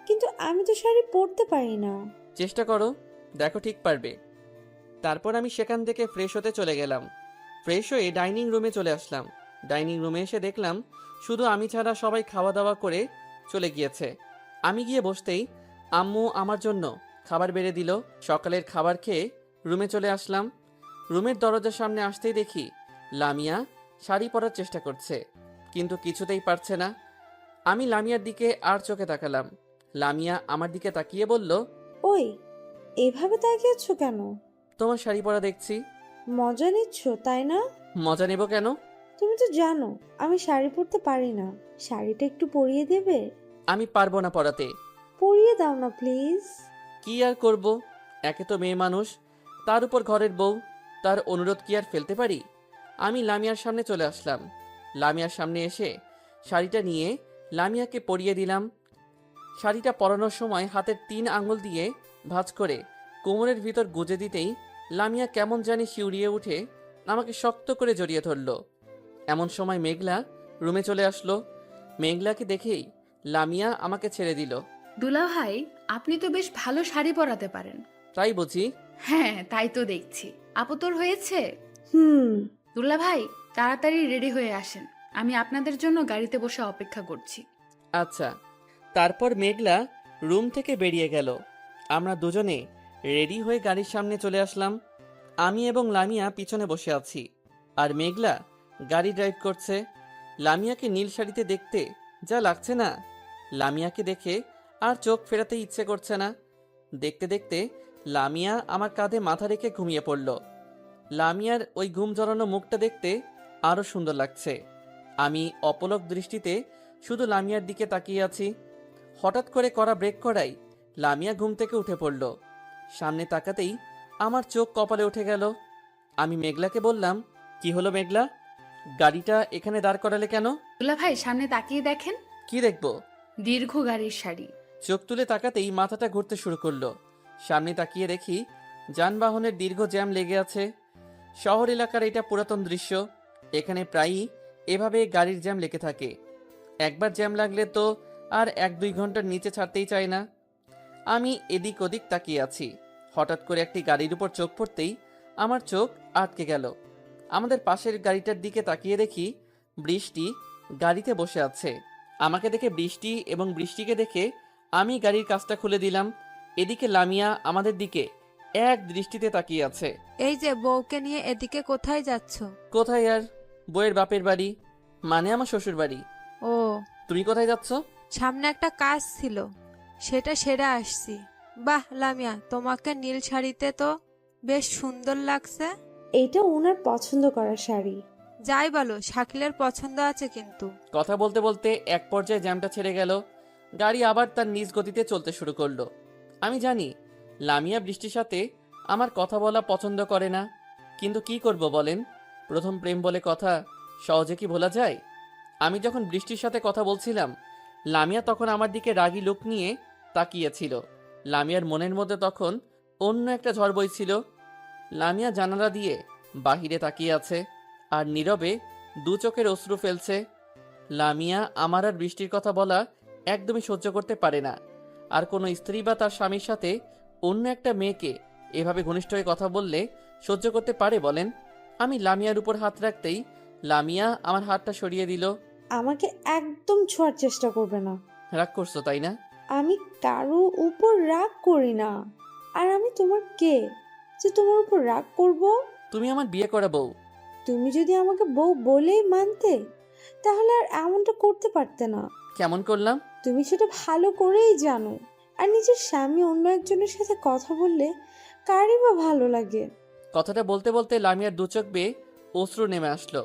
কিন্তু আমি তো শাড়ি পরতে পারি না। চেষ্টা করো, দেখো ঠিক পারবে। তারপর আমি সেখান থেকে ফ্রেশ হতে চলে গেলাম। ফ্রেশ হয়ে ডাইনিং রুমে চলে আসলাম। ডাইনিং রুমে এসে দেখলাম শুধু আমি ছাড়া সবাই খাওয়া দাওয়া করে চলে গিয়েছে। আমি গিয়ে বসতেই আম্মু আমার জন্য খাবার বেড়ে দিল। সকালের খাবার খেয়ে রুমে চলে আসলাম। রুমের দরজার সামনে আসতেই দেখি লামিয়া শাড়ি পরার চেষ্টা করছে, কিন্তু কিছুতেই পারছে না। আমি লামিয়ার দিকে আর চোখে তাকালাম। লামিয়া আমার দিকে তাকিয়ে বলল, ওই এভাবে তাকিয়েছ কেন? তোমার শাড়ি পরা দেখছি। মজা নিচ্ছ তাই না? মজা নেব কেন? তুমি তো জানো আমি শাড়ি পরতে পারি না। শাড়িটা একটু পরিয়ে দেবে? আমি পারবো না পরাতে। পরিয়ে দাও না প্লিজ। কি আর করব, একে তো মেয়ে মানুষ, তার উপর ঘরের বউ, তার অনুরোধ কি আর ফেলতে পারি। আমি লামিয়ার সামনে চলে আসলাম। লামিয়ার সামনে এসে শাড়িটা নিয়ে লামিয়াকে পরিয়ে দিলাম। শাড়িটা পরানোর সময় হাতের 3 আঙ্গুল দিয়ে ভাঁজ করে কোমরের ভিতর গুজে দিতেই লামিয়া কেমন জানি শিউরিয়ে উঠে আমাকে শক্ত করে জড়িয়ে ধরল। এমন সময় মেঘলা রুমে চলে আসলো। মেঘলাকে দেখেই লামিয়া আমাকে ছেড়ে দিল। দুলা ভাই, আপনি তো বেশ ভালো শাড়ি পরাতে পারেন। তাই বুঝি? হ্যাঁ, তাই তো দেখছি। আপু তোর হয়েছে? হুম। দুলা ভাই, তাড়াতাড়ি রেডি হয়ে আসেন, আমি আপনাদের জন্য গাড়িতে বসে অপেক্ষা করছি। আচ্ছা। তারপর মেঘলা রুম থেকে বেরিয়ে গেল। আমরা দুজনে রেডি হয়ে গাড়ির সামনে চলে আসলাম। আমি এবং লামিয়া পিছনে বসে আছি, আর মেঘলা গাড়ি ড্রাইভ করছে। লামিয়াকে নীল শাড়িতে দেখতে যা লাগছে না, লামিয়াকে দেখে আর চোখ ফেরাতে ইচ্ছে করছে না। দেখতে দেখতে লামিয়া আমার কাঁধে মাথা রেখে ঘুমিয়ে পড়ল। লামিয়ার ওই ঘুম জড়ানো মুখটা দেখতে আরও সুন্দর লাগছে। আমি অপলক দৃষ্টিতে শুধু লামিয়ার দিকে তাকিয়ে আছি। হঠাৎ করে করা ব্রেক করাই লামিয়া ঘুম থেকে উঠে পড়ল। সামনে তাকাতেই আমার চোখ কপালে উঠে গেল। আমি মেঘলাকে বললাম, কি হলো মেঘলা, গাড়িটা এখানে দাঁড় করালে কেন? দুলা ভাই, সামনে তাকিয়ে দেখেন, কি দেখবো? দীর্ঘ গাড়ির শাড়ি। চোখ তুলে তাকাতেই মাথাটা ঘুরতে শুরু করলো। সামনে তাকিয়ে দেখি যানবাহনের দীর্ঘ জ্যাম লেগে আছে। শহর এলাকার এটা পুরাতন দৃশ্য। এখানে প্রায়ই এভাবে গাড়ির জ্যাম লেগে থাকে। একবার জ্যাম লাগলে তো আর 1-2 ঘন্টার নিচে ছাড়তেই চায় না। আমি এদিক ওদিক তাকিয়ে আছি। হঠাৎ করে একটি গাড়ির উপর চোখ পড়তেই আমার চোখ আটকে গেল। আমাদের পাশের গাড়িটার দিকে তাকিয়ে দেখি বৃষ্টি গাড়িতে বসে আছে। আমাকে দেখে বৃষ্টি এবং বৃষ্টিকে দেখে আমি গাড়ির কাঁচটা খুলে দিলাম। এদিকে লামিয়া আমাদের দিকে এক দৃষ্টিতে তাকিয়ে আছে। এই যে বউকে নিয়ে এদিকে কোথায় যাচ্ছ? কোথায় আর, বউয়ের বাপের বাড়ি, মানে আমার শ্বশুর বাড়ি। ও, তুমি কোথায় যাচ্ছ? সামনে একটা কাজ ছিল, সেটা সেরে আসছি। বাহ লামিয়া, তোমাকে নীল শাড়িতে তো বেশ সুন্দর লাগছে। এটা ওনার পছন্দ করা শাড়ি। যাই বলো, শাকিলের পছন্দ আছে কিন্তু। কথা বলতে বলতে এক পর্যায়ে জ্যামটা ছেড়ে গেল। গাড়ি আবার তার নিজ গতিতে চলতে শুরু করলো। আমি জানি লামিয়া বৃষ্টির সাথে আমার কথা বলা পছন্দ করে না, কিন্তু কি করব বলেন? প্রথম প্রেম বলে কথা, সহজে কি ভোলা যায়? আমি যখন বৃষ্টির সাথে কথা বলছিলাম, লামিয়া তখন আমার দিকে রাগী লুক নিয়ে তাকিয়েছিল। লামিয়ার মনের মধ্যে তখন অন্য একটা ঝড় বইছিল। লামিয়া জানালা দিয়ে বাহিরে তাকিয়ে আছে আর নীরবে 2 চোখের অশ্রু ফেলছে। লামিয়া আমার আর বৃষ্টির কথা বলা একদমই সহ্য করতে পারে না। আর কোনো স্ত্রী বা তার স্বামীর সাথে অন্য একটা মেয়েকে এভাবে ঘনিষ্ঠ হয়ে কথা বললে সহ্য করতে পারে বলেন? আমি লামিয়ার উপর হাত রাখতেই লামিয়া আমার হাতটা সরিয়ে দিল। আমাকে একদম ছোঁয়ার চেষ্টা করবে না। রাগ করছো তাই না? আমি কারো উপর রাগ করি না। আর আমি তোমার কে যে তোমার উপর রাগ করব? তুমি আমার বিয়ে করা বউ। তুমি যদি আমাকে বউ বলেই মানতে, তাহলে আর এমনটা করতে পারতে না। কেমন করলাম? তুমি সেটা ভালো করেই জানো। আর নিজের স্বামী অন্য একজনের সাথে কথা বললে কারই বা ভালো লাগে? কথাটা বলতে বলতে লামিয়ার 2 চোখ বেয়ে অশ্রু নেমে আসলো।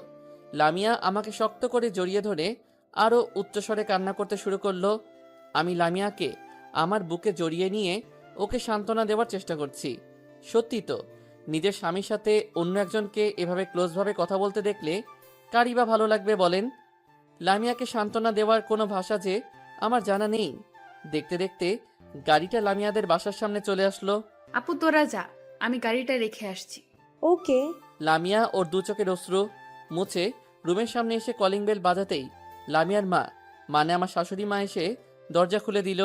লামিয়া আমাকে শক্ত করে জড়িয়ে ধরে আরও উচ্চস্বরে কান্না করতে শুরু করলো। আমি লামিয়াকে আমার বুকে জড়িয়ে নিয়ে ওকে সান্ত্বনা দেওয়ার চেষ্টা করছি। সত্যি তো, নিজের স্বামীর সাথে অন্য একজনকে এভাবে ক্লোজভাবে কথা বলতে দেখলে কারই বা ভালো লাগবে বলেন? লামিয়াকে সান্ত্বনা দেওয়ার কোনো ভাষা যে আমার জানা নেই। দেখতে দেখতে গাড়িটা লামিয়াদের বাসার সামনে চলে আসলো। আপু তোরা যা, আমি গাড়িটা রেখে আসছি। ওকে। লামিয়া ওর 2 চোখের অশ্রু মুছে রুমের সামনে এসে কলিং বেল বাজাতেই লামিয়ার মা, মানে আমার শাশুড়ি মা, এসে দরজা খুলে দিল।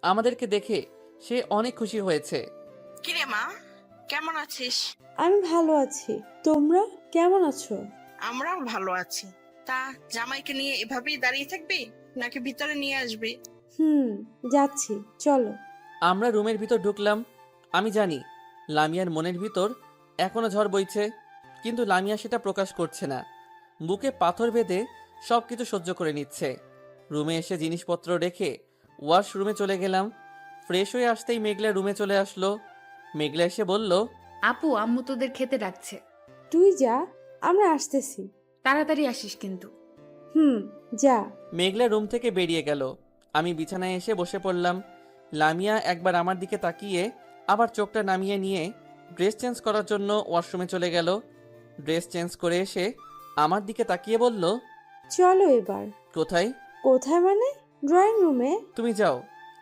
আমাদেরকে দেখে সে অনেক খুশি হয়েছে। কিরে মা, কেমন আছিস? আমি ভালো আছি, তোমরা কেমন আছো? আমরাও ভালো আছি। তা জামাইকে নিয়ে এভাবেই দাঁড়িয়ে থাকবি নাকি ভিতরে নিয়ে আসবি? যাচ্ছি, চলো। আমরা রুমের ভিতর ঢুকলাম। আমি জানি লামিয়ার মনের ভিতর এখনো ঝড় বইছে, কিন্তু লামিয়া সেটা প্রকাশ করছে না। বুকে পাথর বেঁধে সবকিছু সহ্য করে নিচ্ছে। রুমে এসে জিনিসপত্র রেখে ওয়াশরুমে চলে গেলাম। ফ্রেশ হয়ে আসতেই মেঘলা রুমে চলে আসলো। মেঘলা এসে বলল, আপু, আম্মু তোদের খেতে ডাকছে। তুই যা, আমরা আসতেছি। তাড়াতাড়ি আসিস কিন্তু। যা। মেঘলা রুম থেকে বেরিয়ে গেল। আমি বিছানায় এসে বসে পড়লাম। লামিয়া একবার আমার দিকে তাকিয়ে আবার চোখটা নামিয়ে নিয়ে ড্রেস চেঞ্জ করার জন্য ওয়াশরুমে চলে গেল। ড্রেস চেঞ্জ করে এসে আমার দিকে তাকিয়ে বলল, চলো এবার। কোথায়? কোথায় মানে? ড্রয়িং রুমে। তুমি যাও,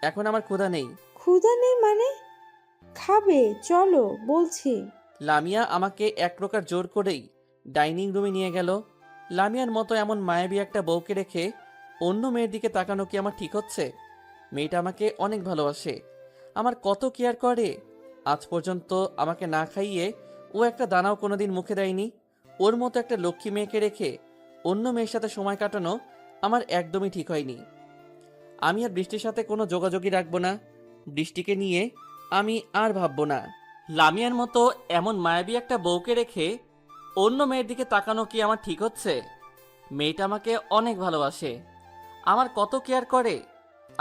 এখন আমার ক্ষুধা নেই। ক্ষুধা নেই মানে? খাবে, চলো বলছি। লামিয়া আমাকে এক প্রকার জোর করেই ডাইনিং রুমে নিয়ে গেল। লামিয়ার মতো এমন মায়াবী একটা বউকে রেখে অন্য মেয়ের দিকে তাকানো কি আমার ঠিক হচ্ছে? মেয়েটা আমাকে অনেক ভালোবাসে, আমার কত কেয়ার করে। আজ পর্যন্ত আমাকে না খাইয়ে ও একটা দানাও কোনোদিন মুখে দেয়নি। ওর মতো একটা লক্ষ্মী মেয়েকে রেখে অন্য মেয়ের সাথে সময় কাটানো আমার একদমই ঠিক হয়নি। আমি আর বৃষ্টির সাথে কোনো যোগাযোগই রাখবো না। বৃষ্টিকে নিয়ে আমি আর ভাববো না। লামিয়ার মতো এমন মায়াবী একটা বউকে রেখে অন্য মেয়ের দিকে তাকানো কি আমার ঠিক হচ্ছে? মেয়েটা আমাকে অনেক ভালোবাসে, আমার কত কেয়ার করে।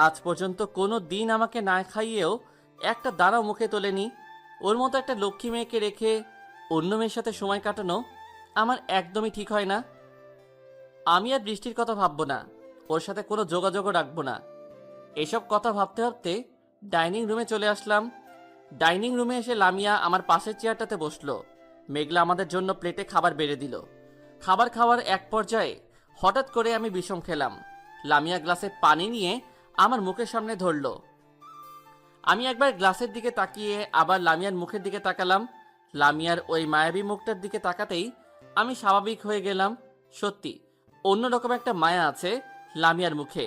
আজ পর্যন্ত কোনো দিন আমাকে না খাইয়েও একটা দাঁড়াও মুখে তোলেনি। ওর মতো একটা লক্ষ্মী মেয়েকে রেখে অন্য মেয়ের সাথে সময় কাটানো আমার একদমই ঠিক হয় না। আমি আর বৃষ্টির কথা ভাববো না, ওর সাথে কোনো যোগাযোগও রাখবো না। এসব কথা ভাবতে ভাবতে ডাইনিং রুমে চলে আসলাম। ডাইনিং রুমে এসে লামিয়া আমার পাশের চেয়ারটাতে বসলো। মেঘলা আমাদের জন্য প্লেটে খাবার বেড়ে দিল। খাবার খাওয়ার এক পর্যায়ে হঠাৎ করে আমি বিষম খেলাম। লামিয়া গ্লাসে পানি নিয়ে আমার মুখের সামনে ধরলো। আমি একবার গ্লাসের দিকে তাকিয়ে আবার লামিয়ার মুখের দিকে তাকালাম। লামিয়ার ওই মায়াবী মুখটার দিকে তাকাতেই আমি স্বাভাবিক হয়ে গেলাম। সত্যি অন্যরকম একটা মায়া আছে লামিয়ার মুখে।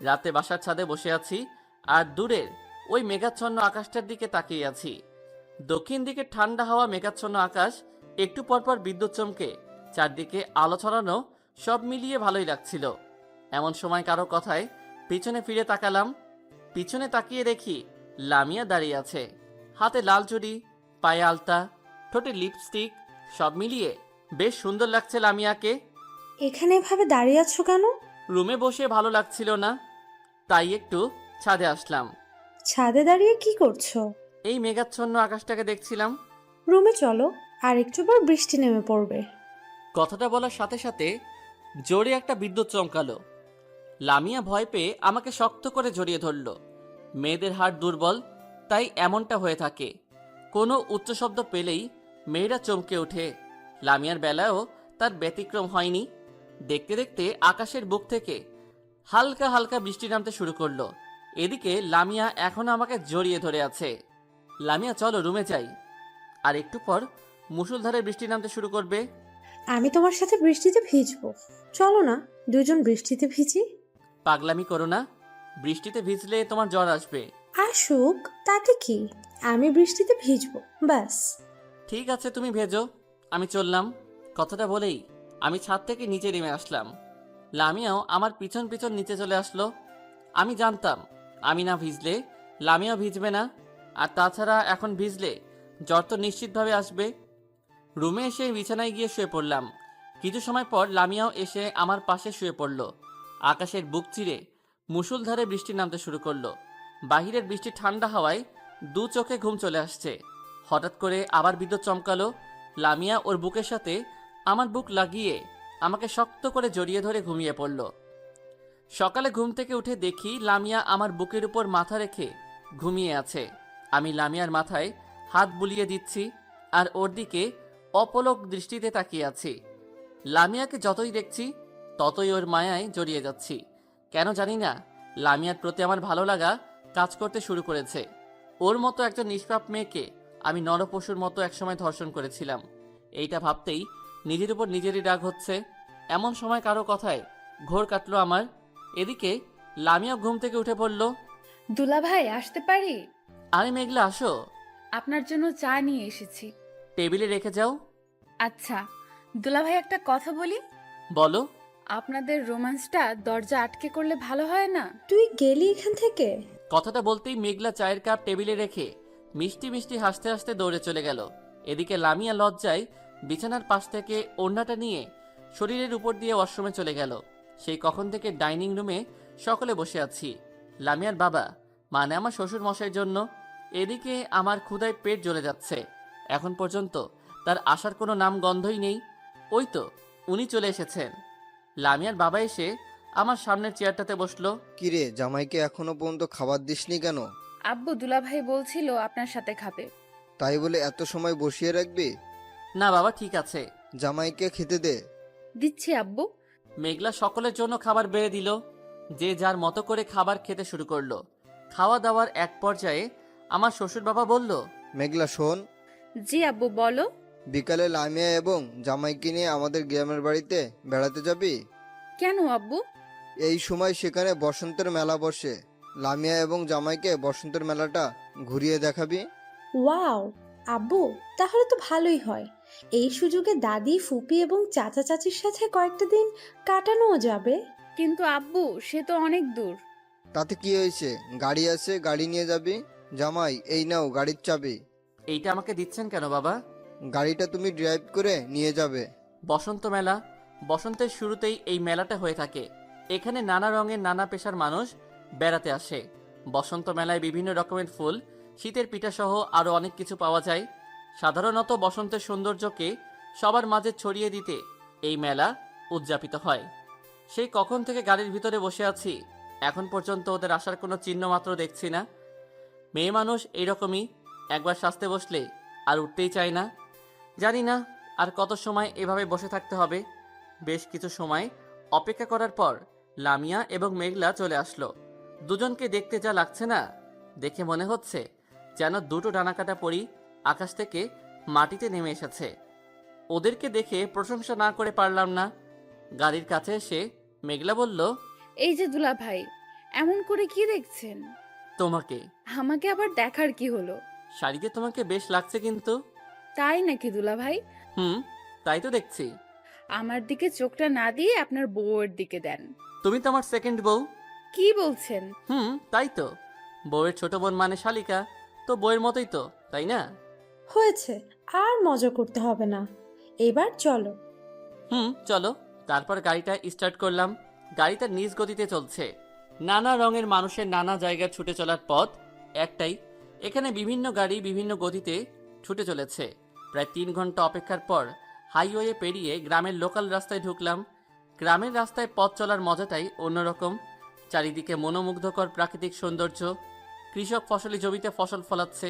রাতে বাসার ছাদে বসে আছি আর দূরের ওই মেঘাচ্ছন্ন আকাশটার দিকে তাকিয়ে আছি। দক্ষিণ দিকে ঠান্ডা হাওয়া, মেঘাচ্ছন্ন আকাশ, একটু পরপর বিদ্যুৎ চমকে চারদিকে আলো ছড়ানো, সব মিলিয়ে ভালোই লাগছিল। এমন সময় কারো কথায় পিছনে ফিরে তাকালাম। পিছনে তাকিয়ে দেখি লামিয়া দাঁড়িয়ে আছে, হাতে লাল চুড়ি, পায়ে আলতা, ঠোঁটে লিপস্টিক, সব মিলিয়ে বেশ সুন্দর লাগছে লামিয়াকে। এখানে এভাবে দাঁড়িয়ে আছো কেন? রুমে বসে ভালো লাগছিল না, তাই একটু ছাদে আসলাম। ছাদে দাঁড়িয়ে কি করছো? এই মেঘাচ্ছন্ন আকাশটাকে দেখছিলাম। রুমে চলো, আর একটু পর বৃষ্টি নেমে পড়বে। কথাটা বলার সাথে সাথে জোরে একটা বিদ্যুৎ চমকালো। লামিয়া ভয় পেয়ে আমাকে শক্ত করে জড়িয়ে ধরল। মেয়েদের হাড় দুর্বল, তাই এমনটা হয়ে থাকে। কোনো উচ্চ শব্দ পেলেই মেয়েরা চমকে ওঠে। লামিয়ার বেলায়ও তার ব্যতিক্রম হয়নি। দেখতে দেখতে আকাশের বুক থেকে হালকা হালকা বৃষ্টি নামতে শুরু করলো। এদিকে লামিয়া এখনো আমাকে জড়িয়ে ধরে আছে। লামিয়া চলো রুমে যাই, আর একটু পর মুষলধারে বৃষ্টি নামতে শুরু করবে। আমি তোমার সাথে বৃষ্টিতে ভিজবো, চলো না দুজন বৃষ্টিতে ভিজি। পাগলামি করো না, বৃষ্টিতে ভিজলে তোমার জ্বর আসবে। আসুক, তাতে কি, আমি বৃষ্টিতে ভিজবো ব্যাস। ঠিক আছে তুমি ভেজো, আমি চললাম। কথাটা বলেই আমি ছাদ থেকে নিচে নেমে আসলাম। লামিয়াও আমার পিছন পিছন নিচে চলে আসলো। আমি জানতাম আমি না ভিজলে লামিয়াও ভিজবে না, আর তাছাড়া এখন ভিজলে জ্বর তো নিশ্চিতভাবে আসবে। রুমে এসে বিছানায় গিয়ে শুয়ে পড়লাম। কিছু সময় পর লামিয়াও এসে আমার পাশে শুয়ে পড়ল। আকাশের বুক চিরে মুষলধারে বৃষ্টি নামতে শুরু করলো। বাহিরের বৃষ্টি ঠান্ডা হাওয়ায় দু চোখে ঘুম চলে আসছে। হঠাৎ করে আবার বিদ্যুৎ চমকালো। লামিয়া ওর বুকের সাথে আমার বুক লাগিয়ে আমাকে শক্ত করে জড়িয়ে ধরে ঘুমিয়ে পড়ল। সকালে ঘুম থেকে উঠে দেখি লামিয়া আমার বুকের উপর মাথা রেখে ঘুমিয়ে আছে। আমি লামিয়ার মাথায় হাত বুলিয়ে দিচ্ছি আর ওর দিকে অপলক দৃষ্টিতে তাকিয়ে আছি। লামিয়াকে যতই দেখছি ততই ওর মায়ায় জড়িয়ে যাচ্ছি। কেন জানি না, লামিয়ার প্রতি আমার ভালো লাগা কাজ করতে শুরু করেছে। ওর মতো একজন নিষ্পাপ মেয়েকে আমি নরপশুর মতো একসময় ধর্ষণ করেছিলাম। এইটা ভাবতেই নিজের উপর নিজেরই রাগ হচ্ছে। এমন সময় কারো কথায় ঘোর কাটলো আমার। এদিকে লামিয়া ঘুম থেকে উঠে পড়ল। দুলা ভাই আসতে পারি? আরে মেঘলা আসো, আপনার জন্য চা নিয়ে এসেছি। টেবিলে রেখে যাও। আচ্ছা দুলা ভাই, একটা কথা বলি। বলো। আপনাদের রোম্যান্সটা দরজা আটকে করলে ভালো হয় না? তুই গেলি এখান থেকে? কথাটা বলতেই মেঘলা চায়ের কাপ টেবিলে রেখে মিষ্টি মিষ্টি হাসতে হাসতে দৌড়ে চলে গেল। এদিকে লামিয়া লজ্জায় বিছানার পাশ থেকে ওড়নাটা নিয়ে শরীরের উপর দিয়ে ওয়াশরুমে চলে গেল। সেই কখন থেকে ডাইনিং রুমে সকলে বসে আছি। লামিয়ার বাবা মানে আমার শ্বশুর মশাইয়ের জন্য। এদিকে আমার ক্ষুধায় পেট জ্বলে যাচ্ছে। এখন পর্যন্ত তার আসার কোনো নাম গন্ধই নেই। ওই তো উনি চলে এসেছেন। লামিয়ার বাবা এসে আমার সামনের চেয়ারটাতে বসলো। কিরে, জামাইকে এখনো পর্যন্ত খাবার দিসনি কেন? আব্বু দুলাভাই বলছিল আপনার সাথে খাবে। তাই বলে এত সময় বসিয়ে রাখবি? না বাবা, ঠিক আছে। জামাইকে খেতে দে। দিচ্ছি আব্বু। মেঘলা সকলের জন্য খাবার বেড়ে দিল। যে যার মতো করে খাবার খেতে শুরু করলো। খাওয়া দাওয়ার এক পর্যায়ে আমার শ্বশুর বাবা বলল, মেঘলা শোন, জি আব্বু বলো। বিকালে লামিয়া এবং জামাইকে নিয়ে আমাদের গ্রামের বাড়িতে বেড়াতে যাবি? কেন আব্বু? এই সময় সেখানে বসন্তের মেলা বসে। লামিয়া এবং জামাইকে বসন্তের মেলাটা ঘুরিয়ে দেখাবি। ওয়াও, আব্বু তাহলে তো ভালোই হয়। এই সুযোগে দাদি, ফুপি এবং চাচা চাচির সাথে কয়েকটা দিন কাটানোও যাবে। কিন্তু আব্বু সে তো অনেক দূর। তাতে কি হয়েছে? গাড়ি আছে, গাড়ি নিয়ে যাবি। জামাই, এই নাও গাড়ির চাবি। এইটা আমাকে দিচ্ছেন কেন বাবা? গাড়িটা তুমি ড্রাইভ করে নিয়ে যাবে। বসন্ত মেলা, বসন্তের শুরুতেই এই মেলাটা হয়ে থাকে। এখানে নানা রঙের নানা পেশার মানুষ বেড়াতে আসে। বসন্ত মেলায় বিভিন্ন রকমের ফুল, শীতের পিঠা সহ আরও অনেক কিছু পাওয়া যায়। সাধারণত বসন্তের সৌন্দর্যকে সবার মাঝে ছড়িয়ে দিতে এই মেলা উদযাপিত হয়। সেই কখন থেকে গাড়ির ভিতরে বসে আছি, এখন পর্যন্ত ওদের আসার কোনো চিহ্ন মাত্র দেখছি না। মেয়ে মানুষ এইরকমই, একবার সাজতে বসলে আর উঠতেই চায় না। জানি না আর কত সময় এভাবে বসে থাকতে হবে। বেশ কিছু সময় অপেক্ষা করার পর লামিয়া এবং মেঘলা চলে আসলো। দুজনকে দেখতে যা লাগছে না, দেখে মনে হচ্ছে যেন দুটো ডানাকাটা পরি আকাশ থেকে মাটিতে নেমে এসেছে। ওদেরকে দেখে প্রশংসা না করে পারলাম না। গাড়ির কাছে এসে মেঘলা বলল, এই যে দুলাভাই, এমন করে কি দেখছেন? তোমাকে। আমাকে আবার দেখার কি হলো? শাড়িতে তোমাকে বেশ লাগছে কিন্তু। তাই নাকি দুলাভাই? তাই তো দেখছি। আমার দিকে চোখটা না দিয়ে আপনার বউয়ের দিকে দেন। তুমি তো আমার সেকেন্ড বউ। কি বলছেন? তাই তো। বউয়ের ছোট বোন মানে শালিকা, তো বউয়ের মতোই তো, তাই না? হয়েছে, আর মজা করতে হবে না, এবার চলো। চলো। তারপর গাড়িটা স্টার্ট করলাম। গাড়িটা নিজ গতিতে চলছে। নানা রঙের মানুষের নানা জায়গায় ছুটে চলার পথ একটাই। এখানে বিভিন্ন গাড়ি বিভিন্ন গতিতে ছুটে চলেছে। প্রায় 3 ঘন্টা অপেক্ষার পর হাইওয়ে পেরিয়ে গ্রামের লোকাল রাস্তায় ঢুকলাম। গ্রামের রাস্তায় পথ চলার মজাটাই অন্যরকম। চারিদিকে মনোমুগ্ধকর প্রাকৃতিক সৌন্দর্য। কৃষক ফসলি জমিতে ফসল ফলাচ্ছে।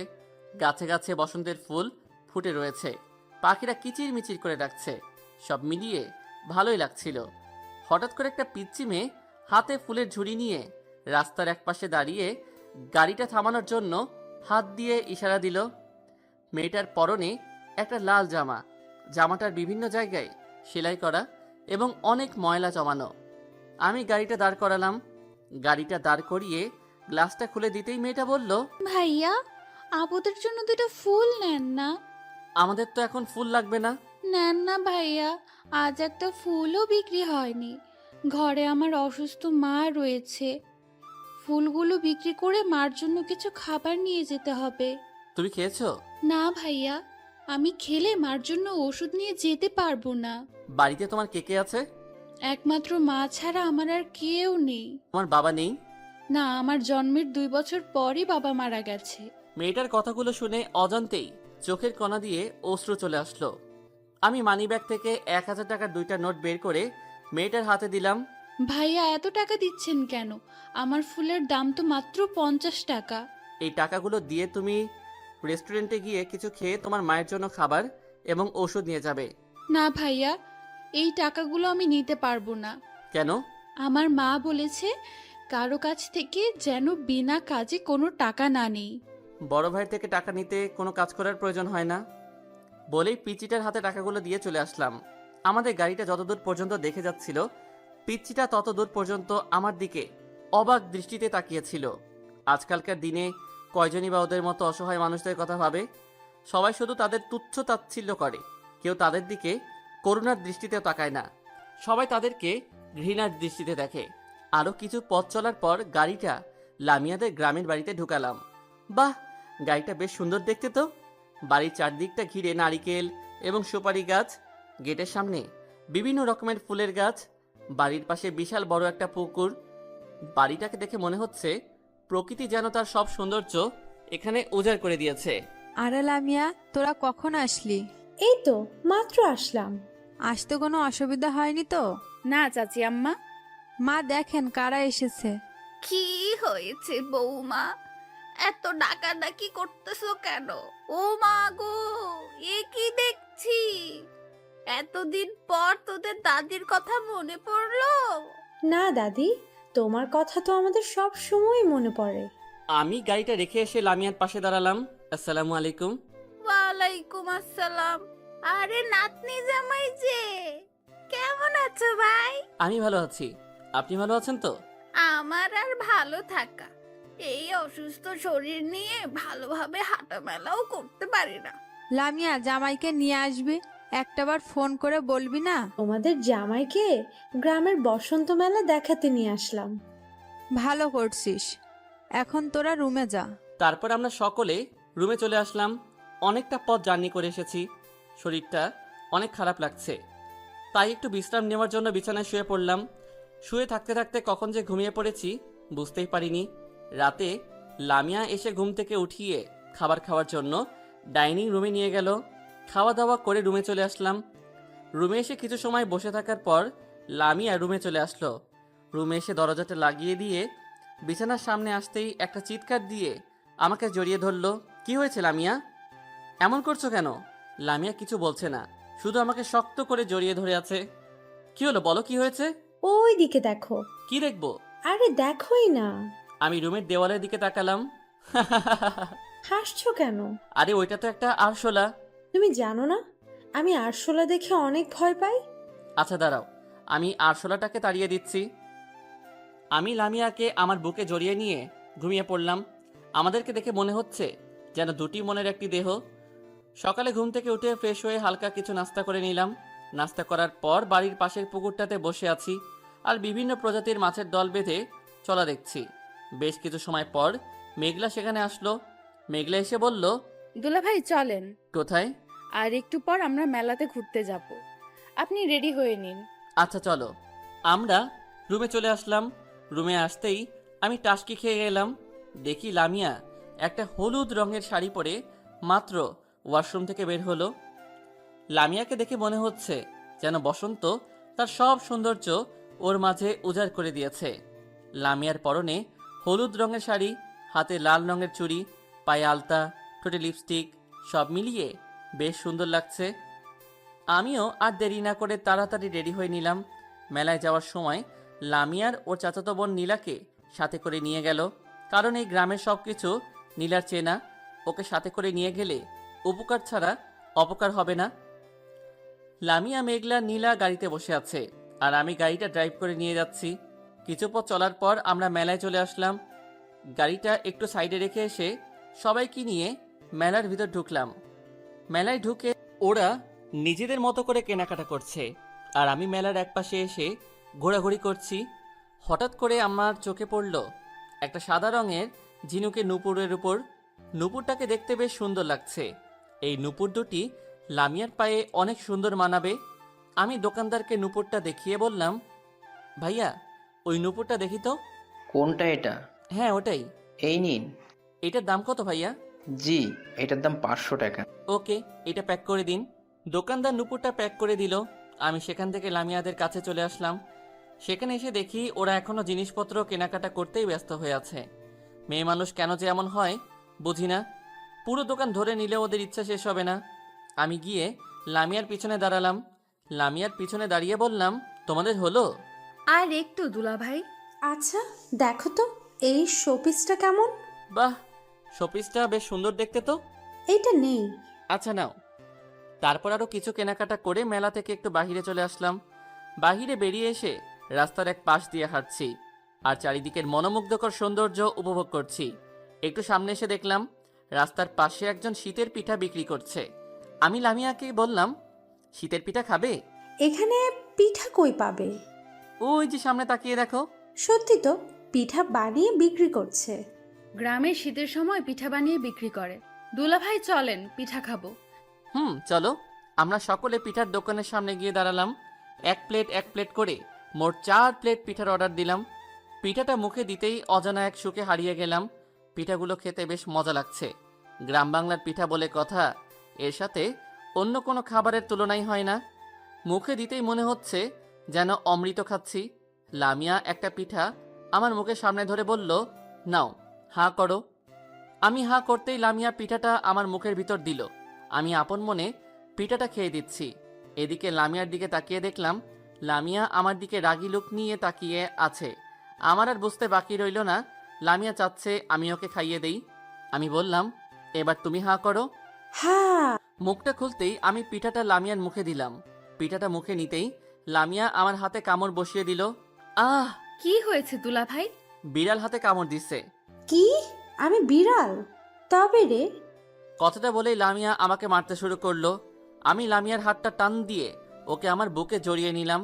গাছে গাছে বসন্তের ফুল ফুটে রয়েছে। পাখিরা কিচির মিচির করে ডাকছে। সব মিলিয়ে ভালোই লাগছিল। হঠাৎ করে একটা পিচ্চি মেয়ে হাতে ফুলের ঝুড়ি নিয়ে রাস্তার একপাশে দাঁড়িয়ে গাড়িটা থামানোর জন্য হাত দিয়ে ইশারা দিল। মেয়েটার পরনে একটা লাল জামা। জামাটার বিভিন্ন জায়গায় সেলাই করা এবং অনেক ময়লা জমানো। আমি গাড়িটা দাঁড় করালাম। গাড়িটা দাঁড় করিয়ে গ্লাসটা খুলে দিতেই মেয়েটা বলল, ভাইয়া, আপুদের জন্য 2টা ফুল নেন না। আমাদের তো এখন ফুল লাগবে না। নেন না ভাইয়া, আজ একটা ফুলও বিক্রি হয়নি। ঘরে আমার অসুস্থ মা রয়েছে। ফুলগুলো বিক্রি করে মার জন্য কিছু খাবার নিয়ে যেতে হবে। তুমি খেয়েছো? না ভাইয়া, আমি খেলে মার জন্য ওষুধ নিয়ে যেতে পারবো না। বাড়িতে তোমার কে কে আছে? একমাত্র মা ছাড়া আমার আর কেউ নেই। তোমার বাবা নেই? না, আমার জন্মের 2 বছর পরই বাবা মারা গেছে। মেয়েটার কথাগুলো শুনে অজান্তেই চোখের কণা দিয়ে অশ্রু চলে আসলো। আমি মানিব্যাগ থেকে 1000 টাকার 2টা নোট বের করে মেয়েটার হাতে দিলাম। ভাইয়া, এত টাকা দিচ্ছেন কেন? আমার ফুলের দাম তো মাত্র 50 টাকা। এই টাকাগুলো দিয়ে তুমি রেস্টুরেন্টে গিয়ে কিছু খেয়ে তোমার মায়ের জন্য খাবার এবং ওষুধ নিয়ে যাবে। না ভাইয়া, এই টাকাগুলো আমি নিতে পারবো না। কেন? আমার মা বলেছে কারো কাছ থেকে যেন বিনা কাজে কোনো টাকা না নেই। বড় ভাইয়ের থেকে টাকা নিতে কোনো কাজ করার প্রয়োজন হয় না বলেই পিচ্চিটার হাতে টাকাগুলো দিয়ে চলে আসলাম। আমাদের গাড়িটা যতদূর পর্যন্ত দেখে যাচ্ছিল, পিচ্চিটা তত দূর পর্যন্ত আমার দিকে অবাক দৃষ্টিতে তাকিয়েছিল। আজকালকার দিনে কয়জনই বা ওদের মতো অসহায় মানুষদের কথা ভাবে? সবাই শুধু তাদের তুচ্ছ তাচ্ছিল্য করে। কেউ তাদের দিকে করুণার দৃষ্টিতেও তাকায় না। সবাই তাদেরকে ঘৃণার দৃষ্টিতে দেখে। আরও কিছু পথ চলার পর গাড়িটা লামিয়াদের গ্রামের বাড়িতে ঢুকালাম। বাহ, গাড়িটা বেশ সুন্দর দেখতে তো। বাড়ির চারদিকটা ঘিরে নারিকেল এবং সুপারি গাছ। গেটের সামনে বিভিন্ন রকমের ফুলের গাছ। বাড়ির পাশে বিশাল বড় একটা পুকুর। বাড়িটাকে দেখে মনে হচ্ছে প্রকৃতি যেন তার সব সৌন্দর্য এখানে উজাড় করে দিয়েছে। আরে লামিয়া, তোরা কখন আসলি? এই তো মাত্র আসলাম। আসতে কোনো অসুবিধা হয়নি তো? না চাচি আম্মা। মা দেখেন কারা এসেছে। কি হয়েছে বৌমা? এত ডাকাডাকি করতেছো কেন? ও মা গো, এ কি দেখছি! এতদিন পর তোদের দাদির কথা মনে পড়লো? না দাদি, তোমার কথা তো আমাদের সব সময় মনে পড়ে। আমি গাড়িটা রেখে এসে লামিয়ার পাশে দাঁড়ালাম। আসসালামু আলাইকুম। ওয়ালাইকুম আসসালাম। আরে নাতনি জামাই যে, কেমন আছো ভাই? আমি ভালো আছি, আপনি ভালো আছেন তো? আমার আর ভালো থাকা, এই অসুস্থ শরীর নিয়ে ভালোভাবে হাঁটামেলাও করতে পারি না। লামিয়া, জামাইকে নিয়ে আসবি, একটাবার ফোন করে বলবি না? তোমাদের জামাইকে গ্রামের বসন্ত মেলা দেখাতে নিয়ে আসলাম। ভালো করছিস, এখন তোরা রুমে যা। তারপর আমরা সকলে রুমে চলে আসলাম। অনেকটা পথ জার্নি করে এসেছি, শরীরটা অনেক খারাপ লাগছে, তাই একটু বিশ্রাম নেওয়ার জন্য বিছানায় শুয়ে পড়লাম। শুয়ে থাকতে থাকতে কখন যে ঘুমিয়ে পড়েছি বুঝতেই পারিনি। রাতে লামিয়া এসে ঘুম থেকে উঠিয়ে খাবার খাওয়ার জন্য ডাইনিং রুমে নিয়ে গেল। খাওয়া দাওয়া করে রুমে চলে আসলাম। রুমে এসে কিছু সময় বসে থাকার পর লামিয়া রুমে চলে আসলো। রুমে এসে দরজাটা লাগিয়ে দিয়ে বিছানার সামনে আসতেই একটা চিৎকার দিয়ে আমাকে জড়িয়ে ধরলো। কি হয়েছে লামিয়া, এমন করছো কেন? লামিয়া কিছু বলছে না, শুধু আমাকে শক্ত করে জড়িয়ে ধরে আছে। কি হলো বলো, কি হয়েছে? ওই দিকে দেখো। কি দেখবো? আরে দেখোই না। আমি রুমের দেওয়ালের দিকে তাকালাম। হাসছো কেন? আরে ওইটা তো একটা আরশোলা। তুমি জানো না আমি আরশোলা দেখে অনেক ভয় পাই? আচ্ছা দাঁড়াও, আমি আরশোলাটাকে তাড়িয়ে দিচ্ছি। আমি লামিয়াকে আমার বুকে জড়িয়ে নিয়ে ঘুমিয়ে পড়লাম। আমাদেরকে দেখে মনে হচ্ছে যেন দুটি মনের একটি দেহ। সকালে ঘুম থেকে উঠে ফ্রেশ হয়ে হালকা কিছু নাস্তা করে নিলাম। নাস্তা করার পর বাড়ির পাশের পুকুরটাতে বসে আছি আর বিভিন্ন প্রজাতির মাছের দল বেঁধে চলা দেখছি। বেশ কিছু সময় পর মেঘলা সেখানে আসলো। মেঘলা এসে বলল, দুলাভাই চলেন, কোথায়? আর একটু পর আমরা মেলাতে ঘুরতে যাব, আপনি রেডি হয়ে নিন। আচ্ছা চলো। আমরা রুমে চলে আসলাম। রুমে আসতেই আমি টাসকি খেয়ে গেলাম। দেখি লামিয়া একটা হলুদ রঙের শাড়ি পরে মাত্র ওয়াশরুম থেকে বের হলো। লামিয়াকে দেখে মনে হচ্ছে যেন বসন্ত তার সব সৌন্দর্য ওর মাঝে উজাড় করে দিয়েছে। লামিয়ার পরনে হলুদ রঙের শাড়ি, হাতে লাল রঙের চুড়ি, পায়ে আলতা, ঠোঁটে লিপস্টিক, সব মিলিয়ে বেশ সুন্দর লাগছে। আমিও আর দেরি না করে তাড়াতাড়ি রেডি হয়ে নিলাম। মেলায় যাওয়ার সময় লামিয়ার ওর চাচাতো বোন নীলাকে সাথে করে নিয়ে গেল, কারণ এই গ্রামের সব কিছু নীলার চেনা। ওকে সাথে করে নিয়ে গেলে উপকার ছাড়া অপকার হবে না। লামিয়া, মেঘলা, নীলা গাড়িতে বসে আছে আর আমি গাড়িটা ড্রাইভ করে নিয়ে যাচ্ছি। কিছু পথ চলার পর আমরা মেলায় চলে আসলাম। গাড়িটা একটু সাইডে রেখে এসে সবাইকে নিয়ে মেলার ভিতর ঢুকলাম। মেলায় ঢুকে ওরা নিজেদের মতো করে কেনাকাটা করছে আর আমি মেলার একপাশে এসে ঘোরাঘুরি করছি। হঠাৎ করে আমার চোখে পড়ল একটা সাদা রঙের ঝিনুকের নূপুরের উপর। নূপুরটাকে দেখতে বেশ সুন্দর লাগছে। এই নূপুর দুটি লামিয়ার পায়ে অনেক সুন্দর মানাবে। আমি দোকানদারকে নূপুরটা দেখিয়ে বললাম, ভাইয়া ওই নূপুরটা দেখি তো। কোনটা এটা? হ্যাঁ ওটাই। এই নিন। এটার দাম কত ভাইয়া? জি, এটার দাম 500 টাকা। ওকে, এটা প্যাক করে দিন। দোকানদার নূপুরটা প্যাক করে দিল। আমি সেখান থেকে লামিয়াদের কাছে চলে আসলাম। সেখানে এসে দেখি ওরা এখনো জিনিসপত্র কেনাকাটা করতেই ব্যস্ত হয়ে আছে। মেয়ে মানুষ কেন যে এমন হয় বুঝি না। পুরো দোকান ধরে নিলে ওদের ইচ্ছা শেষ হবে না। আমি গিয়ে লামিয়ার পিছনে দাঁড়ালাম। লামিয়ার পিছনে দাঁড়িয়ে বললাম, তোমাদের হলো? আর একটু দুলাভাই। আচ্ছা দেখো তো এই শোপিসটা কেমন? বাহ, শোপিসটা বেশ সুন্দর দেখতে তো। এইটা নেই। আচ্ছা নাও। তারপর আরও কিছু কেনাকাটা করে মেলা থেকে একটু বাহিরে চলে আসলাম। বাহিরে বেরিয়ে এসে রাস্তার এক পাশ দিয়ে হাঁটছি আর চারিদিকের মনোমুগ্ধকর সৌন্দর্য উপভোগ করছি। একটু সামনে এসে দেখলাম রাস্তার পাশে একজন শীতের পিঠা বিক্রি করছে। আমি লামিয়াকে বললাম, শীতের পিঠা খাবে? এখানে পিঠা কই পাবে? ওই যে সামনে তাকিয়ে দেখো। সত্যি তো, পিঠা বানিয়ে বিক্রি করছে। গ্রামে শীতের সময় পিঠা বানিয়ে বিক্রি করে। দুলাভাই চলেন, পিঠা খাবো। চলো। আমরা সকলে পিঠার দোকানের সামনে গিয়ে দাঁড়ালাম। এক প্লেট করে মোট 4 প্লেট পিঠার অর্ডার দিলাম। পিঠাটা মুখে দিতেই অজানা এক সুখে হারিয়ে গেলাম। পিঠাগুলো খেতে বেশ মজা লাগছে। গ্রাম বাংলার পিঠা বলে কথা, এর সাথে অন্য কোনো খাবারের তুলনাই হয় না। মুখে দিতেই মনে হচ্ছে যেন অমৃত খাচ্ছি। লামিয়া একটা পিঠা আমার মুখের সামনে ধরে বলল, নাও হাঁ করো। আমি হাঁ করতেই লামিয়া পিঠাটা আমার মুখের ভিতর দিল। আমি আপন মনে পিঠাটা খেয়ে দিচ্ছি। এদিকে লামিয়ার দিকে তাকিয়ে দেখলাম লামিয়া আমার দিকে রাগী লুক নিয়ে তাকিয়ে আছে। আমার আর বুঝতে বাকি রইল না লামিয়া চাচ্ছে আমি ওকে খাইয়ে দেই। আমি বললাম, এবার তুমি হাঁ করো। হ্যাঁ। মুখটা খুলতেই আমি পিঠাটা লামিয়ার মুখে দিলাম। পিঠাটা মুখে নিতেই লামিয়া আমার হাতে কামড় বসিয়ে দিল। আহ! কি হয়েছে দুলা ভাই? বিড়াল হাতে কামড় দিচ্ছে। কি? আমি বিড়াল? তবে রে। কথাটা বলেই লামিয়া আমাকে মারতে শুরু করলো। আমি লামিয়ার হাতটা টান দিয়ে ওকে আমার বুকে জড়িয়ে নিলাম।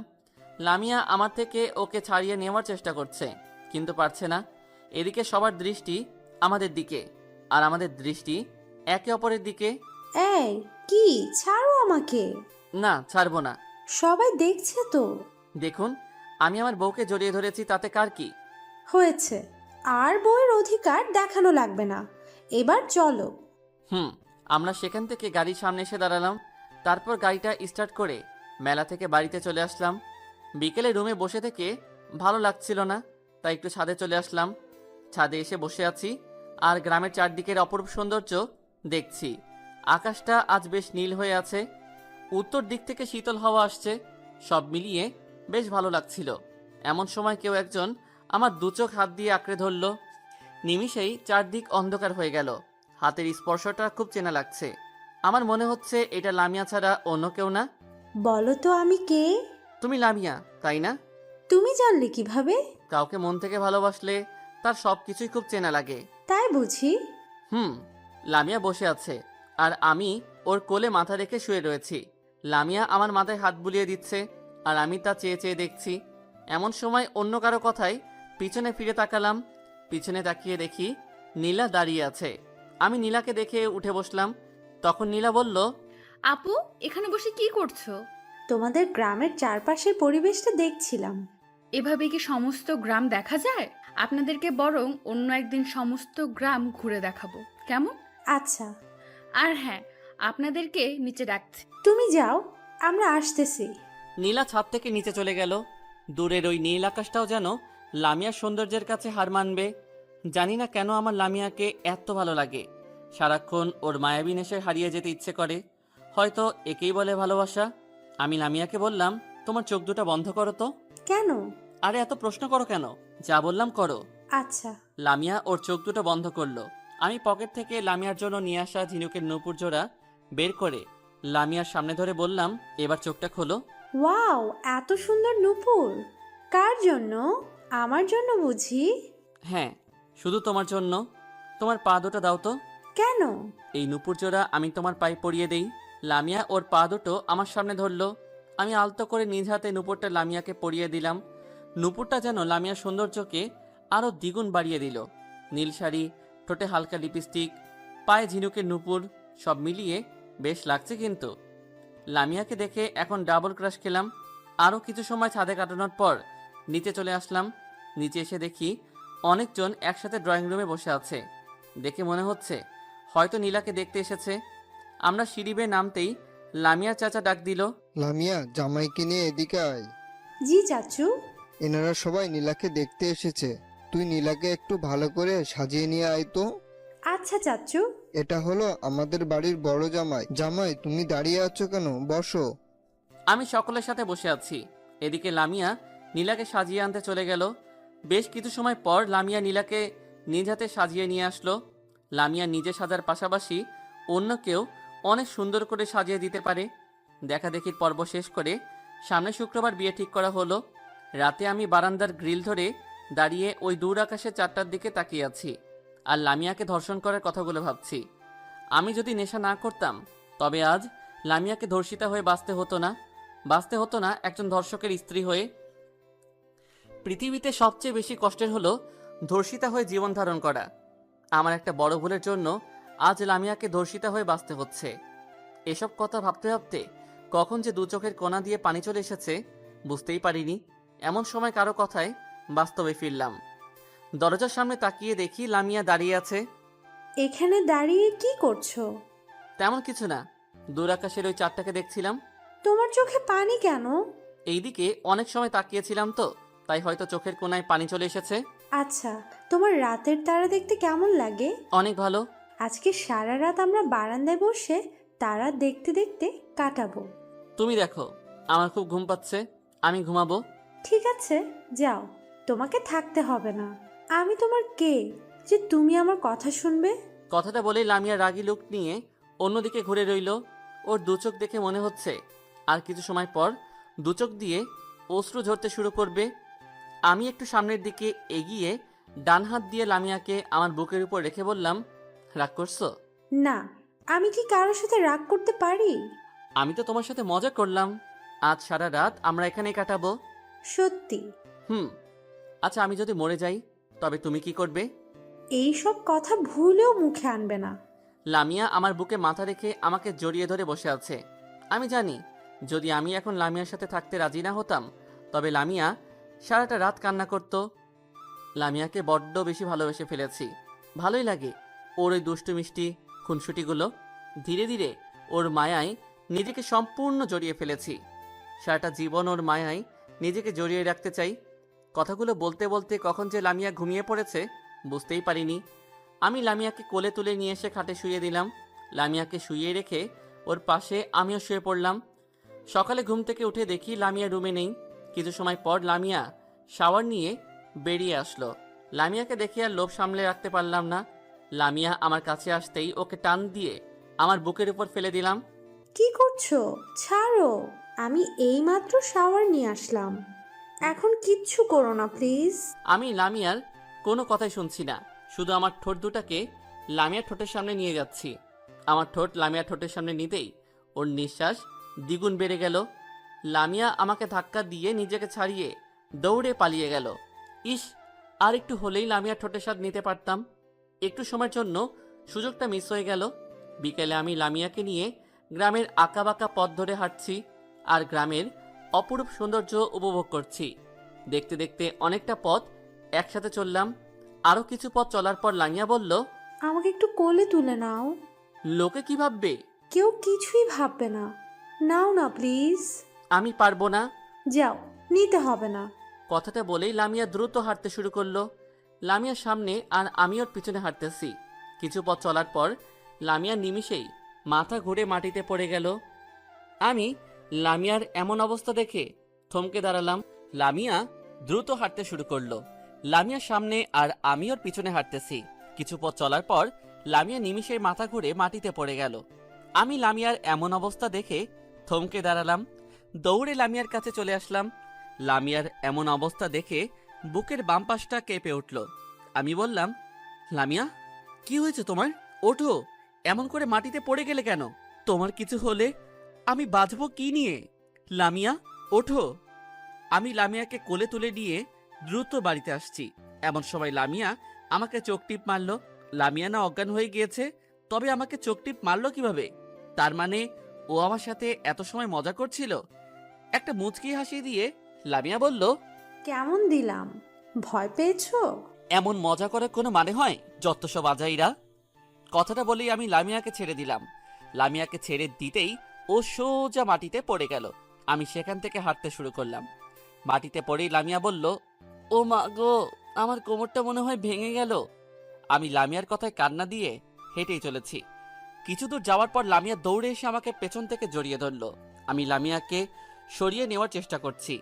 লামিয়া আমার থেকে ওকে ছাড়িয়ে নেওয়ার চেষ্টা করছে, কিন্তু পারছে না। এদিকে সবার দৃষ্টি আমাদের দিকে, আর আমাদের দৃষ্টি একে অপরের দিকে। এই, কি? ছাড়ো আমাকে। না, ছাড়বো না। সবাই দেখছে তো। দেখুন, আমি আমার বউকে জড়িয়ে ধরেছি, তাতে কার কি হয়েছে? আর বউয়ের অধিকার দেখানো লাগবে না। এবার চলো। আমরা সেখান থেকে গাড়ির সামনে এসে দাঁড়ালাম। তারপর গাড়িটা স্টার্ট করে মেলা থেকে বাড়িতে চলে আসলাম। বিকেলে রুমে বসে থেকে ভালো লাগছিল না, তাই একটু ছাদে চলে আসলাম। ছাদে এসে বসে আছি আর গ্রামের চারদিকের অপরূপ সৌন্দর্য দেখছি। আকাশটা আজ বেশ নীল হয়ে আছে, উত্তর দিক থেকে শীতল হাওয়া আসছে। সব মিলিয়ে বেশ ভালো লাগছিল। এমন সময় কেউ একজন আমার দুচোখ হাত দিয়ে আঁকড়ে ধরল। নিমিষেই চারদিক অন্ধকার হয়ে গেল। হাতের স্পর্শটা খুব চেনা লাগছে। আমার মনে হচ্ছে এটা লামিয়া ছাড়া অন্য কেউ না। বলো তো আমি কে? তুমি লামিয়া, তাই না? তুমি জানলে কিভাবে? কাউকে মন থেকে ভালোবাসলে তার সবকিছুই খুব চেনা লাগে। তাই বুঝি? লামিয়া বসে আছে আর আমি ওর কোলে মাথা রেখে শুয়ে রয়েছি। লামিয়া আমার মাথায় হাত বুলিয়ে দিচ্ছে আর আমি তা চেয়ে চেয়ে দেখছি। এমন সময় অন্য কারো কথায় পিছনে ফিরে তাকালাম। পিছনে তাকিয়ে দেখি নীলা দাঁড়িয়ে আছে। আমি নীলাকে দেখে উঠে বসলাম। তখন নীলা বলল, আপু, এখানে বসে কি করছো? তোমাদের গ্রামের চারপাশের পরিবেশটা দেখছিলাম। এভাবে কি সমস্ত গ্রাম দেখা যায়? আপনাদেরকে বরং অন্য একদিন সমস্ত গ্রাম ঘুরে দেখাবো, কেমন? আচ্ছা। আর হ্যাঁ, আপনাদেরকে নিচে ডাকছি। তুমি যাও, আমরা আসতেছি। নীলা ছাদ থেকে নিচে চলে গেল। দূরের ওই নীল আকাশটাও যেন লামিয়ার সৌন্দর্যের কাছে হার মানবে। জানি না কেন আমার লামিয়াকে এত ভালো লাগে। সারাক্ষণ ওর মায়াবী নেশে হারিয়ে যেতে ইচ্ছে করে। হয়তো একেই বলে ভালোবাসা। আমি লামিয়াকে বললাম, তোমার চোখ দুটো বন্ধ করো তো। কেন? আরে এত প্রশ্ন করো কেন? যা বললাম করো। আচ্ছা। লামিয়া ওর চোখ দুটো বন্ধ করলো। আমি পকেট থেকে লামিয়ার জন্য নিয়ে আসা ঝিনুকের নূপুর জোড়া বের করে লামিয়ার সামনে ধরে বললাম, এবার চোখটা খোলো। ওয়াও, এত সুন্দর নূপুর! কার জন্য? আমার জন্য বুঝি? হ্যাঁ, শুধু তোমার জন্য। তোমার পা দুটো দাও তো। কেন? এই নূপুর জোড়া আমি তোমার পায়ে পরিয়ে দেই। লামিয়া ওর পা দুটো আমার সামনে ধরলো। আমি আলতো করে নিজ হাতে নূপুরটা লামিয়াকে পরিয়ে দিলাম। নূপুরটা যেন লামিয়ার সৌন্দর্যকে আরও দ্বিগুণ বাড়িয়ে দিল। নীল শাড়ি, ঠোঁটে হালকা লিপস্টিক, পায়ে ঝিনুকের নূপুর, সব মিলিয়ে বেশ লাগছে। কিন্তু লামিয়াকে দেখে এখন ডাবল ক্রাশ খেলাম। আরও কিছু সময় ছাদে কাটানোর পর নিচে চলে আসলাম। নিচে এসে দেখি অনেকজন একসাথে ড্রয়িং রুমে বসে আছে। দেখে মনে হচ্ছে হয়তো নীলাকে দেখতে এসেছে। আমরা সিঁড়ি বেয়ে নামতেই লামিয়ার চাচা ডাক দিল, লামিয়া, জামাইকে নিয়ে এদিকে আয়। জি চাচু। এনারা সবাই নীলাকে দেখতে এসেছে। তুই নীলাকে একটু ভালো করে সাজিয়ে নিয়ে আয় তো। আচ্ছা চাচু। এটা হলো আমাদের বাড়ির বড় জামাই। জামাই, তুমি দাঁড়িয়ে আছো কেন? বসো। আমি সকলের সাথে বসে আছি। এদিকে লামিয়া নীলাকে সাজিয়ে আনতে চলে গেল। বেশ কিছু সময় পর লামিয়া নীলাকে নিজ হাতে সাজিয়ে নিয়ে আসলো। লামিয়া নিজে সাজার পাশাপাশি অন্য কেউ অনেক সুন্দর করে সাজিয়ে দিতে পারে। দেখাদেখির পর্ব শেষ করে সামনে শুক্রবার বিয়ে ঠিক করা হলো। রাতে আমি বারান্দার গ্রিল ধরে দাঁড়িয়ে ওই দূর আকাশে 4টার দিকে তাকিয়ে আছি আর লামিয়াকে ধর্ষণ করার কথাগুলো ভাবছি। আমি যদি নেশা না করতাম তবে আজ লামিয়াকে ধর্ষিতা হয়ে বাঁচতে হতো না একজন ধর্ষকের স্ত্রী হয়ে। পৃথিবীতে সবচেয়ে বেশি কষ্টের হলো ধর্ষিতা হয়ে জীবন ধারণ করা। আমার একটা বড় ভুলের জন্য আজ লামিয়াকে ধর্ষিতা হয়ে বাঁচতে হচ্ছে। এসব কথা ভাবতে ভাবতে কখন যে দু চোখের কোণা দিয়ে পানি চলে এসেছে বুঝতেই পারিনি। এমন সময় কারো কথায় বাস্তবে ফিরলাম। দরজার সামনে তাকিয়ে দেখি লামিয়া দাঁড়িয়ে আছে। এখানে দাঁড়িয়ে কি করছো? তেমন কিছু না, দূর আকাশের ওই 4টাকে দেখছিলাম। তোমার চোখে পানি কেন? এইদিকে অনেক সময় তাকিয়েছিলাম তো, তাই হয়তো চোখের কোণায় পানি চলে এসেছে। আচ্ছা, তোমার রাতের তারা দেখতে কেমন লাগে? অনেক ভালো। আজকে সারা রাত আমরা বারান্দায় বসে তারা দেখতে দেখতে কাটাবো। তুমি দেখো, আমার খুব ঘুম পাচ্ছে, আমি ঘুমাবো। ঠিক আছে, যাও, তোমাকে থাকতে হবে না। আমি তোমার কে যে তুমি আমার কথা শুনবে? কথাটা বলে লামিয়া রাগী লুক নিয়ে অন্যদিকে ঘুরে রইল। ওর দুচোখ দেখে মনে হচ্ছে আর কিছু সময় পর দুচোখ দিয়ে অশ্রু ঝরতে শুরু করবে। আমি একটু সামনের দিকে এগিয়ে ডান হাত দিয়ে লামিয়াকে আমার বুকের উপর রেখে বললাম, রাগ করছো? না, আমি কি কারোর সাথে রাগ করতে পারি? আমি তো তোমার সাথে মজা করলাম। আজ সারা রাত আমরা এখানেই কাটাবো। সত্যি? আচ্ছা, আমি যদি মরে যাই তবে তুমি কি করবে? এই সব কথা ভুলেও মুখে আনবে না। লামিয়া আমার বুকে মাথা রেখে আমাকে জড়িয়ে ধরে বসে আছে। আমি জানি যদি আমি এখন লামিয়ার সাথে থাকতে রাজি না হতাম তবে লামিয়া সারাটা রাত কান্না করত। লামিয়াকে বড্ড বেশি ভালোবেসে ফেলেছি। ভালোই লাগে ওর ওই দুষ্টু মিষ্টি খুনসুটিগুলো। ধীরে ধীরে ওর মায়ায় নিজেকে সম্পূর্ণ জড়িয়ে ফেলেছি। সারাটা জীবন ওর মায়ায় নিজেকে জড়িয়ে রাখতে চাই। কথাগুলো বলতে বলতে কখন যে লামিয়া ঘুমিয়ে পড়েছে বুঝতেই পারিনি। আমি লামিয়াকে কোলে তুলে নিয়ে এসে খাটে শুইয়ে দিলাম। লামিয়াকে শুইয়ে রেখে ওর পাশে আমিও শুয়ে পড়লাম। সকালে ঘুম থেকে উঠে দেখি লামিয়া রুমে নেই। কিছু সময় পর লামিয়া শাওয়ার নিয়ে বেরিয়ে আসলো। লামিয়াকে দেখে আর লোভ সামলে রাখতে পারলাম না। লামিয়া আমার কাছে আসতেই ওকে টান দিয়ে আমার বুকের উপর ফেলে দিলাম। কি করছো? ছাড়ো, আমি এইমাত্র শাওয়ার নিয়ে আসলাম। এখন কিচ্ছু করো না প্লিজ। আমি লামিয়ার কোনো কথাই শুনছি না, শুধু আমার ঠোঁট দুটাকে লামিয়ার ঠোঁটের সামনে নিয়ে যাচ্ছি। আমার ঠোঁট লামিয়ার ঠোঁটের সামনে নিতেই ওর নিঃশ্বাস দ্বিগুণ বেড়ে গেল। লামিয়া আমাকে ধাক্কা দিয়ে নিজেকে ছাড়িয়ে দৌড়ে পালিয়ে গেল। ইস, আর একটু হলেই লামিয়ার ঠোঁটের স্বাদ নিতে পারতাম। একটু সময়ের জন্য সুযোগটা মিস হয়ে গেল। বিকেলে আমি লামিয়াকে নিয়ে গ্রামের আঁকাবাঁকা পথ ধরে হাঁটছি আর গ্রামের অপরূপ সৌন্দর্য উপভোগ করছি। দেখতে দেখতে অনেকটা পথ একসাথে চললাম। আরও কিছু পথ চলার পর লামিয়া বলল, আমাকে একটু কোলে তুলে নাও। লোকে কি ভাববে? কেউ কিছুই ভাববে না। নাও না প্লিজ। আমি পারবো না। যাও, নিতে হবে না। কথাটা বলেই লামিয়া দ্রুত হাঁটতে শুরু করলো। লামিয়ার সামনে আর আমি ওর পিছনে হাঁটতেছি। কিছু পথ চলার পর লামিয়া নিমিষেই মাথা ঘুরে মাটিতে পড়ে গেল। আমি লামিয়ার এমন অবস্থা দেখে থমকে দাঁড়ালাম। লামিয়া দ্রুত হাঁটতে শুরু করলো। লামিয়ার সামনে আর আমি ওর পিছনে হাঁটতেছি। কিছু পথ চলার পর লামিয়া নিমিষেই মাথা ঘুরে মাটিতে পড়ে গেল। আমি লামিয়ার এমন অবস্থা দেখে থমকে দাঁড়ালাম। দৌড়ে লামিয়ার কাছে চলে আসলাম। লামিয়ার এমন অবস্থা দেখে বুকের বাম পাশটা কেঁপে উঠল। আমি বললাম, লামিয়া, কি হয়েছে তোমার? ওঠো, এমন করে মাটিতে পড়ে গেলে কেন? তোমার কিছু হলে আমি বাঁচবো কি নিয়ে? লামিয়া, ওঠো। আমি লামিয়াকে কোলে তুলে নিয়ে দ্রুত বাড়িতে আসছি। এমন সময় লামিয়া আমাকে চোখ টিপ মারল। লামিয়া না অজ্ঞান হয়ে গিয়েছে, তবে আমাকে চোখ টিপ মারল কিভাবে? তার মানে ও আমার সাথে এত সময় মজা করছিল। একটা মুচকি হাসি দিয়ে লামিয়া বলল, কেমন দিলাম? ভয় পেয়েছো? এমন মজা করার কোনো মানে হয়? যত সব আজাইরা। কথাটা বলেই আমি লামিয়াকে ছেড়ে দিলাম। লামিয়াকে ছেড়ে দিতেই ও সোজা মাটিতে পড়ে গেল। আমি সেখান থেকে হাঁটতে শুরু করলাম। মাটিতে পড়েই লামিয়া বলল, ও মা গো, আমার কোমরটা মনে হয় ভেঙে গেল। আমি লামিয়ার কথায় কান্না দিয়ে হেঁটেই চলেছি। কিছু দূর যাওয়ার পর লামিয়া দৌড়ে এসে আমাকে পেছন থেকে জড়িয়ে ধরল। আমি লামিয়াকে সরিয়ে নেওয়ার চেষ্টা করছি,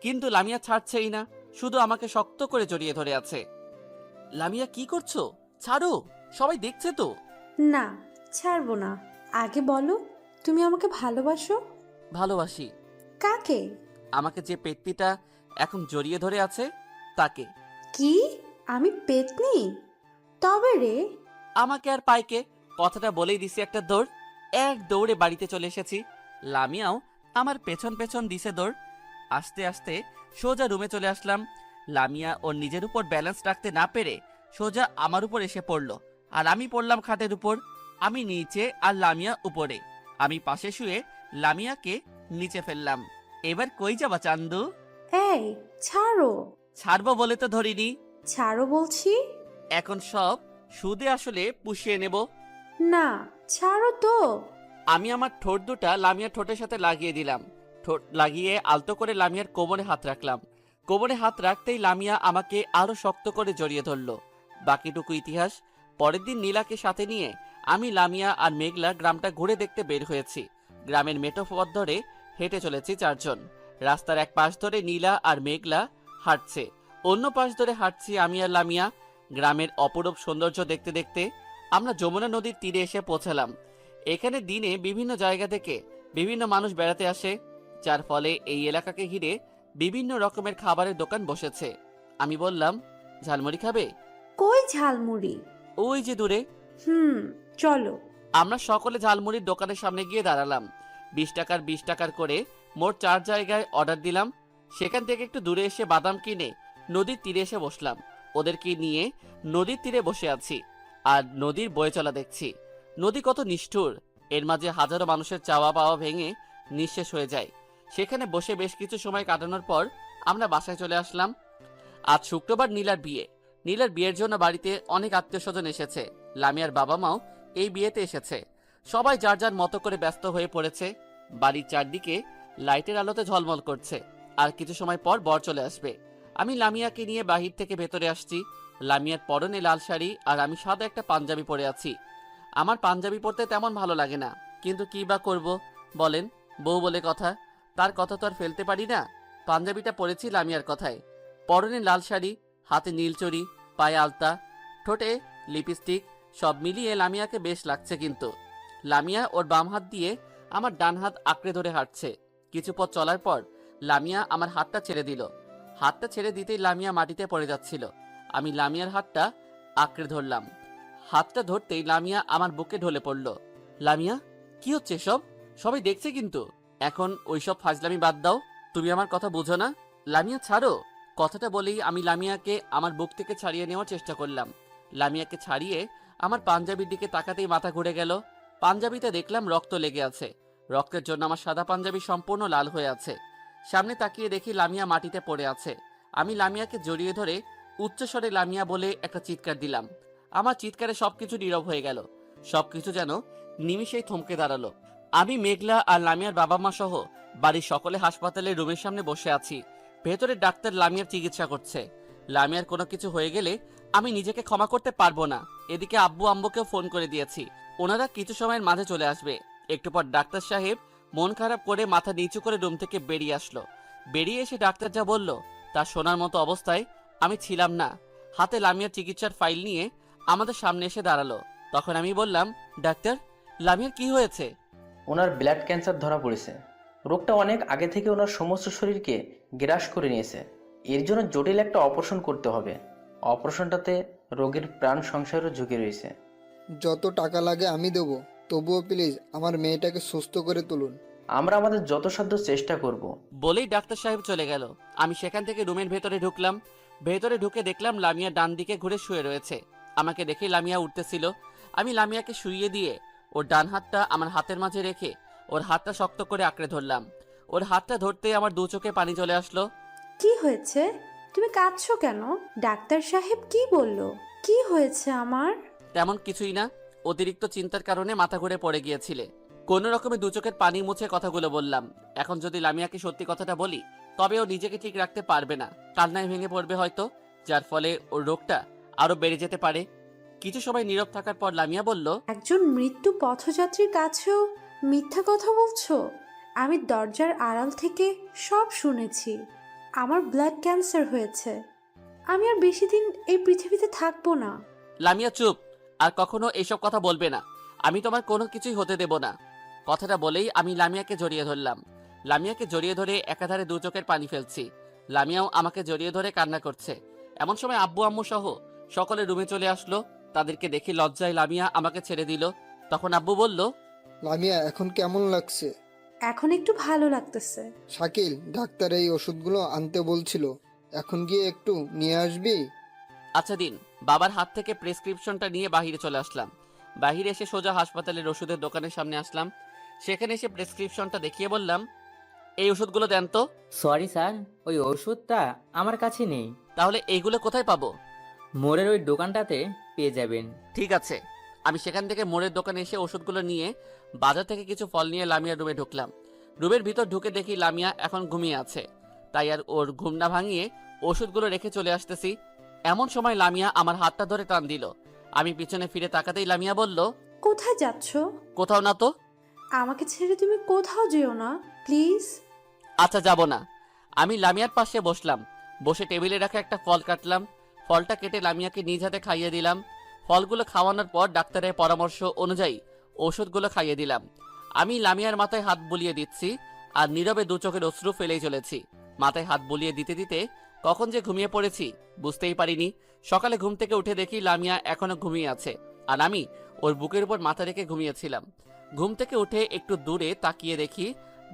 কিন্তু লামিয়া ছাড়ছেই না, শুধু আমাকে শক্ত করে জড়িয়ে ধরে আছে। লামিয়া, কি করছো? ছাড়ো, সবাই দেখছে তো। না, ছাড়বো না। আগে বলো, তুমি আমাকে ভালোবাসো? ভালোবাসি। কাকে? আমাকে যে পেত্তিটা এখন জড়িয়ে ধরে আছে তাকে। কি? আমি পেতনি? তবে রে। আমাকে আর পাইকে। কথাটা বলেই দিছি একটা দৌড়। এক দৌড়ে বাড়িতে চলে এসেছি। লামিয়াও আমার পেছন পেছন দিছে দৌড়। আস্তে আস্তে সোজা রুমে চলে আসলাম। লামিয়া ওর নিজের উপর ব্যালেন্স রাখতে না পেরে সোজা আমার উপর এসে পড়ল, আর আমি পড়লাম খাটের উপর। আমি নিচে আর লামিয়া উপরে। আমি পাশে শুয়ে লামিয়াকে নিচে ফেললাম। এবার কই যাবা চান্দু? এই, ছাড়ো। ছাড়বো বলে তো ধরিনি। ছাড়ো বলছি। এখন সব সুদে আসলে পুষিয়ে নেব। না, ছাড়ো তো। আমি আমার ঠোঁট দুটা লামিয়ার ঠোঁটের সাথে লাগিয়ে দিলাম। ঠোঁট লাগিয়ে আলতো করে লামিয়ার কোমরে হাত রাখলাম। কোমরে হাত রাখতেই লামিয়া আমাকে আরো শক্ত করে জড়িয়ে ধরল। বাকিটুকু ইতিহাস। পরের দিন নীলাকে সাথে নিয়ে আমি, লামিয়া আর মেঘলা গ্রামটা ঘুরে দেখতে বের হয়েছি। গ্রামের মেঠো পথ ধরে হেঁটে চলেছি চারজন। রাস্তার এক পাশ ধরে নীলা আর মেঘলা হাঁটছে, অন্য পাশ ধরে হাঁটছি আমি আর লামিয়া। গ্রামের অপরূপ সৌন্দর্য দেখতে দেখতে আমরা যমুনা নদীর তীরে এসে পৌঁছালাম। এখানে দিনে বিভিন্ন জায়গা থেকে বিভিন্ন মানুষ বেড়াতে আসে, যার ফলে এই এলাকাকে ঘিরে বিভিন্ন রকমের খাবারের দোকান বসেছে। আমি বললাম, ঝালমুড়ি খাবে? কই ঝালমুড়ি? ওই যে দূরে। চলো। আমরা সকলে ঝালমুড়ির দোকানের সামনে গিয়ে দাঁড়ালাম। 20 টাকার 20 টাকার করে মোট 4 জায়গায় অর্ডার দিলাম। সেখান থেকে একটু দূরে এসে বাদাম কিনে নদীর তীরে এসে বসলাম। ওদেরকে নিয়ে নদীর তীরে বসে আছি আর নদীর বয়ে চলা দেখছি। নদী কত নিষ্ঠুর, এর মাঝে হাজারো মানুষের চাওয়া পাওয়া ভেঙে নিঃশেষ হয়ে যায়। সেখানে বসে বেশ কিছু সময় কাটানোর পর আমরা বাসায় চলে আসলাম। আজ শুক্রবার নীলার বিয়ে। নীলার বিয়ের জন্য বাড়িতে অনেক আত্মীয় স্বজন এসেছে। লামিয়ার বাবা মাও এই বিয়েতে এসেছে। সবাই যার যার মতো করে ব্যস্ত হয়ে পড়েছে। বাড়ির চারদিকে লাইটের আলোতে ঝলমল করছে। আর কিছু সময় পর বর চলে আসবে। আমি লামিয়াকে নিয়ে বাহির থেকে ভেতরে আসছি। লামিয়ার পরনে লাল শাড়ি আর আমি সাদা একটা পাঞ্জাবি পরে আছি। আমার পাঞ্জাবি পরতে তেমন ভালো লাগে না, কিন্তু কি বা করব বলেন, বউ বলে কথা, তার কথা তো আর ফেলতে পারি না। পাঞ্জাবিটা পরেছি লামিয়ার কথায়। পরনে লাল শাড়ি, হাতে নীল চড়ি, পায়ে আলতা, ঠোঁটে লিপস্টিক, সব মিলিয়ে লামিয়াকে বেশ লাগছে। কিন্তু লামিয়া ওর বাম হাত দিয়ে আমার ডান হাত আঁকড়ে ধরে হাঁটছে। কিছু পথ চলার পর লামিয়া আমার হাতটা ছেড়ে দিল। হাতটা ছেড়ে দিতেই লামিয়া মাটিতে পড়ে যাচ্ছিল। আমি লামিয়ার হাতটা আঁকড়ে ধরলাম। হাতটা ধরতেই লামিয়া আমার বুকে ঢলে পড়ল। লামিয়া, কি হচ্ছে সব? সবাই দেখছে কিন্তু। এখন ওইসব ফাজলামি বাদ দাও। তুমি আমার কথা বুঝো না? লামিয়া ছাড়ো। কথাটা বলেই আমি লামিয়াকে আমার বুক থেকে ছাড়িয়ে নেওয়ার চেষ্টা করলাম। লামিয়াকে ছাড়িয়ে আমার পাঞ্জাবির দিকে তাকাতেই মাথা ঘুরে গেল। পাঞ্জাবিতে দেখলাম রক্ত লেগে আছে। রক্তের জন্য আমার সাদা পাঞ্জাবি সম্পূর্ণ লাল হয়ে আছে। সামনে তাকিয়ে দেখি লামিয়া মাটিতে পড়ে আছে। আমি লামিয়াকে জড়িয়ে ধরে উচ্চস্বরে লামিয়া বলে একটা চিৎকার দিলাম। আমার চিৎকারে সবকিছু নীরব হয়ে গেল। সবকিছু যেন নিমিষেই থমকে দাঁড়ালো। আমি, মেঘলা আর লামিয়ার বাবা মা সহ বাড়ির সকলে হাসপাতালের রুমের সামনে বসে আছি। ভেতরে ডাক্তার লামিয়ার চিকিৎসা করছে। লামিয়ার কোনো কিছু হয়ে গেলে আমি নিজেকে ক্ষমা করতে পারবো না। এদিকে আব্বু আম্মুকেও ফোন করে দিয়েছি, ওনারা কিছু সময়ের মাঝে চলে আসবে। একটু পর ডাক্তার সাহেব মন খারাপ করে মাথা নিচু করে রুম থেকে বেরিয়ে আসলো। বেরিয়ে এসে ডাক্তার যা বলল তা শোনার মতো অবস্থায় আমি ছিলাম না। হাতে লামিয়ার চিকিৎসার ফাইল নিয়ে আমাদের সামনে এসে দাঁড়ালো। তখন আমি বললাম, ডাক্তার, লামিয়ার কি হয়েছে? ওনার ব্লাড ক্যান্সার ধরা পড়েছে। রোগটা অনেক আগে থেকে ওনার সমস্ত শরীরকে গ্রাস করে নিয়েছে। এর জন্য জটিল একটা অপারেশন করতে হবে। অপারেশনটাতে রোগীর প্রাণ সংশয়েরও ঝুঁকি রয়েছে। যত টাকা লাগে আমি দেবো, তবুও প্লিজ আমার মেয়েটাকে সুস্থ করে তুলুন। আমরা আমাদের যথাসাধ্য চেষ্টা করব। বলেই ডাক্তার সাহেব চলে গেল। আমি সেখান থেকে রুমের ভেতরে ঢুকলাম। ভেতরে ঢুকে দেখলাম লামিয়া ডান দিকে ঘুরে শুয়ে রয়েছে। আমাকে দেখে লামিয়া উঠতেছিল। আমি লামিয়াকে শুইয়ে দিয়ে ওর ডান হাতটা আমার হাতের মাঝে রেখে ওর হাতটা শক্ত করে আঁকড়ে ধরলাম। ওর হাতটা ধরতে আমার দু চোখে পানি চলে আসলো। কি হয়েছে? তুমি কাঁদছো কেন? ডাক্তার সাহেব কি বলল? কি হয়েছে আমার? তেমন কিছুই না, অতিরিক্ত চিন্তার কারণে মাথা ঘুরে পড়ে গিয়েছিলে। কোনো রকমে দু চোখের পানি মুছে কথাগুলো বললাম। এখন যদি লামিয়াকে সত্যি কথাটা বলি তবে ও নিজেকে ঠিক রাখতে পারবে না, কান্নায় ভেঙে পড়বে হয়তো, যার ফলে ওর রোগটা আরো বেড়ে যেতে পারে। কিছু সময় নীরব থাকার পর লামিয়া বলল, একজন মৃত্যু পথযাত্রীর কাছেও মিথ্যা কথা বলছো? আমি দরজার আড়াল থেকে সব শুনেছি। আমার ব্লাড ক্যান্সার হয়েছে। আমি আর বেশি দিন এই পৃথিবীতে থাকবো না। লামিয়া চুপ, আর কখনো এইসব কথা বলবে না। আমি তোমার কোনো কিছুই হতে দেব না। কথাটা বলেই আমি লামিয়াকে জড়িয়ে ধরলাম। লামিয়াকে জড়িয়ে ধরে একাধারে দু চোখের পানি ফেলছি। লামিয়াও আমাকে জড়িয়ে ধরে কান্না করছে। এমন সময় আব্বু আম্মু সহ সকলে রুমে চলে আসলো। তাদেরকে দেখে লজ্জায় লামিয়া আমাকে ছেড়ে দিল। তখন আব্বু বলল, লামিয়া এখন কেমন লাগছে? এখন একটু ভালো লাগতেছে। শাকিল, ডাক্তার এই ওষুধগুলো আনতে বলছিল, এখন গিয়ে একটু নিয়ে আসবি? আচ্ছা দিন। বাবার হাত থেকে প্রেসক্রিপশনটা নিয়ে বাহিরে চলে আসলাম। বাহিরে এসে সোজা হাসপাতালের ওষুধের দোকানের সামনে আসলাম। সেখানে এসে প্রেসক্রিপশনটা দেখিয়ে বললাম, এই ওষুধগুলো দেন তো। সরি স্যার, ওই ওষুধটা আমার কাছে নেই। তাহলে এইগুলো কোথায় পাবো? মোড়ের ওই দোকানটাতে পেয়ে যাবেন। ঠিক আছে। আমি সেখান থেকে মোড়ের দোকানে এসে ওষুধগুলো নিয়ে বাজার থেকে কিছু ফল নিয়ে লামিয়ার রুমে ঢুকলাম। রুমের ভিতর ঢুকে দেখি লামিয়া এখন ঘুমিয়ে আছে। তাই আর ওর ঘুম না ভাঙিয়ে ওষুধগুলো রেখে চলে আসতেছি। এমন সময় লামিয়া আমার হাতটা ধরে টান দিল। আমি পিছনে ফিরে তাকাতেই লামিয়া বলল, কোথায় যাচ্ছ? কোথাও না তো। আমাকে ছেড়ে তুমি কোথাও যেও না প্লিজ। আচ্ছা, যাব না। আমি লামিয়ার পাশে বসলাম। বসে টেবিলে রাখা একটা ফল কাটলাম। ফলটা কেটে লামিয়াকে নিজ হাতে খাইয়ে দিলাম। ফলগুলো খাওয়ানোর পর ডাক্তারের পরামর্শ অনুযায়ী ওষুধগুলো খাইয়ে দিলাম। আমি লামিয়ার মাথায় হাত বুলিয়ে দিচ্ছি আর নীরবে দু চোখের অশ্রু ফেলেই চলেছি। মাথায় হাত বুলিয়ে দিতে দিতে কখন যে ঘুমিয়ে পড়েছি বুঝতেই পারিনি। সকালে ঘুম থেকে উঠে দেখি লামিয়া এখনো ঘুমিয়ে আছে, আর আমি ওর বুকের উপর মাথা রেখে ঘুমিয়েছিলাম। ঘুম থেকে উঠে একটু দূরে তাকিয়ে দেখি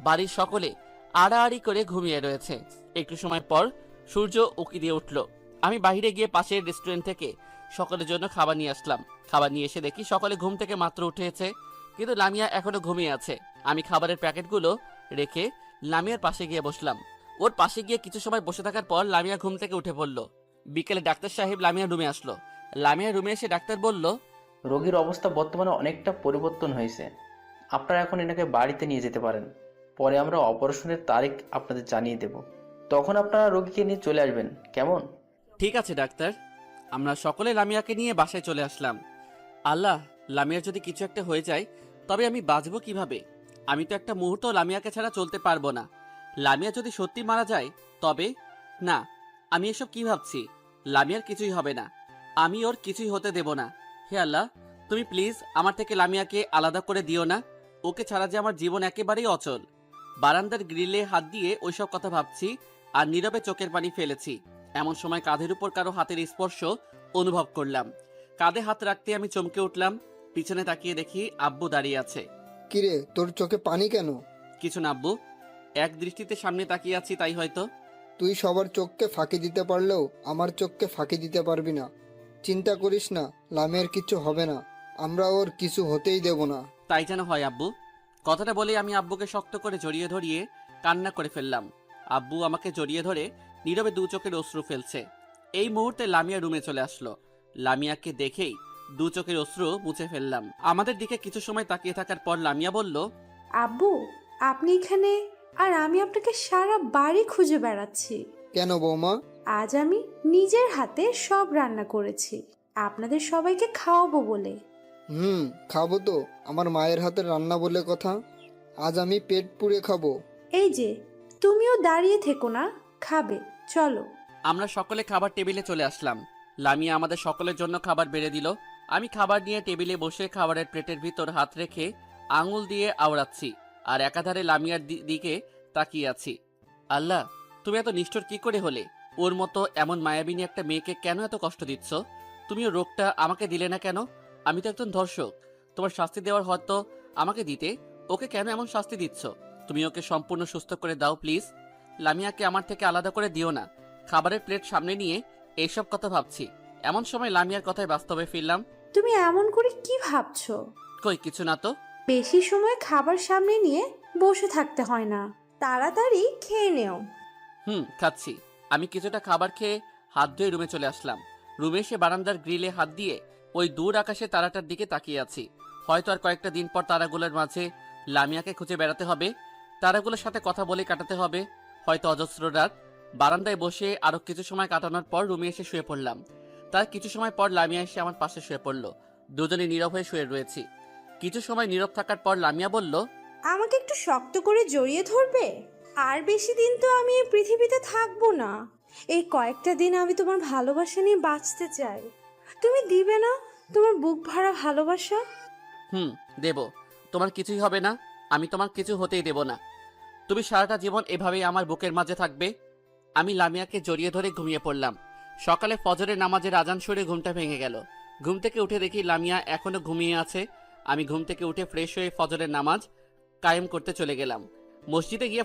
বাড়ির সকলে আড়াআড়ি করে ঘুমিয়ে রয়েছে। একটু সময় পর সূর্য উঁকি দিয়ে উঠল। আমি বাইরে গিয়ে পাশের রেস্টুরেন্ট থেকে সকলের জন্য খাবার নিয়ে আসলাম। খাবার নিয়ে এসে দেখি সকলে ঘুম থেকে মাত্র উঠেছে, কিন্তু লামিয়া এখনো ঘুমিয়ে আছে। আমি খাবারের প্যাকেটগুলো রেখে লামিয়ার পাশে গিয়ে বসলাম। ওর পাশে গিয়ে কিছু সময় বসে থাকার পর লামিয়া ঘুম থেকে উঠে পড়ল। বিকেলে ডাক্তার সাহেব লামিয়ার রুমে আসলো। লামিয়ার রুমে এসে ডাক্তার বলল, রোগীর অবস্থা বর্তমানে অনেকটা পরিবর্তন হয়েছে, আপনারা এখন এনাকে বাড়িতে নিয়ে যেতে পারেন। পরে আমরা অপারেশনের তারিখ আপনাদের জানিয়ে দেব, তখন আপনারা রোগীকে নিয়ে চলে আসবেন, কেমন? ঠিক আছে ডাক্তার। আমরা সকলে লামিয়াকে নিয়ে বাসায় চলে আসলাম। আল্লাহ, লামিয়ার যদি কিছু একটা হয়ে যায় তবে আমি বাঁচবো কিভাবে? আমি তো একটা মুহূর্ত লামিয়াকে ছাড়া চলতে পারবো না। লামিয়া যদি সত্যি মারা যায় তবে? না, আমি এসব কি ভাবছি? লামিয়ার কিছুই হবে না, আমি ওর কিছুই হতে দেব না। হে আল্লাহ, তুমি প্লিজ আমার থেকে লামিয়াকে আলাদা করে দিও না। ওকে ছাড়া যে আমার জীবন একেবারেই অচল। বারান্দার গ্রিলে হাত দিয়ে ওইসব কথা ভাবছি আর নীরবে চোখের পানি ফেলেছি। এমন সময় কাঁধের উপর কারো হাতের স্পর্শ অনুভব করলাম। কাঁধে হাত রাখতে আমি চমকে উঠলাম। পিছনে তাকিয়ে দেখি আব্বু দাঁড়িয়ে আছে। কিরে, তোর চোখে পানি কেন? কিছু না আব্বু, এক দৃষ্টিতে সামনে তাকিয়ে আছি তাই হয়তো। তুই সবার চোখকে ফাঁকি দিতে পারলেও আমার চোখকে ফাঁকি দিতে পারবি না। চিন্তা করিস না, লামিয়ার কিছু হবে না, আমরা ওর কিছু হতেই দেব না। তাই যেন হয় আব্বু। কথাটা বলে আমি আব্বুকে শক্ত করে জড়িয়ে ধরিয়ে কান্না করে ফেললাম। আব্বু আমাকে জড়িয়ে ধরে নীরবে দু চোখের অশ্রু ফেলছে। এই মুহূর্তে লামিয়া রুমে চলে আসলো। লামিয়াকে দেখেই দু চোখের অশ্রু মুছে ফেললাম। আমাদের দিকে কিছু সময় তাকিয়ে থাকার পর লামিয়া বলল, আব্বু, আপনি এখানে আর আমি আপনাকে সারা বাড়ি খুঁজে বেড়াচ্ছি। কেন বৌমা? আজ আমি নিজের হাতে সব রান্না করেছি আপনাদের সবাইকে খাওয়াবো বলে। খাবো তো, আমার মায়ের হাতের রান্না বলে কথা। আজ আমি পেট পুড়ে খাবো। এই যে, তুমিও দাঁড়িয়ে থেকো না, খাবে, চলো। আমরা সকলে খাবার টেবিলে চলে আসলাম। লামিয়া আমাদের সকলের জন্য খাবার বেড়ে দিল। আমি খাবার নিয়ে টেবিলে বসে খাবারের প্লেটের ভিতর হাত রেখে আঙুল দিয়ে আওড়াচ্ছি আর একাধারে লামিয়ার দিকে তাকিয়ে আছি। আল্লাহ, তুমি এত নিষ্ঠুর কি করে হলে? ওর মতো এমন মায়াবিনী একটা মেয়েকে কেন এত কষ্ট দিচ্ছ? তুমি ওর রোগটা আমাকে দিলে না কেন? আমি তো একজন ধর্ষক। তোমার শাস্তি দেওয়ার হয়তো আমাকে দিতে, ওকে কেন এমন শাস্তি দিচ্ছ? তুমি ওকে সম্পূর্ণ সুস্থ করে দাও প্লিজ। লামিয়াকে আমার থেকে আলাদা করে দিও না। খাবারের প্লেট সামনে নিয়ে এইসব কথা ভাবছি। এমন সময় লামিয়ার কথায় বাস্তবে ফিরলাম। তুমি এমন করে কি ভাবছো? কই কিছু না তো। বেশি সময় খাবার সামনে নিয়ে বসে থাকতে হয় না, তাড়াতাড়ি খেয়ে নেও। খাচ্ছি। আমি কিছুটা খাবার খেয়ে হাত ধুয়ে রুমে চলে আসলাম। রুমে এসে বারান্দার গ্রিলে হাত দিয়ে ওই দূর আকাশে তারাটার দিকে তাকিয়ে আছি। হয়তো আর কয়েকটা দিন পর তারাগুলোর মাঝে লামিয়াকে খুঁজে বেড়াতে হবে, তারাগুলোর সাথে কথা বলে কাটাতে হবে হয়তো অজস্র রাত। বারান্দায় বসে আরো কিছু সময় কাটানোর পর রুমে এসে শুয়ে পড়লাম। তার কিছু সময় পর লামিয়া এসে আমার পাশে শুয়ে পড়লো। দুজনে নীরব হয়ে শুয়ে রয়েছি। কিছু সময় নীরব থাকার পর লামিয়া বলল, আমাকে একটু শক্ত করে জড়িয়ে ধরবে? আর বেশি দিন তো আমি এই পৃথিবীতে থাকবো না। এই কয়েকটা দিন আমি তোমার ভালোবাসা নিয়ে বাঁচতে চাই। তুমি দিবে না তোমার বুক ভরা ভালোবাসা? দেব। তোমার কিছুই হবে না, আমি তোমার কিছু হতেই দেব না। তুমি সারাটা জীবন এভাবেই আমার বুকের মাঝে থাকবে। আমি লামিয়াকে জড়িয়ে ধরে ঘুমিয়ে পড়লাম। সকালে ফজরের নামাজের আজান শুনে ঘুমটা ভেঙে গেল। ঘুম থেকে উঠে দেখি লামিয়া এখনো ঘুমিয়ে আছে। আমি ঘুম থেকে উঠে ফ্রেশ হয়ে ফজরের নামাজ কায়েম করতে চলে গেলাম। মসজিদে গিয়ে